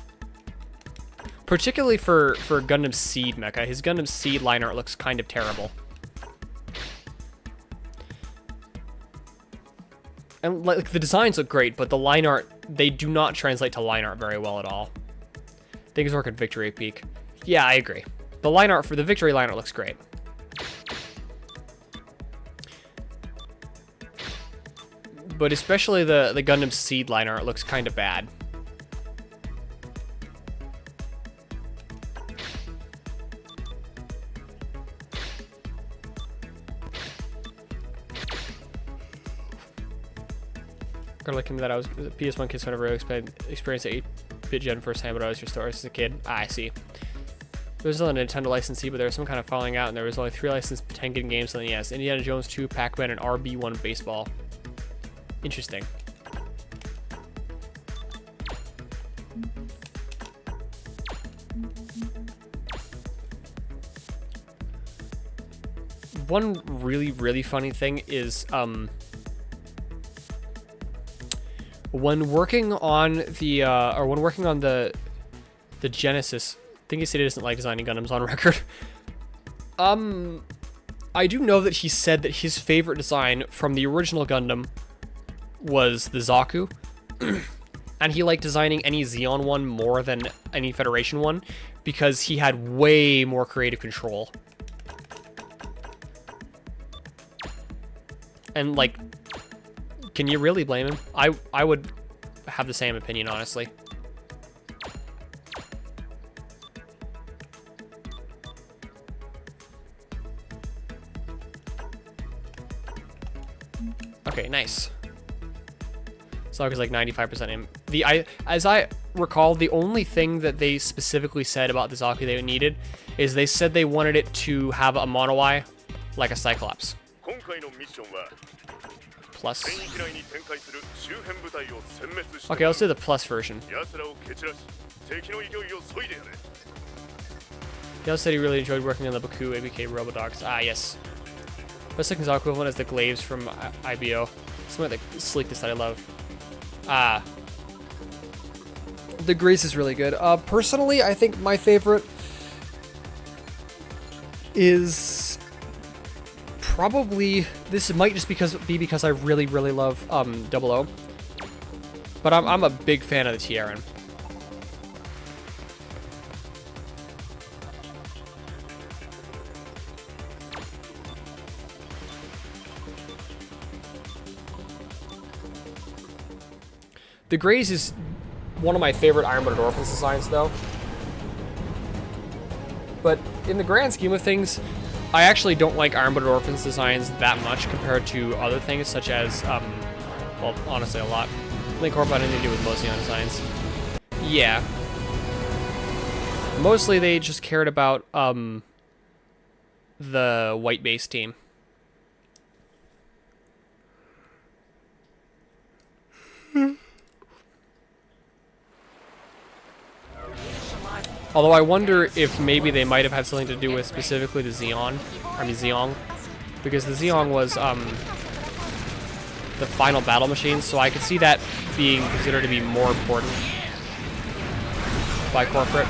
Speaker 1: Particularly for Gundam Seed mecha. His Gundam Seed line art looks kind of terrible. And like the designs look great, but the line art, they do not translate to line art very well at all. Things work at Victory Peak. Yeah, I agree. The line art for the Victory line art looks great. But especially the Gundam Seed line art looks kind of bad. Gotta look into that. I was a PS1 kid, so I never really experienced the 8-bit gen firsthand, but I was your stories as a kid. Ah, I see. There was still a Nintendo licensee, but there was some kind of falling out, and there was only 3 licensed Tengen games on the NES: Indiana Jones 2, Pac-Man, and RB1 Baseball. Interesting. One really funny thing is, when working on the Genesis, I think he said he doesn't like designing Gundams on record. I do know that he said that his favorite design from the original Gundam was the Zaku, and he liked designing any Xeon one more than any Federation one because he had way more creative control. And like, can you really blame him? I would have the same opinion, honestly. Okay, nice. Saga's like 95% in. As I recall, the only thing that they specifically said about the Zaku they needed is they said they wanted it to have a mono eye like a Cyclops. Plus. Okay, let's do the plus version. He also said he really enjoyed working on the Baku ABK Robodogs. Ah, yes. Best looking Zaku equivalent is the Glaives from IBO. Some of the sleekness that I love. Ah. The Grace is really good. Personally, I think my favorite is probably, this might just be because I really love 00. But I'm a big fan of the TRN. The Grays is one of my favorite Ironblooded Orphans designs, though. But in the grand scheme of things, I actually don't like Ironblooded Orphans designs that much compared to other things, such as, well, honestly, a lot. Link Corp had anything to do with Mosion designs. Yeah. Mostly they just cared about, the white base team. Although I wonder if maybe they might have had something to do with specifically the Zeong, because the Zeong was the final battle machine, so I could see that being considered to be more important by corporate.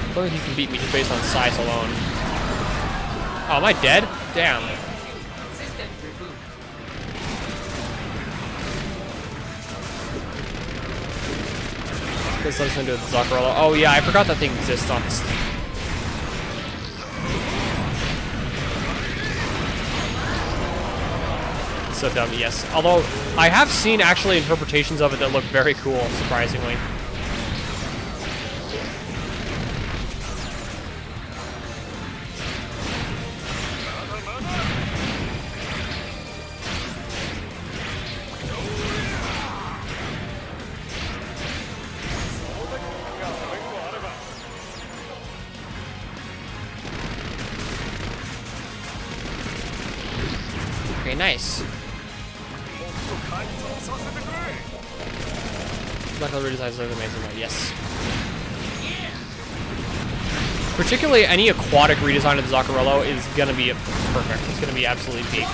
Speaker 1: I don't think he can beat me just based on size alone. Oh, am I dead? Damn. This lets into the Zakarolo. Oh yeah, I forgot that thing exists on this. It's so dumb, yes. Although, I have seen actually interpretations of it that look very cool, surprisingly. Okay, nice. Black color redesigns look amazing though, yes. Particularly any aquatic redesign of the Zaccarello is gonna be perfect. It's gonna be absolutely peak.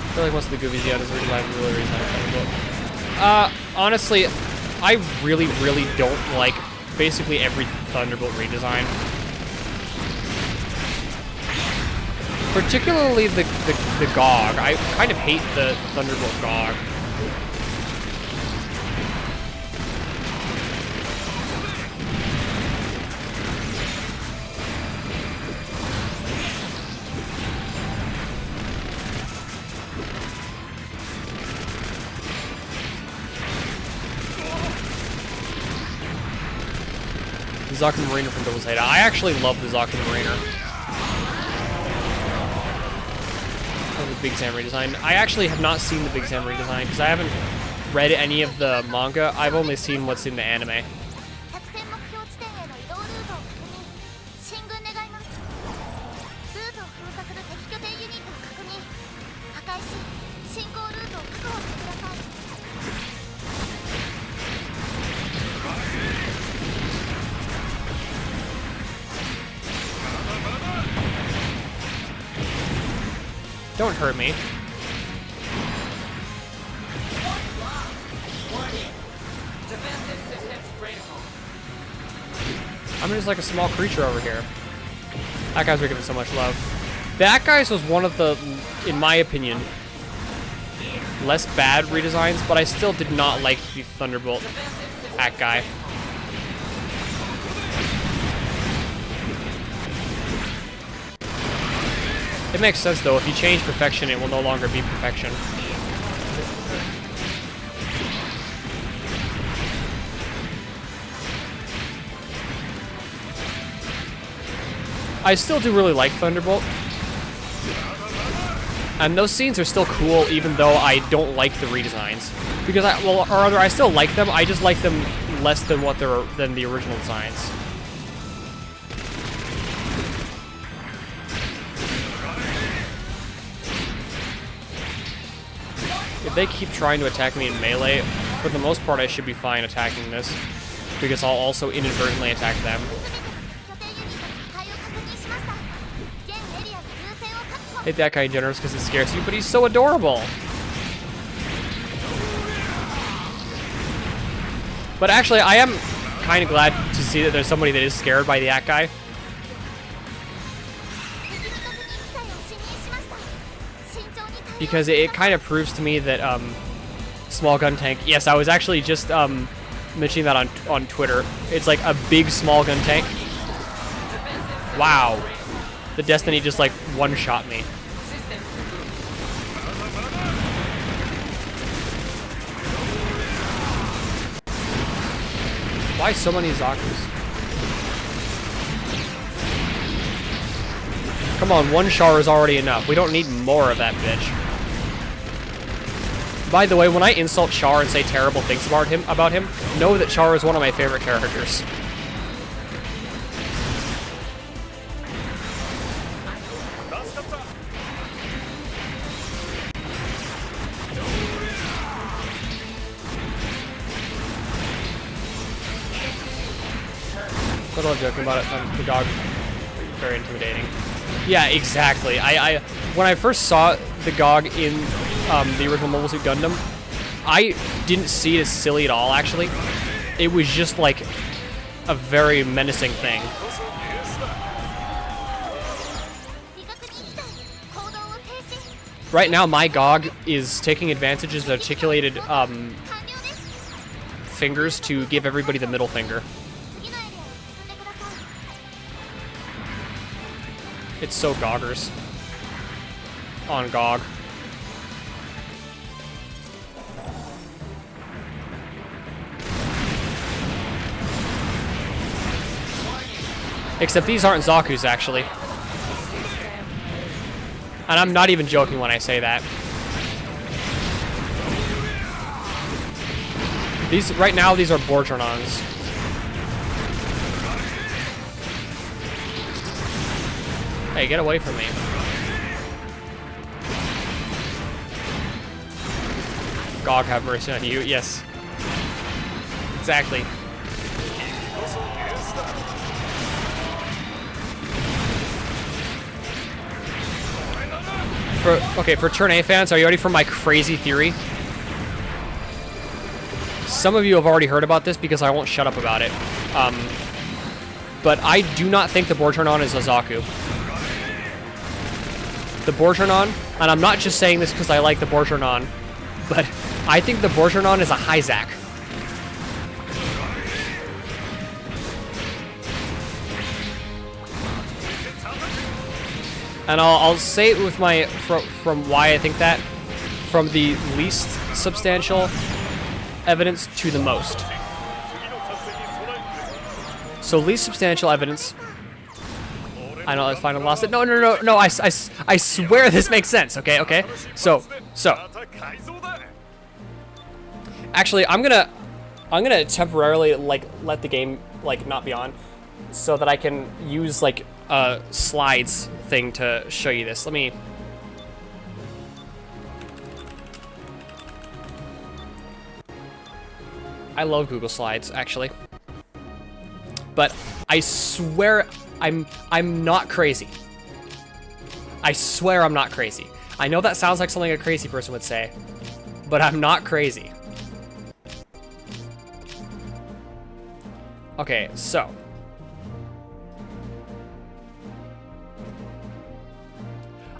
Speaker 1: I feel like most of the Goofies yet is redesigned really redesigned. Honestly, I really don't like basically every Thunderbolt redesign. Particularly the GOG. I kind of hate the Thunderbolt GOG. The Zaku Mariner from Double Zeta. I actually love the Zaku Mariner. The Big Sam redesign. I actually have not seen the Big Sam redesign because I haven't read any of the manga. I've only seen what's in the anime. Don't hurt me. I'm just like a small creature over here. That guy's getting so much love. That guy's was one of the, in my opinion, less bad redesigns, but I still did not like the Thunderbolt Hat guy. It makes sense though, if you change perfection, it will no longer be perfection. I still do really like Thunderbolt. And those scenes are still cool even though I don't like the redesigns. Because or rather I still like them, I just like them less than than the original designs. If they keep trying to attack me in melee, for the most part I should be fine attacking this, because I'll also inadvertently attack them. Hate that guy generous because it scares you, but he's so adorable! But actually, I am kind of glad to see that there's somebody that is scared by the Act guy. Because it kind of proves to me that small gun tank. Yes, I was actually just mentioning that on Twitter. It's like a big small gun tank. Wow, the Destiny just like one-shot me. Why so many Zakus? Come on, one Char is already enough. We don't need more of that bitch. By the way, when I insult Char and say terrible things about him, know that Char is one of my favorite characters. But I'm joking about it. The GOG, very intimidating. Yeah, exactly. When I first saw the GOG in the original Mobile Suit Gundam, I didn't see it as silly at all, actually. It was just like a very menacing thing. Right now, my GOG is taking advantages of articulated fingers to give everybody the middle finger. It's so goggers. On GOG. Except these aren't Zaku's, actually. And I'm not even joking when I say that. These right now, these are pronouns. Hey, get away from me. God have mercy on you. Yes. Exactly. For turn A fans, are you ready for my crazy theory? Some of you have already heard about this because I won't shut up about it. But I do not think the Borturnon is a Zaku. The Borturnon, and I'm not just saying this because I like the Borturnon, but I think the Borturnon is a Hyzak. And I'll say it with my from why I think that, from the least substantial evidence to the most. So least substantial evidence. I know, I finally lost it. No, I swear this makes sense. Okay. So. Actually, I'm gonna temporarily like let the game like not be on, so that I can use like a slides thing to show you this. Let me. I love Google Slides actually, but I swear I'm not crazy. I swear I'm not crazy. I know that sounds like something a crazy person would say, but I'm not crazy. Okay, so.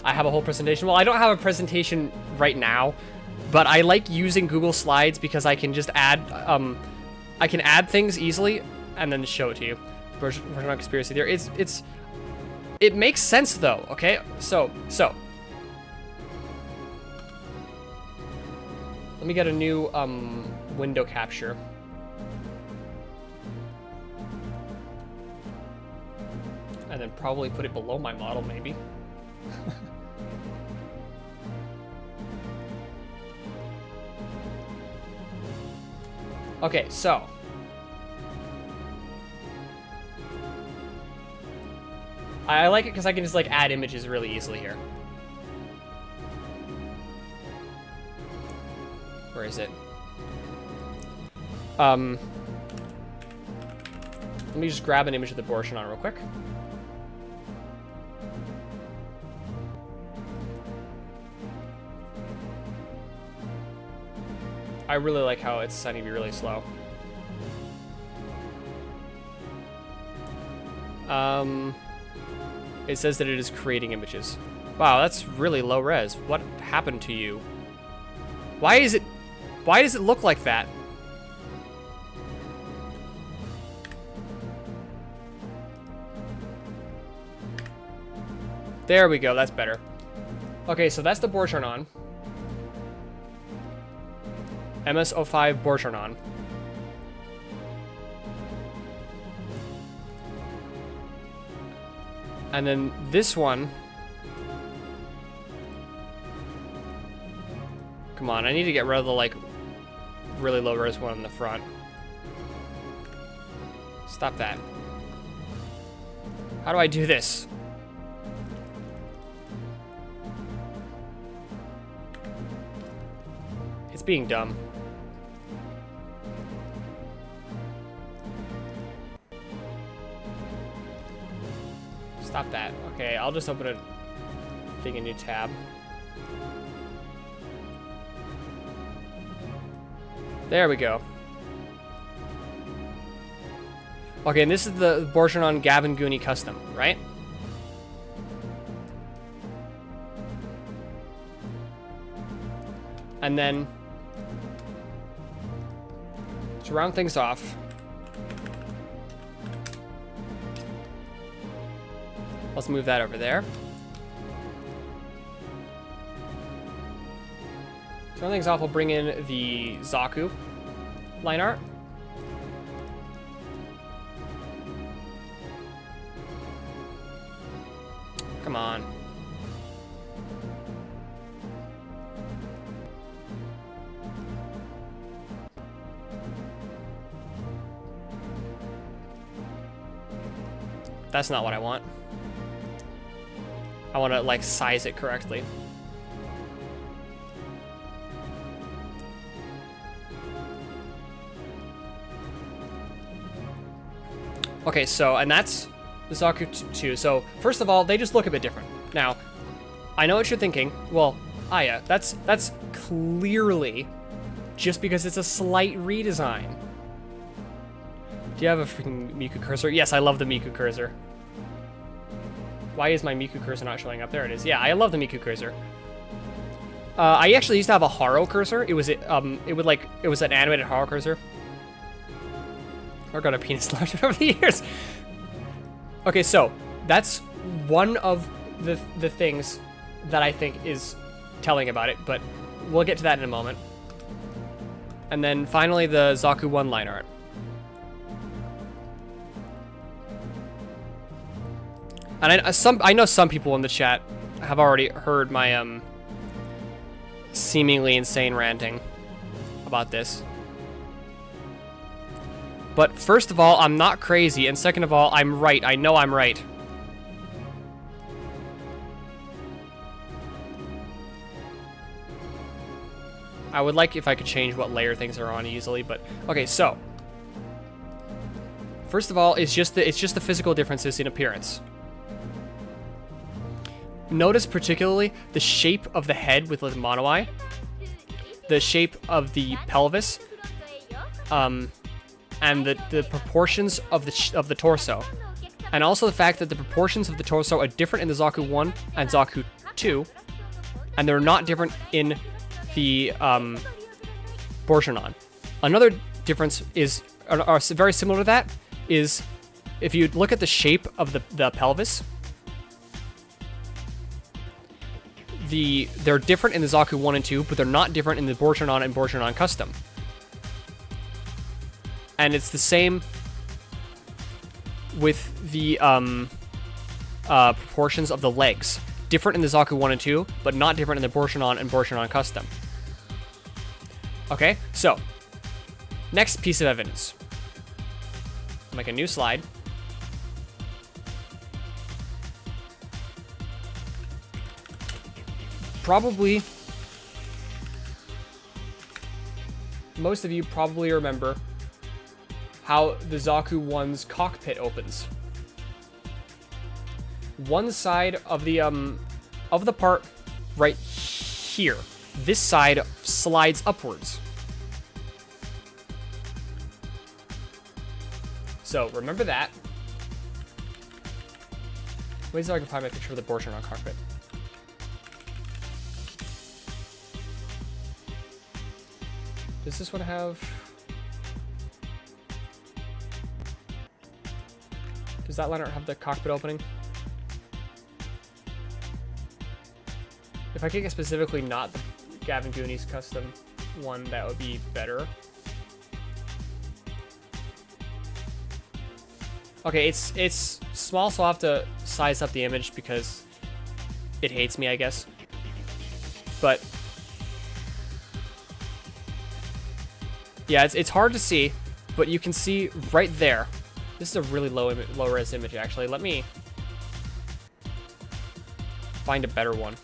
Speaker 1: I have a whole presentation. Well, I don't have a presentation right now, but I like using Google Slides because I can just add, I can add things easily and then show it to you. Version of conspiracy theory. It makes sense though. Okay, so. Let me get a new window capture. And then probably put it below my model, maybe. Okay, so. I like it because I can just like add images really easily here. Where is it? Let me just grab an image of the Borturnon real quick. I really like how it's deciding to be really slow. It says that it is creating images. Wow, that's really low res. What happened to you? Why does it look like that? There we go, that's better. Okay, so that's the Borturnon. MS-05 Borturnon. And then this one. Come on, I need to get rid of the like really low res one in the front. Stop that. How do I do this? It's being dumb. Stop that. Okay, I'll just open a thing, a new tab. There we go. Okay, and this is the Borturnon Gavin Goonie custom, right? And then to round things off, let's move that over there. To round things off, we'll bring in the Zaku line art. Come on. That's not what I want. I want to, like, size it correctly. Okay, so, and that's the Zaku 2. So, first of all, they just look a bit different. Now, I know what you're thinking. Well, Aya, that's clearly just because it's a slight redesign. Do you have a freaking Miku cursor? Yes, I love the Miku cursor. Why is my Miku cursor not showing up? There it is. Yeah, I love the Miku cursor. I actually used to have a Haro cursor. It was an animated Haro cursor. I got a penis large over the years. Okay, so that's one of the things that I think is telling about it, but we'll get to that in a moment. And then finally, the Zaku 1 line art. And I know some people in the chat have already heard my seemingly insane ranting about this. But first of all, I'm not crazy, and second of all, I'm right. I know I'm right. I would like if I could change what layer things are on easily, but okay, so first of all, it's just the physical differences in appearance. Notice particularly the shape of the head with the mono eye, the shape of the pelvis, and the proportions of the torso, and also the fact that the proportions of the torso are different in the Zaku 1 and Zaku 2, and they're not different in the Bourgeonon. Another difference is, or very similar to that, is if you look at the shape of the pelvis, they're different in the Zaku 1 and 2, but they're not different in the Bourgeonon and Bourgeonon Custom. And it's the same with the proportions of the legs. Different in the Zaku 1 and 2, but not different in the Bourgeonon and Bourgeonon Custom. Okay, so next piece of evidence. I'll make a new slide. Probably, most of you probably remember how the Zaku 1's cockpit opens. One side of the part right here, this side slides upwards. So remember that. Wait until I can find my picture of the Bourgeonon cockpit. Does this one have... Does that line art have the cockpit opening? If I could get specifically not the Gavin Goonies custom one, that would be better. Okay, it's small, so I'll have to size up the image because it hates me, I guess. But yeah, it's hard to see, but you can see right there. This is a really low-res image, actually. Let me find a better one.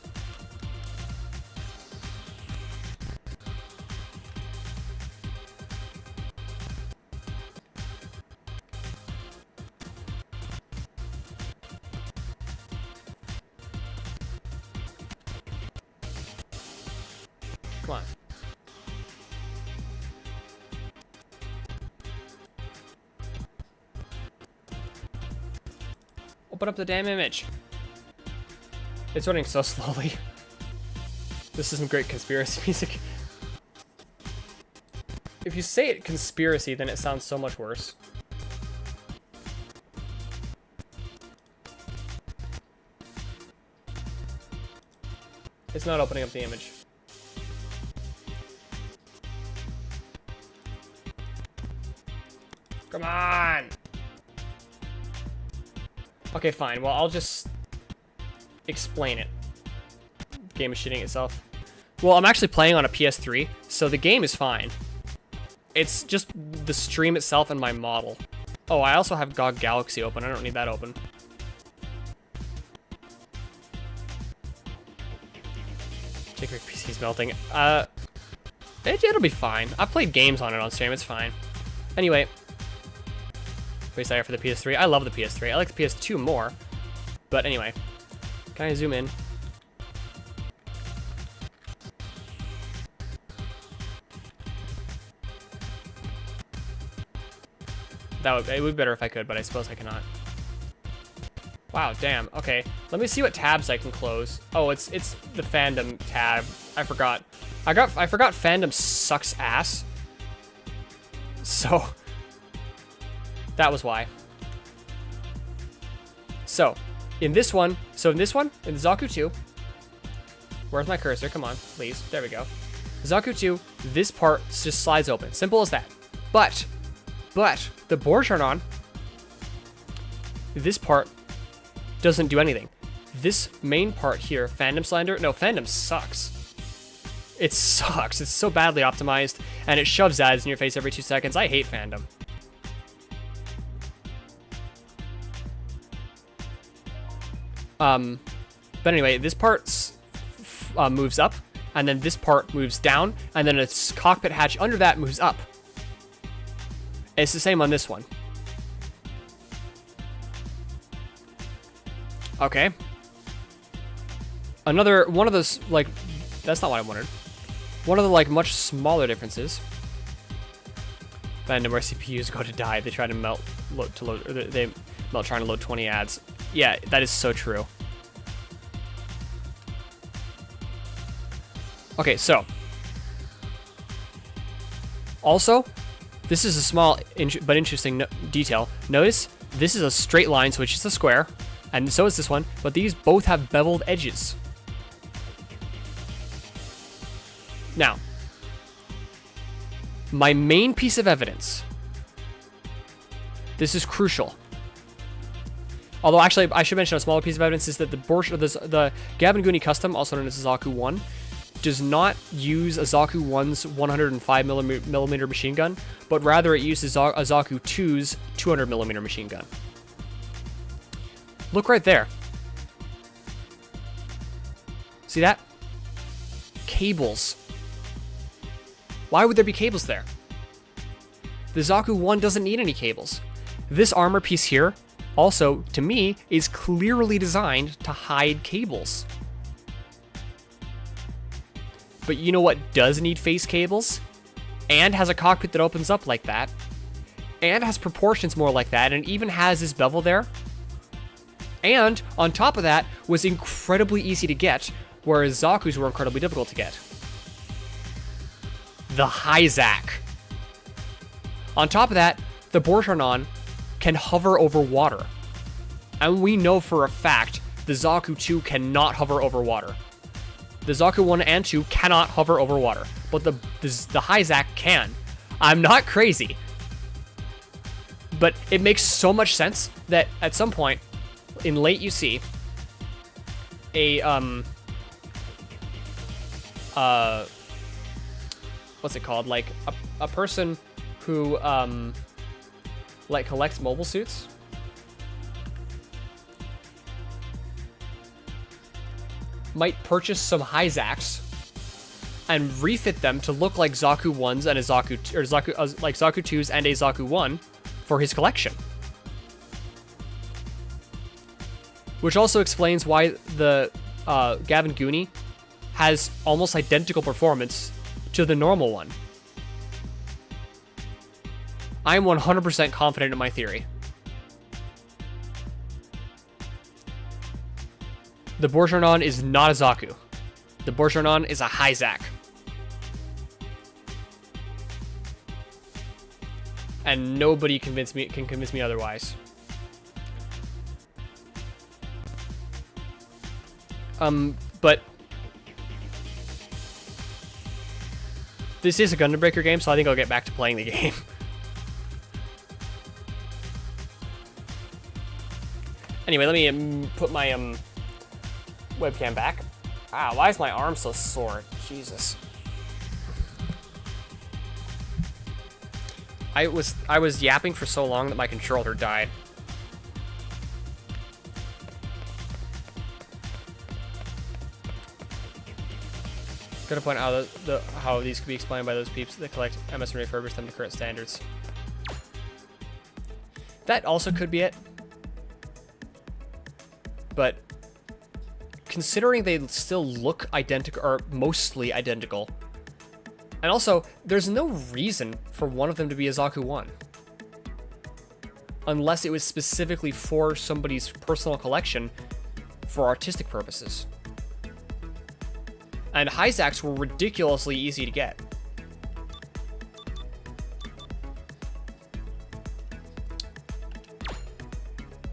Speaker 1: Come on. Open up the damn image. It's running so slowly. This is some great conspiracy music. If you say it conspiracy, then it sounds so much worse. It's not opening up the image. Come on! Okay, fine. Well, I'll just explain it. Game is shitting itself. Well, I'm actually playing on a PS3, so the game is fine. It's just the stream itself and my model. Oh, I also have GOG Galaxy open. I don't need that open. Take your PC's melting. It'll be fine. I've played games on it on stream. It's fine. Anyway, pretty excited for the PS3. I love the PS3. I like the PS2 more. But anyway, can I zoom in? It would be better if I could, but I suppose I cannot. Wow, damn. Okay, let me see what tabs I can close. Oh, it's the fandom tab. I forgot. I forgot fandom sucks ass. So that was why. So in this one, in the Zaku 2, where's my cursor? Come on, please. There we go. Zaku 2, this part just slides open. Simple as that. But the Borjarnon, this part doesn't do anything. This main part here, fandom slander, no, fandom sucks. It sucks. It's so badly optimized, and it shoves ads in your face every 2 seconds. I hate fandom. But anyway, this part moves up, and then this part moves down, and then a cockpit hatch under that moves up. It's the same on this one. Okay. Another one of those, like, that's not what I wanted. One of the, like, much smaller differences. Fandom where CPUs go to die. They try to melt they melt trying to load 20 ads. Yeah, that is so true. Okay, so. Also, this is a small but interesting detail. Notice this is a straight line, so it's just a square. And so is this one, but these both have beveled edges. Now, my main piece of evidence. This is crucial. Although, actually, I should mention a smaller piece of evidence is that the Gavin Goonie Custom, also known as Zaku 1, does not use a Zaku 1's 105mm machine gun, but rather it uses a Zaku 2's 200mm machine gun. Look right there. See that? Cables. Why would there be cables there? The Zaku 1 doesn't need any cables. This armor piece here, also, to me, is clearly designed to hide cables. But you know what does need face cables? And has a cockpit that opens up like that? And has proportions more like that, and even has this bevel there? And, on top of that, was incredibly easy to get, whereas Zaku's were incredibly difficult to get. The Hyzak. On top of that, the Borjarnon can hover over water. And we know for a fact the Zaku 2 cannot hover over water. The Zaku 1 and 2 cannot hover over water, but the Hyzak can. I'm not crazy. But it makes so much sense that at some point, in late UC, what's it called? Like a person who like collects mobile suits. Might purchase some Hyzaks and refit them to look like Zaku 1s and a like Zaku 2s and a Zaku 1 for his collection. Which also explains why the Gavin Goonie has almost identical performance to the normal one. I'm 100% confident in my theory. The Borjarnon is not a Zaku. The Borjarnon is a Hyzak. And nobody can convince me otherwise. But this is a Gundam Breaker game, so I think I'll get back to playing the game. Anyway, let me put my webcam back. Ah, why is my arm so sore? Jesus. I was yapping for so long that my controller died. Gonna point out how these could be explained by those peeps that collect MS and refurbish them to current standards. That also could be it. But considering they still look identical, or mostly identical, and also there's no reason for one of them to be a Zaku 1. Unless it was specifically for somebody's personal collection for artistic purposes. And Hyzaks were ridiculously easy to get.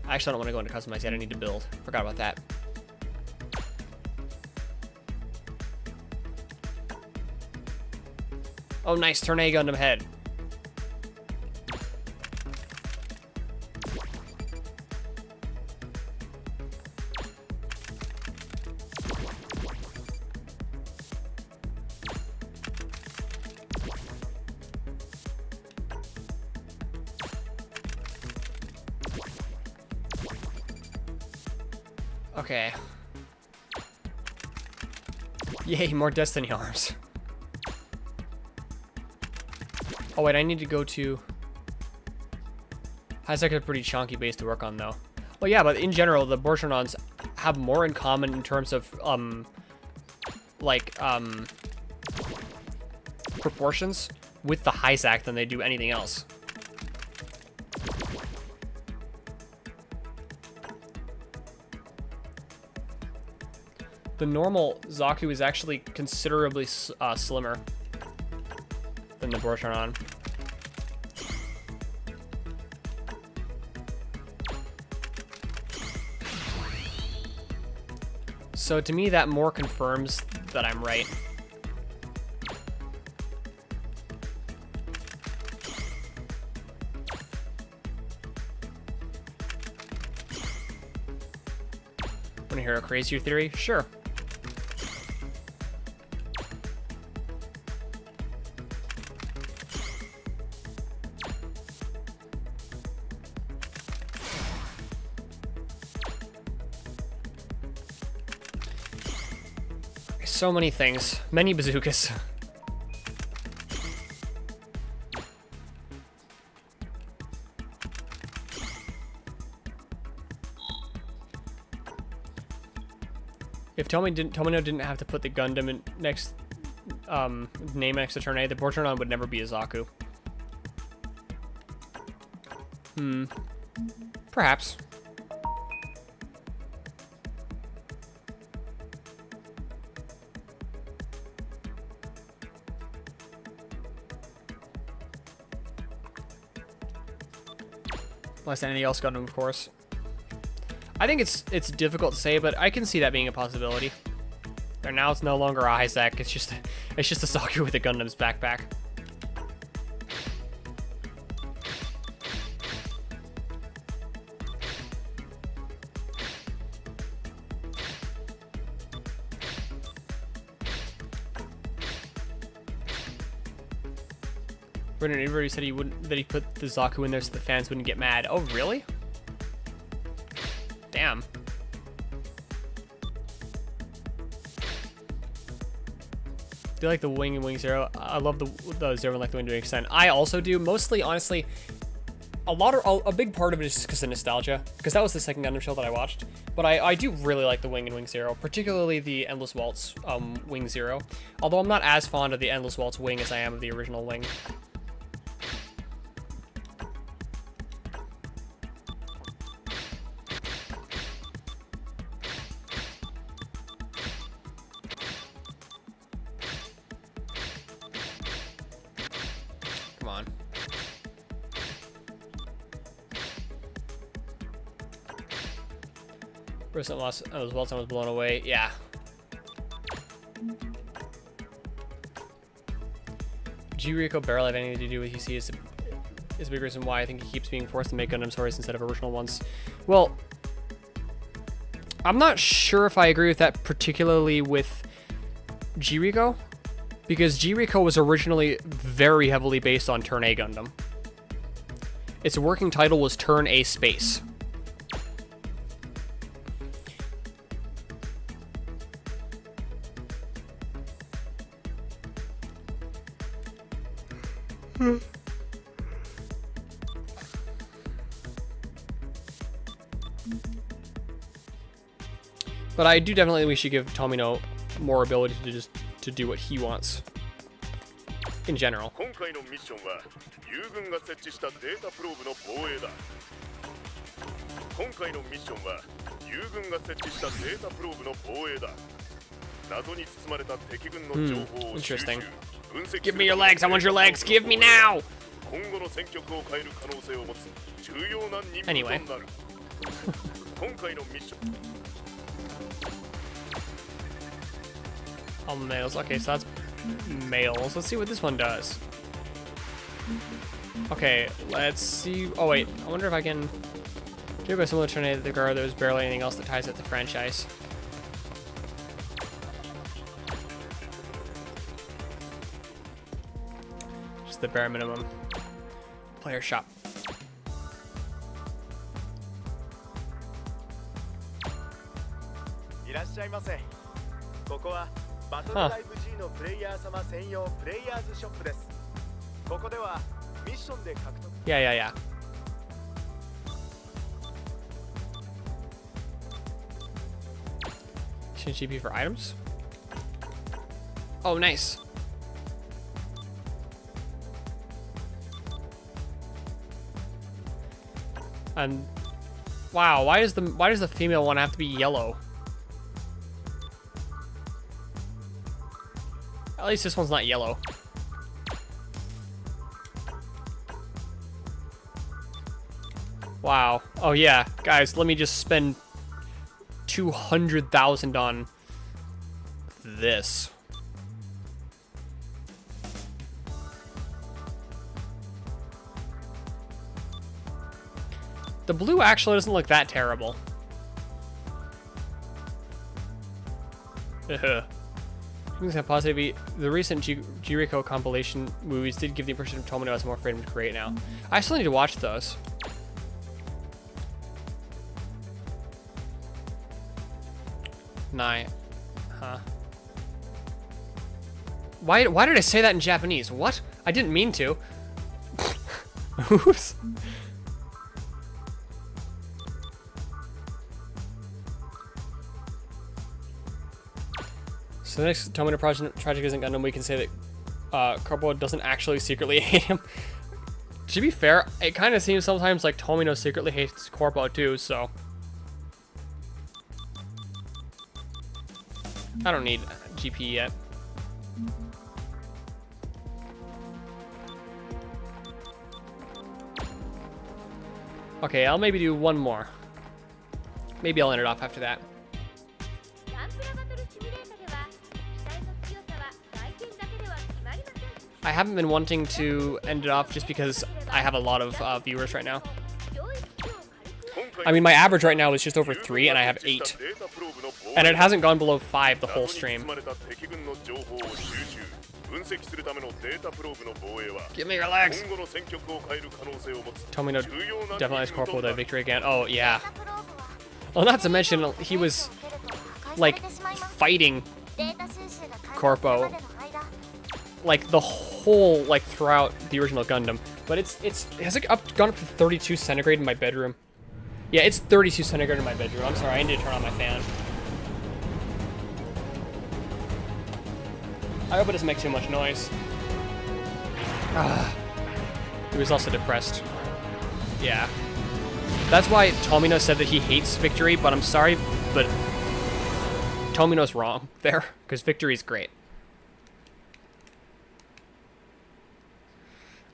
Speaker 1: I actually don't want to go into customize yet, I need to build. Forgot about that. Oh nice, turn A Gundam head. Okay. Yay, more Destiny arms. Oh wait, I need to go to... Hyzak is a pretty chunky base to work on though. Well yeah, but in general, the Borchernons have more in common in terms of, proportions with the Hyzak than they do anything else. The normal Zaku is actually considerably slimmer than the Borchernon. So to me, that more confirms that I'm right. Want to hear a crazier theory? Sure. So many things. Many bazookas. If Tomino didn't have to put the Gundam in next name next to turn A, the Borchernon would never be a Zaku. Perhaps. Unless anything else got him, of course. I think it's difficult to say, but I can see that being a possibility. And now it's no longer a Hyzak, it's just a Zaku with a Gundam's backpack. Brendan Avery said that he put the Zaku in there so the fans wouldn't get mad. Oh, really? Damn. Do you like the wing and wing zero? I love the zero and like the wing to an extent. I also do. Mostly, honestly, a big part of it is just because of nostalgia. Because that was the second Gundam show that I watched. But I do really like the wing and wing zero, particularly the Endless Waltz wing zero. Although I'm not as fond of the Endless Waltz wing as I am of the original wing. Person lost as well, someone was blown away. Yeah. G-Rico barrel have anything to do with UC is a big reason why I think he keeps being forced to make Gundam stories instead of original ones. Well, I'm not sure if I agree with that, particularly with G-Rico, because G-Rico was originally very heavily based on Turn A Gundam. Its working title was Turn A Space. But I do definitely think we should give Tomino more ability to just to do what he wants. In general.
Speaker 3: 今回のミッションは友軍が設置したデータプローブの防衛だ。今回のミッションは友軍が設置したデータプローブの防衛だ。謎に包まれた敵軍の情報を収集、分析
Speaker 1: Give me your legs, I want your legs, give me now!
Speaker 3: 今後の戦局を変える可能性を持つ重要な任務となる。今回のミッション
Speaker 1: All males. Okay, so that's males. Let's see what this one does. Okay, let's see. Oh wait, I wonder if I can do a similar tornado to the guard. There's barely anything else that ties it to the franchise. Just the bare minimum. Player shop.
Speaker 4: いらっしゃいませ。ここはバトルライブ G のプレイヤー様専用プレイヤーズショップです。ここではミッションで獲得。
Speaker 1: Yeah. Exchange GP for items. Oh, nice. And wow, why does the female one have to be yellow? At least this one's not yellow. Wow. Oh yeah, guys, let me just spend 200,000 on this. The blue actually doesn't look that terrible. Things have positively. The recent Jericho compilation movies did give the impression of Tomino has more freedom to create now. I still need to watch those. Nine. Huh. Why did I say that in Japanese? What? I didn't mean to. Oops. So the next Tomino project isn't Gundam. We can say that Corpo doesn't actually secretly hate him. To be fair, it kind of seems sometimes like Tomino secretly hates Corpo too, so... I don't need GP yet. Okay, I'll maybe do one more. Maybe I'll end it off after that. I haven't been wanting to end it off just because I have a lot of viewers right now. I mean, my average right now is just over 3, and I have 8. And it hasn't gone below 5 the whole stream. Give me your legs! Tomino definitely has Corporal with a victory again. Oh, yeah. Well, not to mention, he was, like, fighting Corpo, like, the whole, like, throughout the original Gundam. But has it gone up to 32 centigrade in my bedroom? Yeah, it's 32 centigrade in my bedroom. I'm sorry, I need to turn on my fan. I hope it doesn't make too much noise. He was also depressed. Yeah. That's why Tomino said that he hates Victory, but I'm sorry, but Tomino's wrong there, because Victory's great.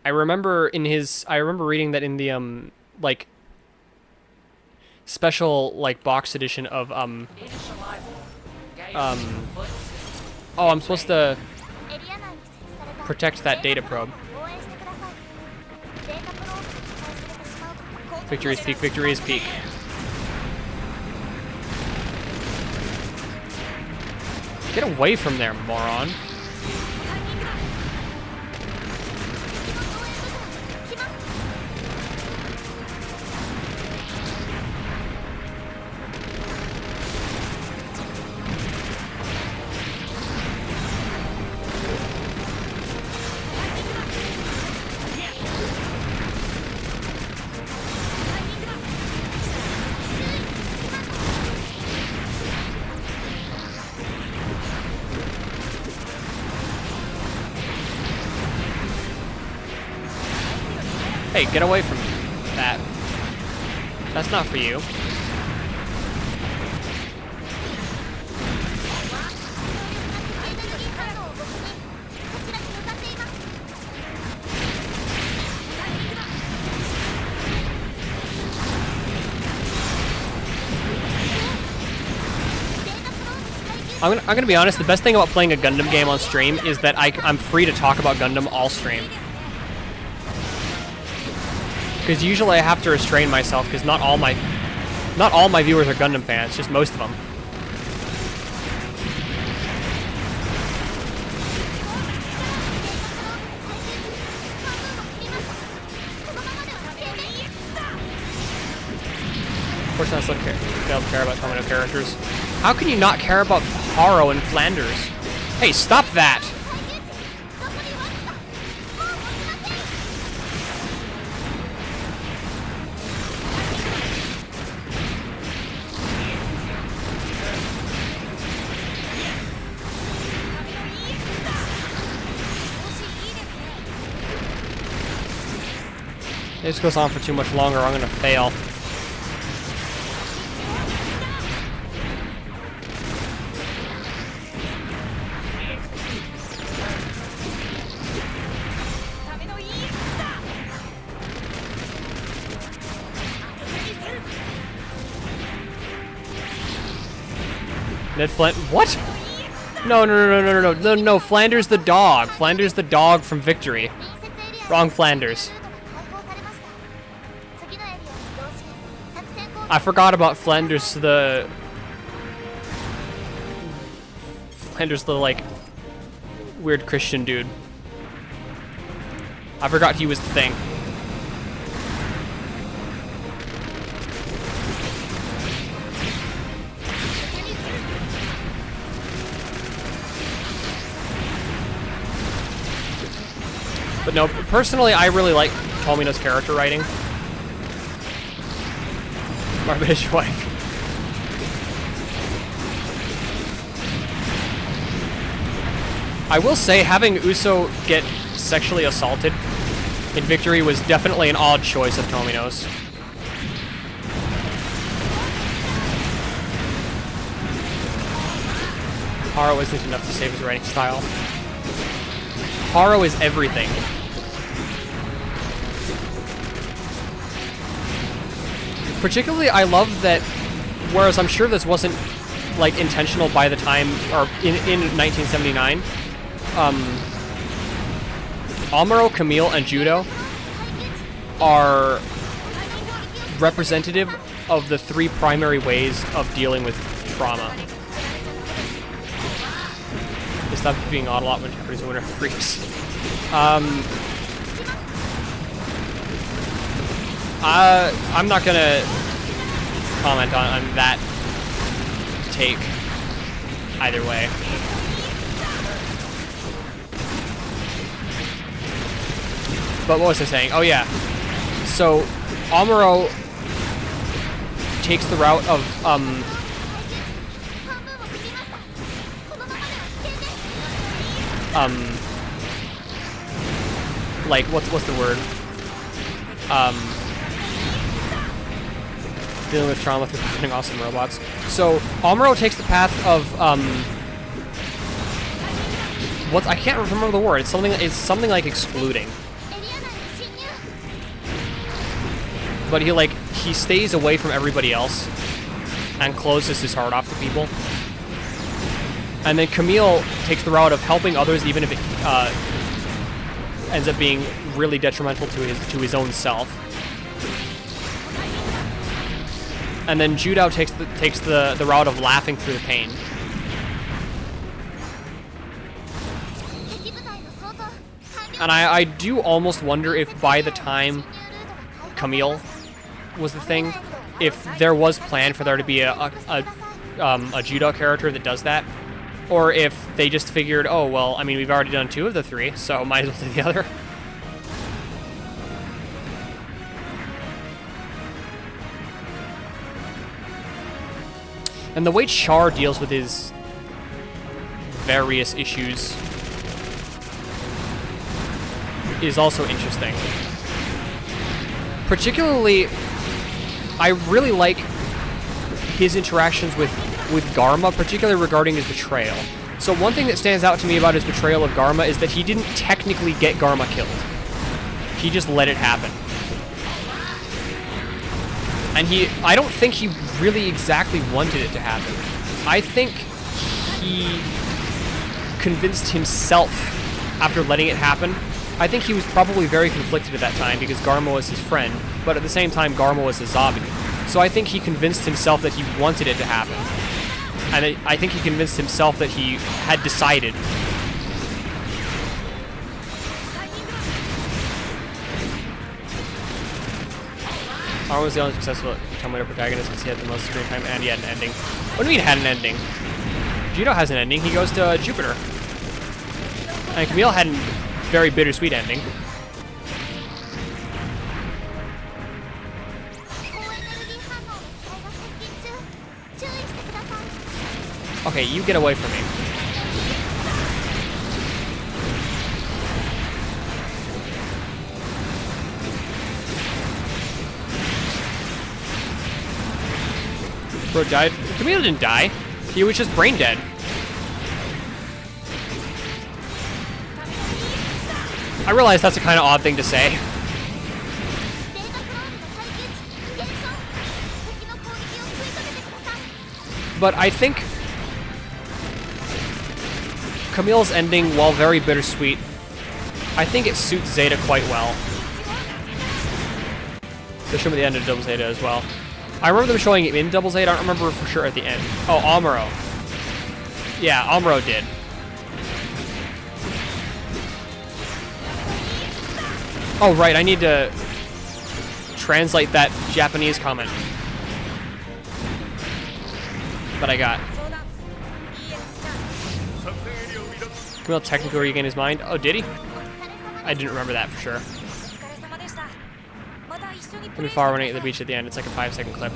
Speaker 1: I remember reading that in the, like, special, like, box edition of, oh, I'm supposed to protect that data probe. Victory's peak, Victory's peak. Get away from there, moron. Hey, get away from that. That's not for you. I'm gonna be honest, the best thing about playing a Gundam game on stream is that I'm free to talk about Gundam all stream. Because usually I have to restrain myself because not all my viewers are Gundam fans, just most of them. Of course, I still fail to care about Tomino characters. How can you not care about Haro and Flanders? Hey, stop that! If this goes on for too much longer, I'm gonna fail. Ned Flint, what? No, Flanders the dog. Flanders the dog from Victory. Wrong Flanders. I forgot about Flanders the, like, weird Christian dude. I forgot he was the thing. But no, personally, I really like Tomino's character writing. My bitch wife. I will say, having Uso get sexually assaulted in Victory was definitely an odd choice of Tomino's. Haro isn't enough to save his writing style. Haro is everything. Particularly, I love that, whereas I'm sure this wasn't, like, intentional by the time, or in 1979, Amuro, Camille, and Judo are representative of the three primary ways of dealing with trauma. They stop being odd a lot when Japanese winter freaks. I'm not gonna comment on that take either way. But what was I saying? Oh yeah. So Amuro takes the route of like what's the word? Dealing with trauma through having awesome robots. So Amuro takes the path of I can't remember the word. It's something like excluding. But he stays away from everybody else and closes his heart off to people. And then Camille takes the route of helping others, even if it ends up being really detrimental to his own self. And then Judo takes the route of laughing through the pain. And I do almost wonder if by the time Camille was the thing, if there was planned for there to be a Judo character that does that, or if they just figured, oh well, I mean we've already done 2 of the 3, so might as well do the other. And the way Char deals with his various issues is also interesting. Particularly, I really like his interactions with Garma, particularly regarding his betrayal. So one thing that stands out to me about his betrayal of Garma is that he didn't technically get Garma killed. He just let it happen. And I don't think he really exactly wanted it to happen. I think he convinced himself after letting it happen. I think he was probably very conflicted at that time because Garma was his friend, but at the same time Garma was a zombie. So I think he convinced himself that he wanted it to happen. And I think he convinced himself that he had decided. Arm was the only successful Tomoto protagonist because he had the most screen time and he had an ending. What do you mean had an ending? Judo has an ending. He goes to Jupiter. And Camille had a very bittersweet ending. Okay, you get away from me. Bro died. Camille didn't die. He was just brain dead. I realize that's a kind of odd thing to say. But I think Camille's ending, while very bittersweet, I think it suits Zeta quite well. They show me the end of Double Zeta as well. I remember them showing it in Double Zeta. I don't remember for sure at the end. Oh, Amuro. Yeah, Amuro did. Oh, right, I need to translate that Japanese comment that I got. Camille technically regained his mind. Oh, did he? I didn't remember that for sure. Let me far when I at the beach at the end. It's like a 5-second clip.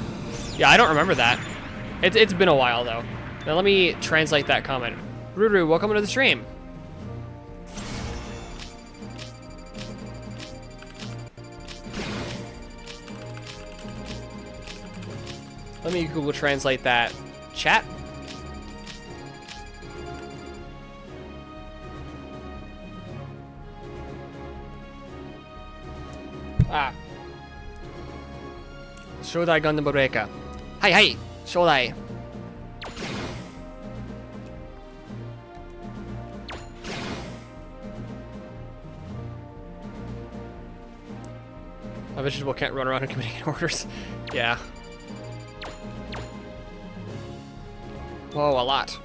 Speaker 1: Yeah, I don't remember that. It's been a while, though. Now let me translate that comment. Ruru, welcome to the stream. Let me Google Translate that. Chat? Ah. 初代ガンダムブレーカー。はいはい、初代。A vegetable can't run around and committing orders. Yeah. Whoa, a lot.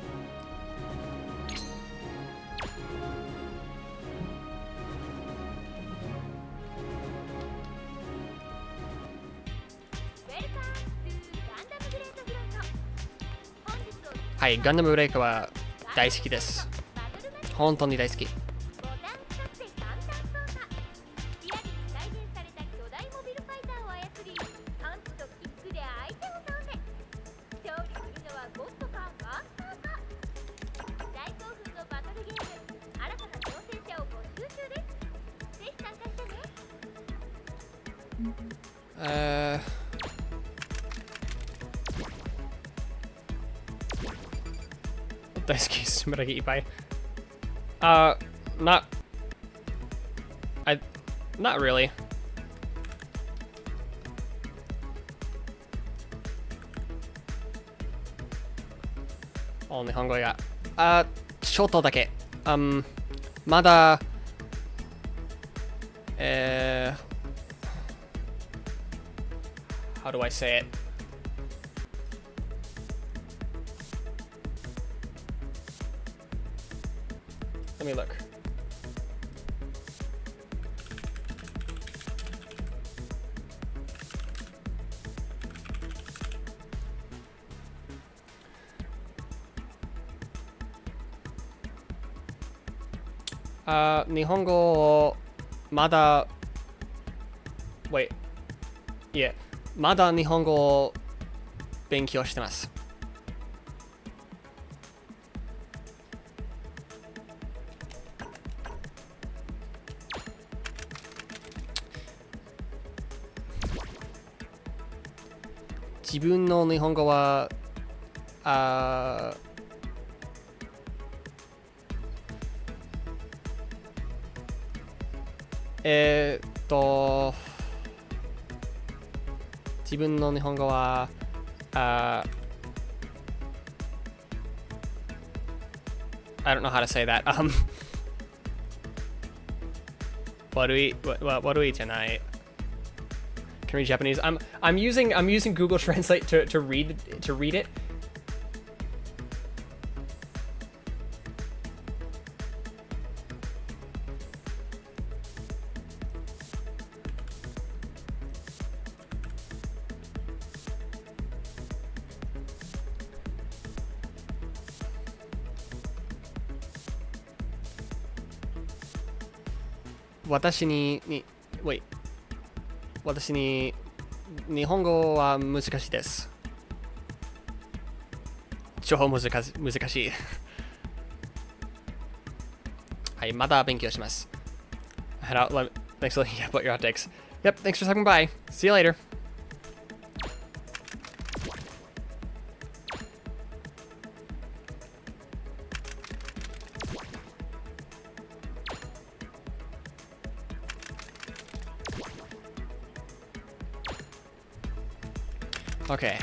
Speaker 1: Hi, Gundam Breaker は大好きです。本当に大好き。大好きです。村木いっぱい。Not really. 日本語や。ちょっとだけ。まだ、how do I say it? Let me look. Nihongo mada wait. Yeah. Mada Nihongo benkyou shite masu. 自分の日本語は自分の日本語はI don't know how to say that. 悪いじゃない。Can read Japanese. I'm using Google Translate to read it. Watashi ni wait. 私に日本語は難しいです。超難しい。はい、また勉強します。Head out. Thanks for looking at your hot takes. Yep, thanks for stopping by. See you later. Okay.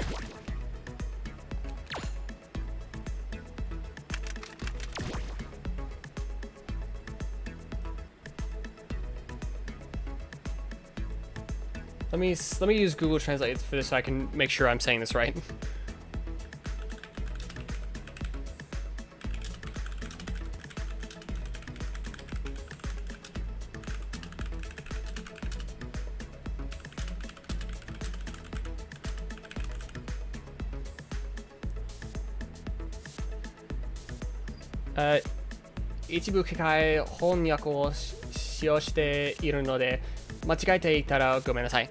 Speaker 1: Let me use Google Translate for this so I can make sure I'm saying this right. Uh, 一部機械翻訳を使用しているので間違えていたらごめんなさい。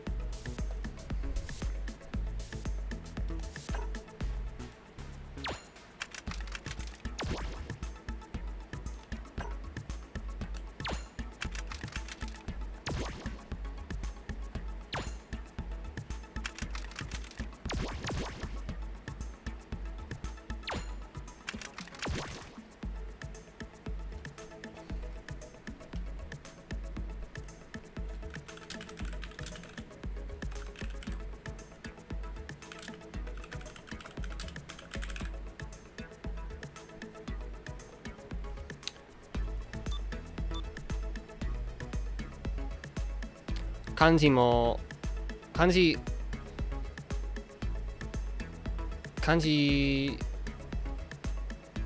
Speaker 1: 漢字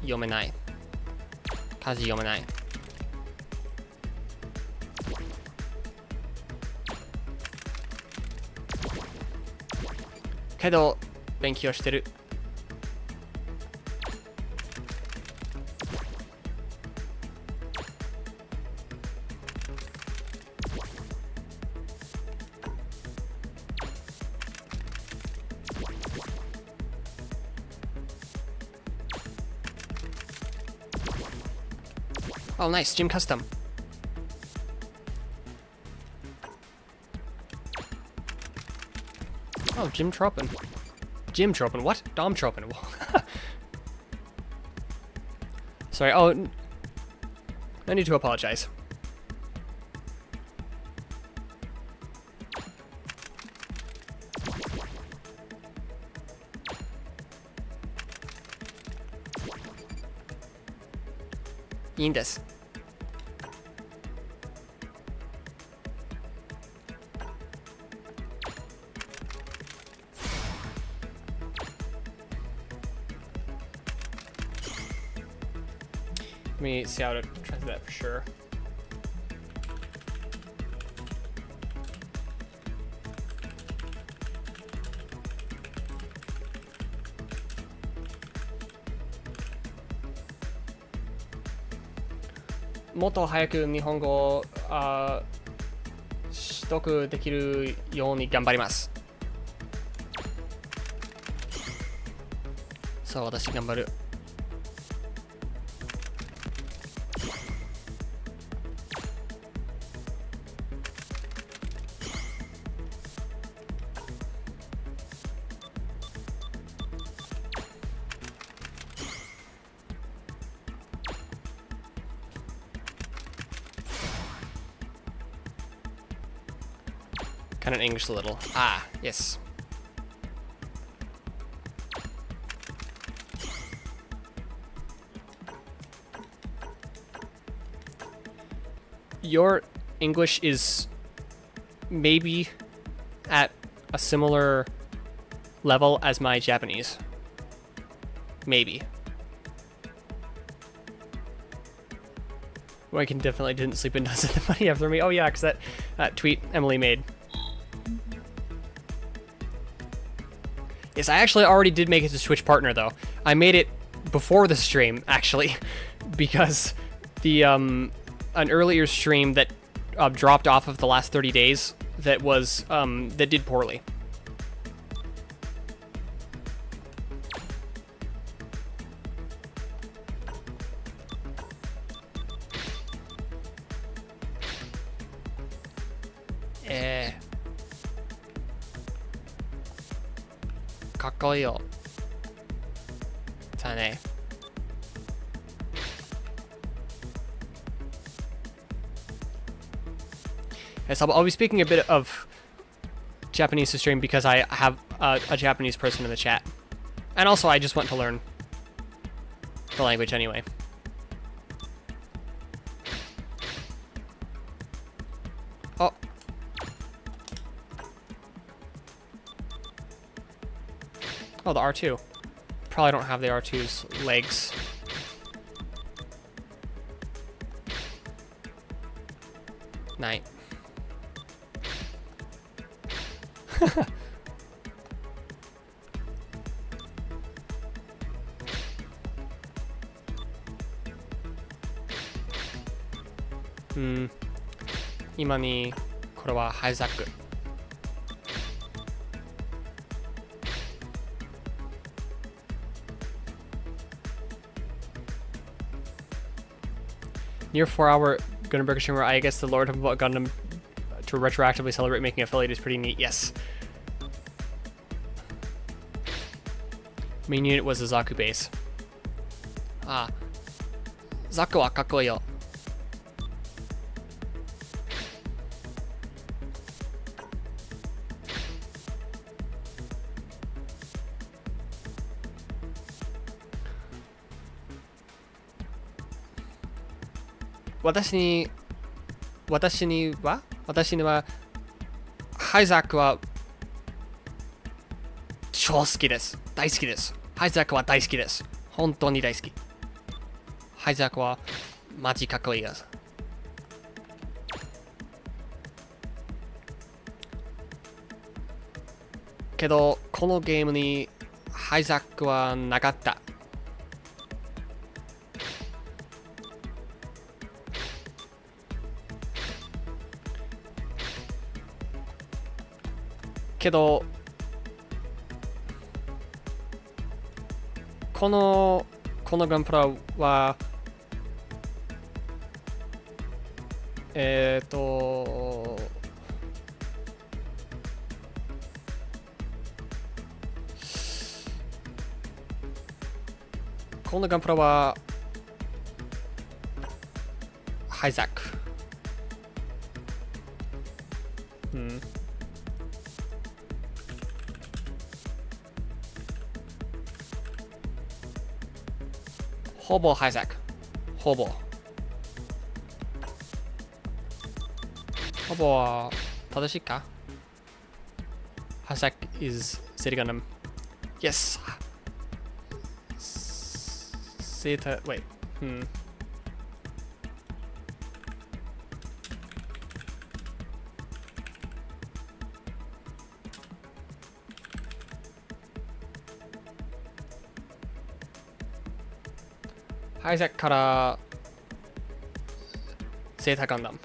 Speaker 1: 読めない。漢字読めない。けど勉強してる。Oh, nice. Gym custom. Oh, Jim Tropin. Jim Tropin. What? Dom Tropin. Sorry. Oh, no need to apologize.いいんです。Let me see how to translate that for sure. More 早く日本語を取得できるように頑張ります。そう、私頑張る。Kind of English a little. Ah, yes. Your English is maybe at a similar level as my Japanese. Maybe. Well, I can definitely didn't sleep and doesn't the money after me. Oh yeah, because that tweet Emily made. Yes, I actually already did make it to Twitch partner though. I made it before the stream actually, because the an earlier stream that dropped off of the last 30 days that was that did poorly. Kakkoyo. Tane. Yes, I'll be speaking a bit of Japanese to stream because I have a Japanese person in the chat. And also I just want to learn the language anyway. Oh. Oh, the R2. Probably don't have the R2's legs. Night.今にこれはハイザック。Near 4-hour Gundam Breaker streamer, I guess the Lord about Gundam to retroactively celebrate making affiliate is pretty neat. Yes. Main unit was a Zaku base. Ah. Zaku wa kakkoi yo. Watashi ni wa Haizak wa 超好きです。大好きです。ハイザックは大好きです。本当に大好き。ハイザックはマジかっこいいです。けど、このゲームにハイザックはなかった。けど、このガンプラはこのガンプラはハイザック。ほぼハイザック。ほぼは正しいか？ハイザック is City Gundam. Yes. Zeta. Wait.ハイザックからゼータガンダム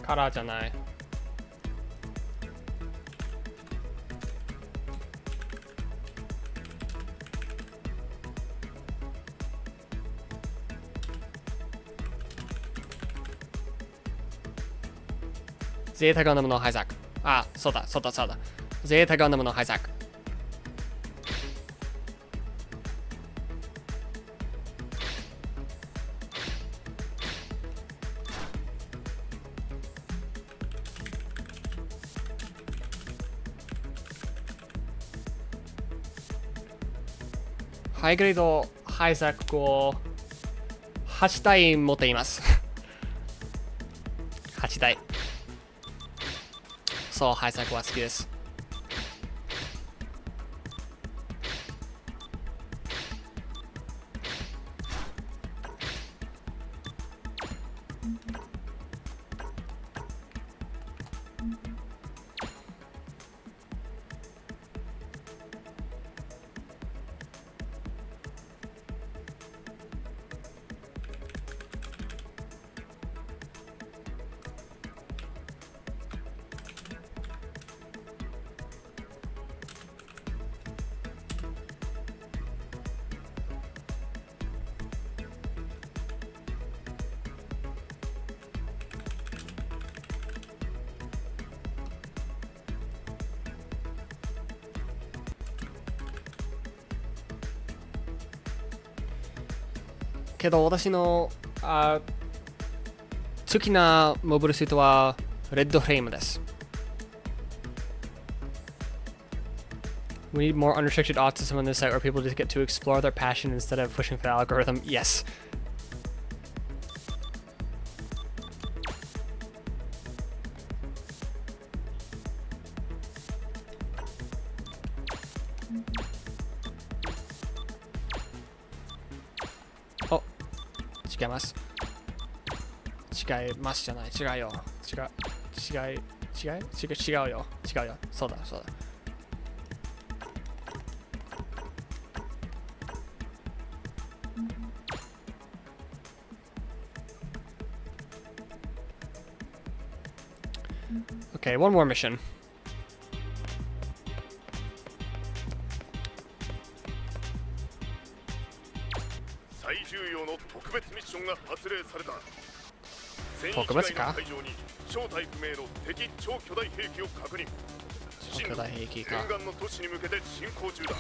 Speaker 1: からじゃない。ゼータガンダムのハイザック。あ、そうだ。ゼータガンダムのハイザック。ハイグレードハイザックを8体持っています8体。そう、ハイザックは好きです。けど私の好きなモビルスーツはレッドフレームです。We need more unrestricted autism on this site where people just get to explore their passion instead of pushing for the algorithm. Yes. Oh, 違います。違いますじゃない。違うよ。違うよ。そうだ。Okay, one more mission.
Speaker 3: 最重要の特別ミッションが発令された。
Speaker 1: 特別か？
Speaker 3: 会場に正体不明の敵超巨大兵器を確認。
Speaker 1: 超巨大兵器か。
Speaker 3: 沿岸の都市に向けて進行中だ。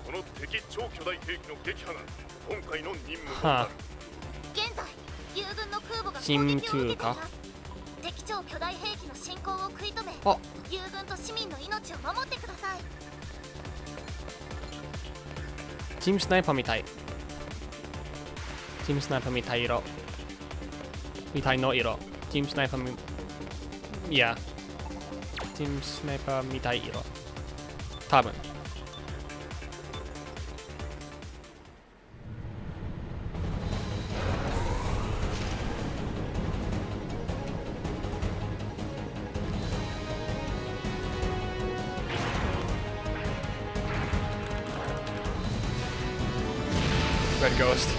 Speaker 3: この敵超巨大兵器の撃破が今回の任務となる。
Speaker 5: 現在、友軍の空母が
Speaker 1: チーム
Speaker 5: 攻撃を受けていま
Speaker 1: 2
Speaker 5: す。敵超巨大兵器の進行を食い止め、
Speaker 1: あ、
Speaker 5: 友軍と市民の命を守ってください。
Speaker 1: チームスナイパーみたい。チームスナイパーみたい色。みたいの色。チームスナイパーいや。チームスナイパーみたい色。多分。Red Ghost.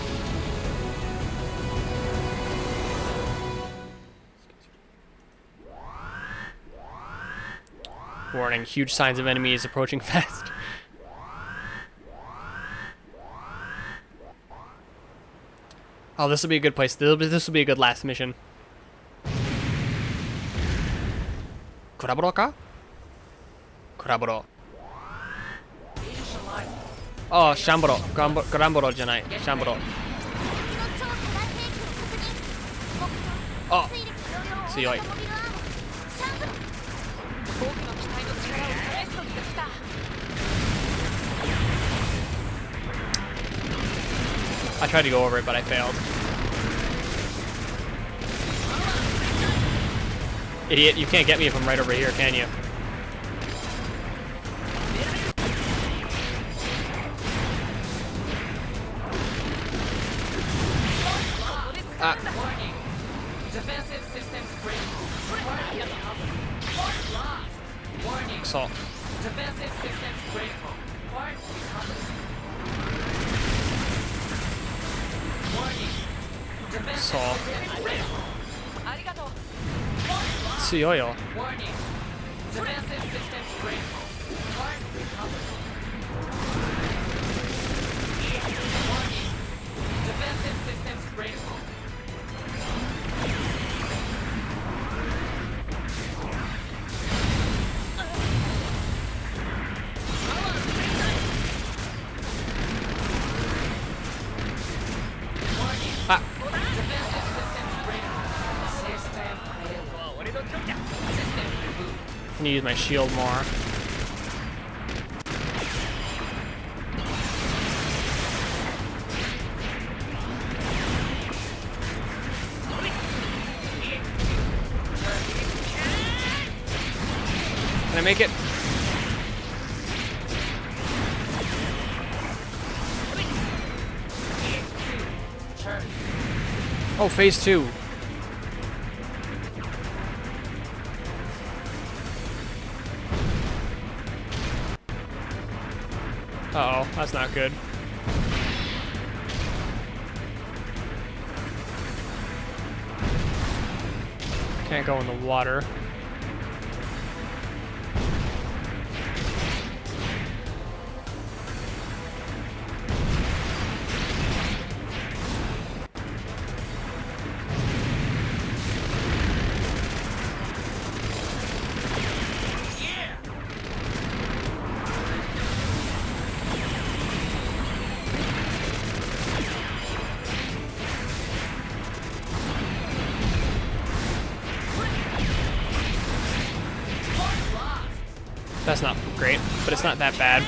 Speaker 1: Warning, huge signs of enemies approaching fast. Oh, this will be a good place. This will be a good last mission. クラボロか？クラボロ。ああ、シャンボロ。グランボロじゃない。シャンボロ。あ、強い。I tried to go over it, but I failed. Idiot, you can't get me if I'm right over here, can you? Ah.
Speaker 2: Defensive systems critical. Warning.
Speaker 1: So.
Speaker 2: Defensive systems critical. Warning. Defensive
Speaker 1: So.
Speaker 2: systems critical.
Speaker 1: 強いよ。
Speaker 2: Warning. Defensive systems critical. Warning. Defensive systems critical.
Speaker 1: Ah.
Speaker 2: Defensive systems critical. System failure. System reboot.
Speaker 1: I need to use my shield more. make it? Oh, phase 2. Uh-oh, that's not good. Can't go in the water. That's not great, but it's not that bad.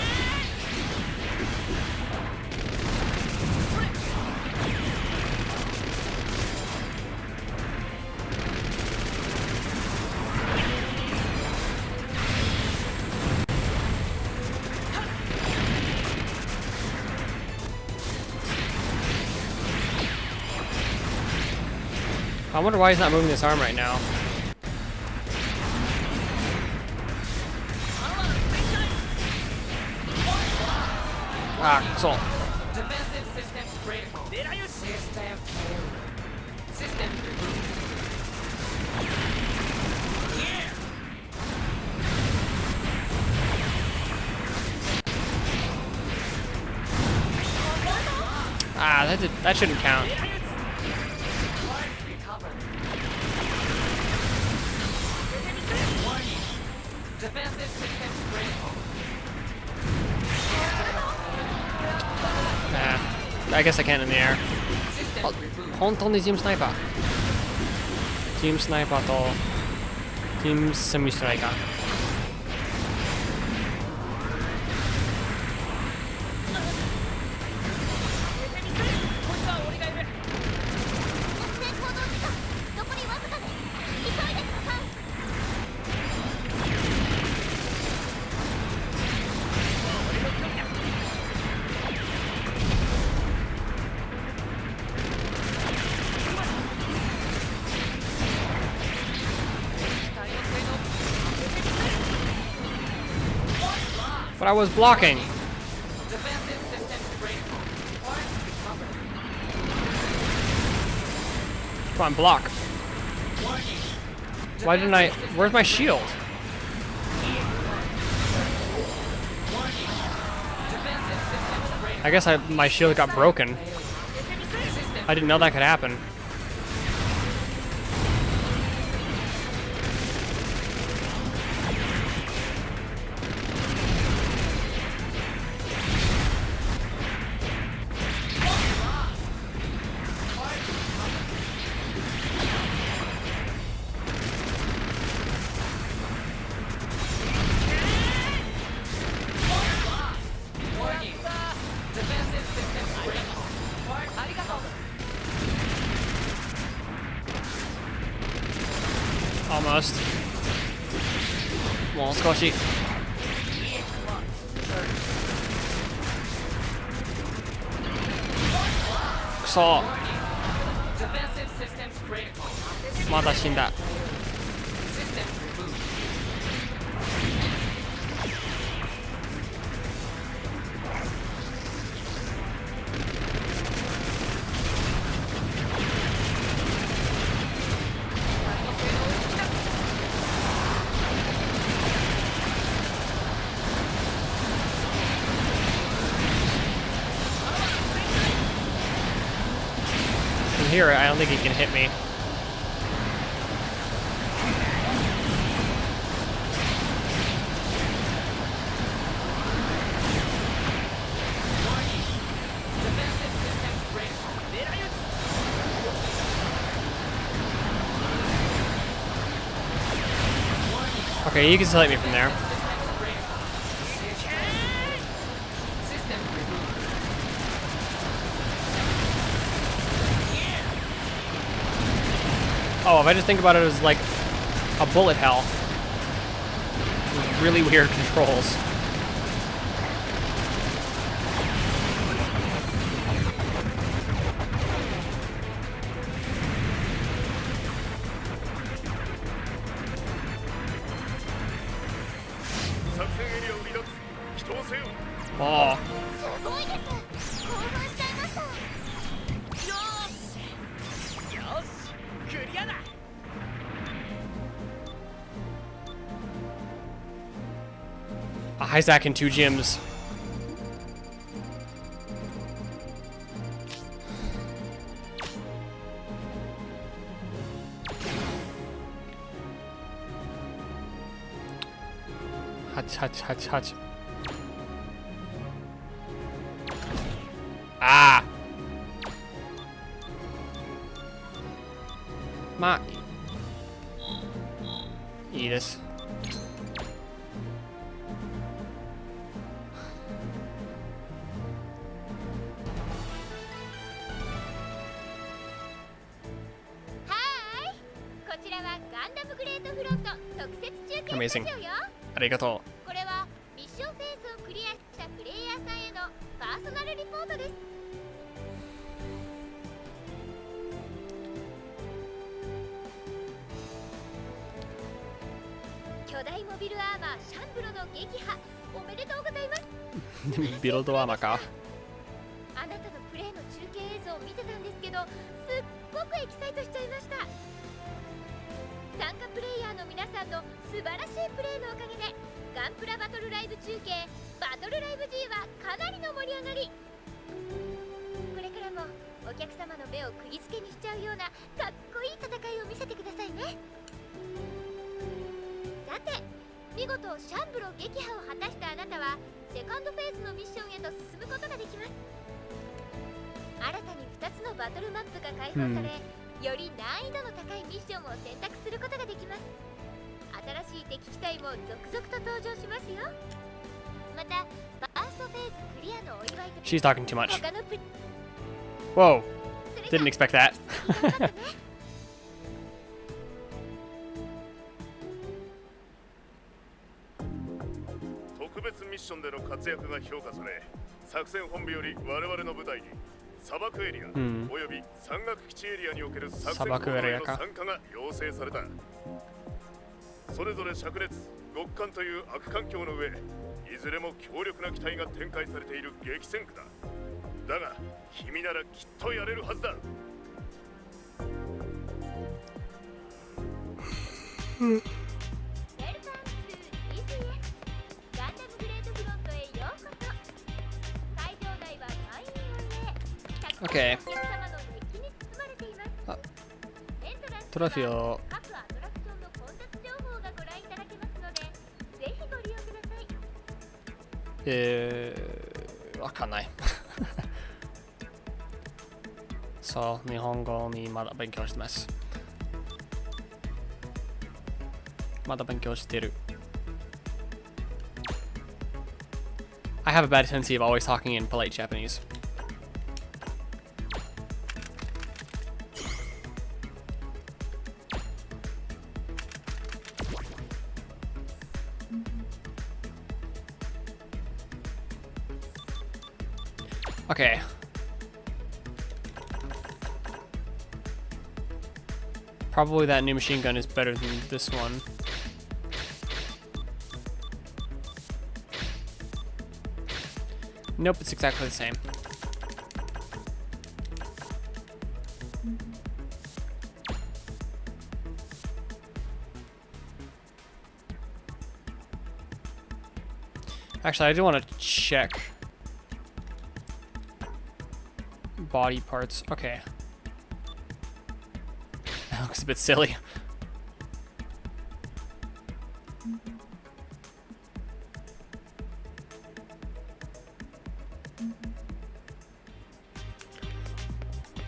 Speaker 1: I wonder why he's not moving this arm right now. Ah, so.
Speaker 2: Defensive systems critical. System failure. System reboot.
Speaker 1: Ah, that shouldn't count.
Speaker 2: Defensive systems critical.
Speaker 1: Nah, I guess I can't in the air.
Speaker 2: System reboot.
Speaker 1: 本当にチームスナイパー。チームスナイパーとチームセミストライカー。
Speaker 5: 先行動時間残りわずかです。急いでください。
Speaker 1: But I was blocking.
Speaker 2: Defensive systems critical. Parts recovered.
Speaker 1: Come on, block. Why didn't I? Where's my shield?
Speaker 2: Defensive systems critical.
Speaker 1: I guess my shield got broken. I didn't know that could happen.
Speaker 2: Warning. Defensive systems critical. Part arigato.
Speaker 1: Almost. もう少し。くそ。
Speaker 2: Defensive systems critical.
Speaker 1: まだ死んだ。
Speaker 2: Systems reboot.
Speaker 1: From here, I don't think he can hit me.
Speaker 2: Defensive systems critical.
Speaker 1: Okay, you can still hit me from there.
Speaker 2: System reboot.
Speaker 1: Oh, if I just think about it as like a bullet hell. really weird controls. Oh.
Speaker 5: すごいです。興奮しちゃいました。
Speaker 4: よしクリアだ。
Speaker 1: Isaac and 2 gyms. Hutch. Ah! まあいいです。
Speaker 5: こちらはガンダムグレートフロント特設中継
Speaker 1: Amazing.
Speaker 5: スタジオよ。
Speaker 1: ありがと
Speaker 5: これはミッションフェーズをクリアしたプレイヤーさんへのパーソナルリポートです。巨大モビルアーマーシャンブロの撃破おめでとうございます。
Speaker 1: う。ビルドアーマーか。
Speaker 5: あなたのプレイの中継映像を見てたんですけど、すっごくエキサイトしちゃいました。参加プレイヤーの皆さんの素晴らしいプレイのおかげでガンプラバトルライブ中継バトルライブ G はかなりの盛り上がり。これからもお客様の目を釘付けにしちゃうようなかっこいい戦いを見せてくださいね。さて見事シャンブロ撃破を果たしたあなたはセカンドフェーズのミッションへと進むことができます。新たに2つのバトルマップが開放され、より難易度の高いミッションを選択することができます。新しい敵機体も続々と登場しますよ。またファーストフェーズクリアのお祝いと
Speaker 1: She's talking too much.
Speaker 5: 他のプ
Speaker 1: Whoa.
Speaker 5: それ
Speaker 1: Didn't
Speaker 5: じゃ
Speaker 1: expect that.
Speaker 5: 頑張ってね。
Speaker 3: 特別ミッションでの活躍が評価され、作戦本部より我々の部隊に砂漠エリア
Speaker 1: ん
Speaker 3: および山岳基地エリアにおける作戦
Speaker 1: 砂漠エリアか
Speaker 3: 行動への参加が要請された。それぞれ灼熱極寒という悪環境の上、いずれも強力な機体が展開されている激戦区だ。だが君ならきっとやれるはずだ。
Speaker 5: ウェルカムトゥ DCS ガンダムグレートフロントへようこそ。会場内は満員御礼。たくさんのお
Speaker 1: Okay.
Speaker 5: 客様の熱気に包まれています。
Speaker 1: あ
Speaker 5: エントランス
Speaker 1: トロフィーを
Speaker 5: 各アトラクションの混雑情報がご覧いただけますので、ぜひご利用ください。
Speaker 1: わかんない。そう、日本語にまだ勉強してます。まだ勉強してる。I have a bad tendency of always talking in polite Japanese. Okay. Probably that new machine gun is better than this one. Nope, it's exactly the same. Actually, I do want to check body parts. Okay. That looks a bit silly.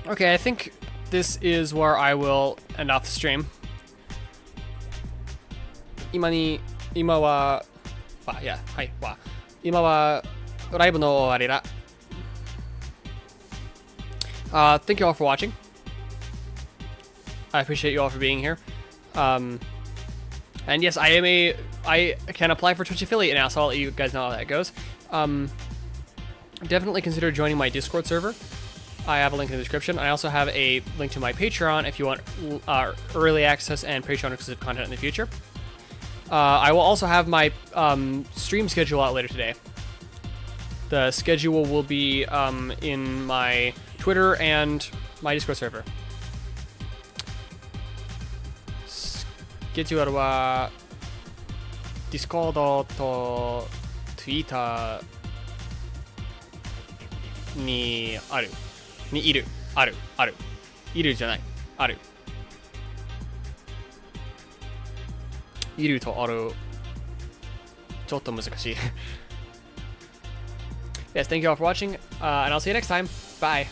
Speaker 1: Okay, I think this is where I will end off the stream. 今はライブの終わりだ。Thank you all for watching. I appreciate you all for being here. And yes, I can apply for Twitch affiliate now, so I'll let you guys know how that goes. Definitely consider joining my Discord server. I have a link in the description. I also have a link to my Patreon if you want early access and Patreon exclusive content in the future. I will also have my stream schedule out later today. The schedule will be in my Twitter and my Discord server. Schedule は Discord と Twitter にある。にいる。ある。ある。いるじゃない。ある。いるとある。ちょっと難しい。Yes, thank you all for watching, and I'll see you next time. Bye.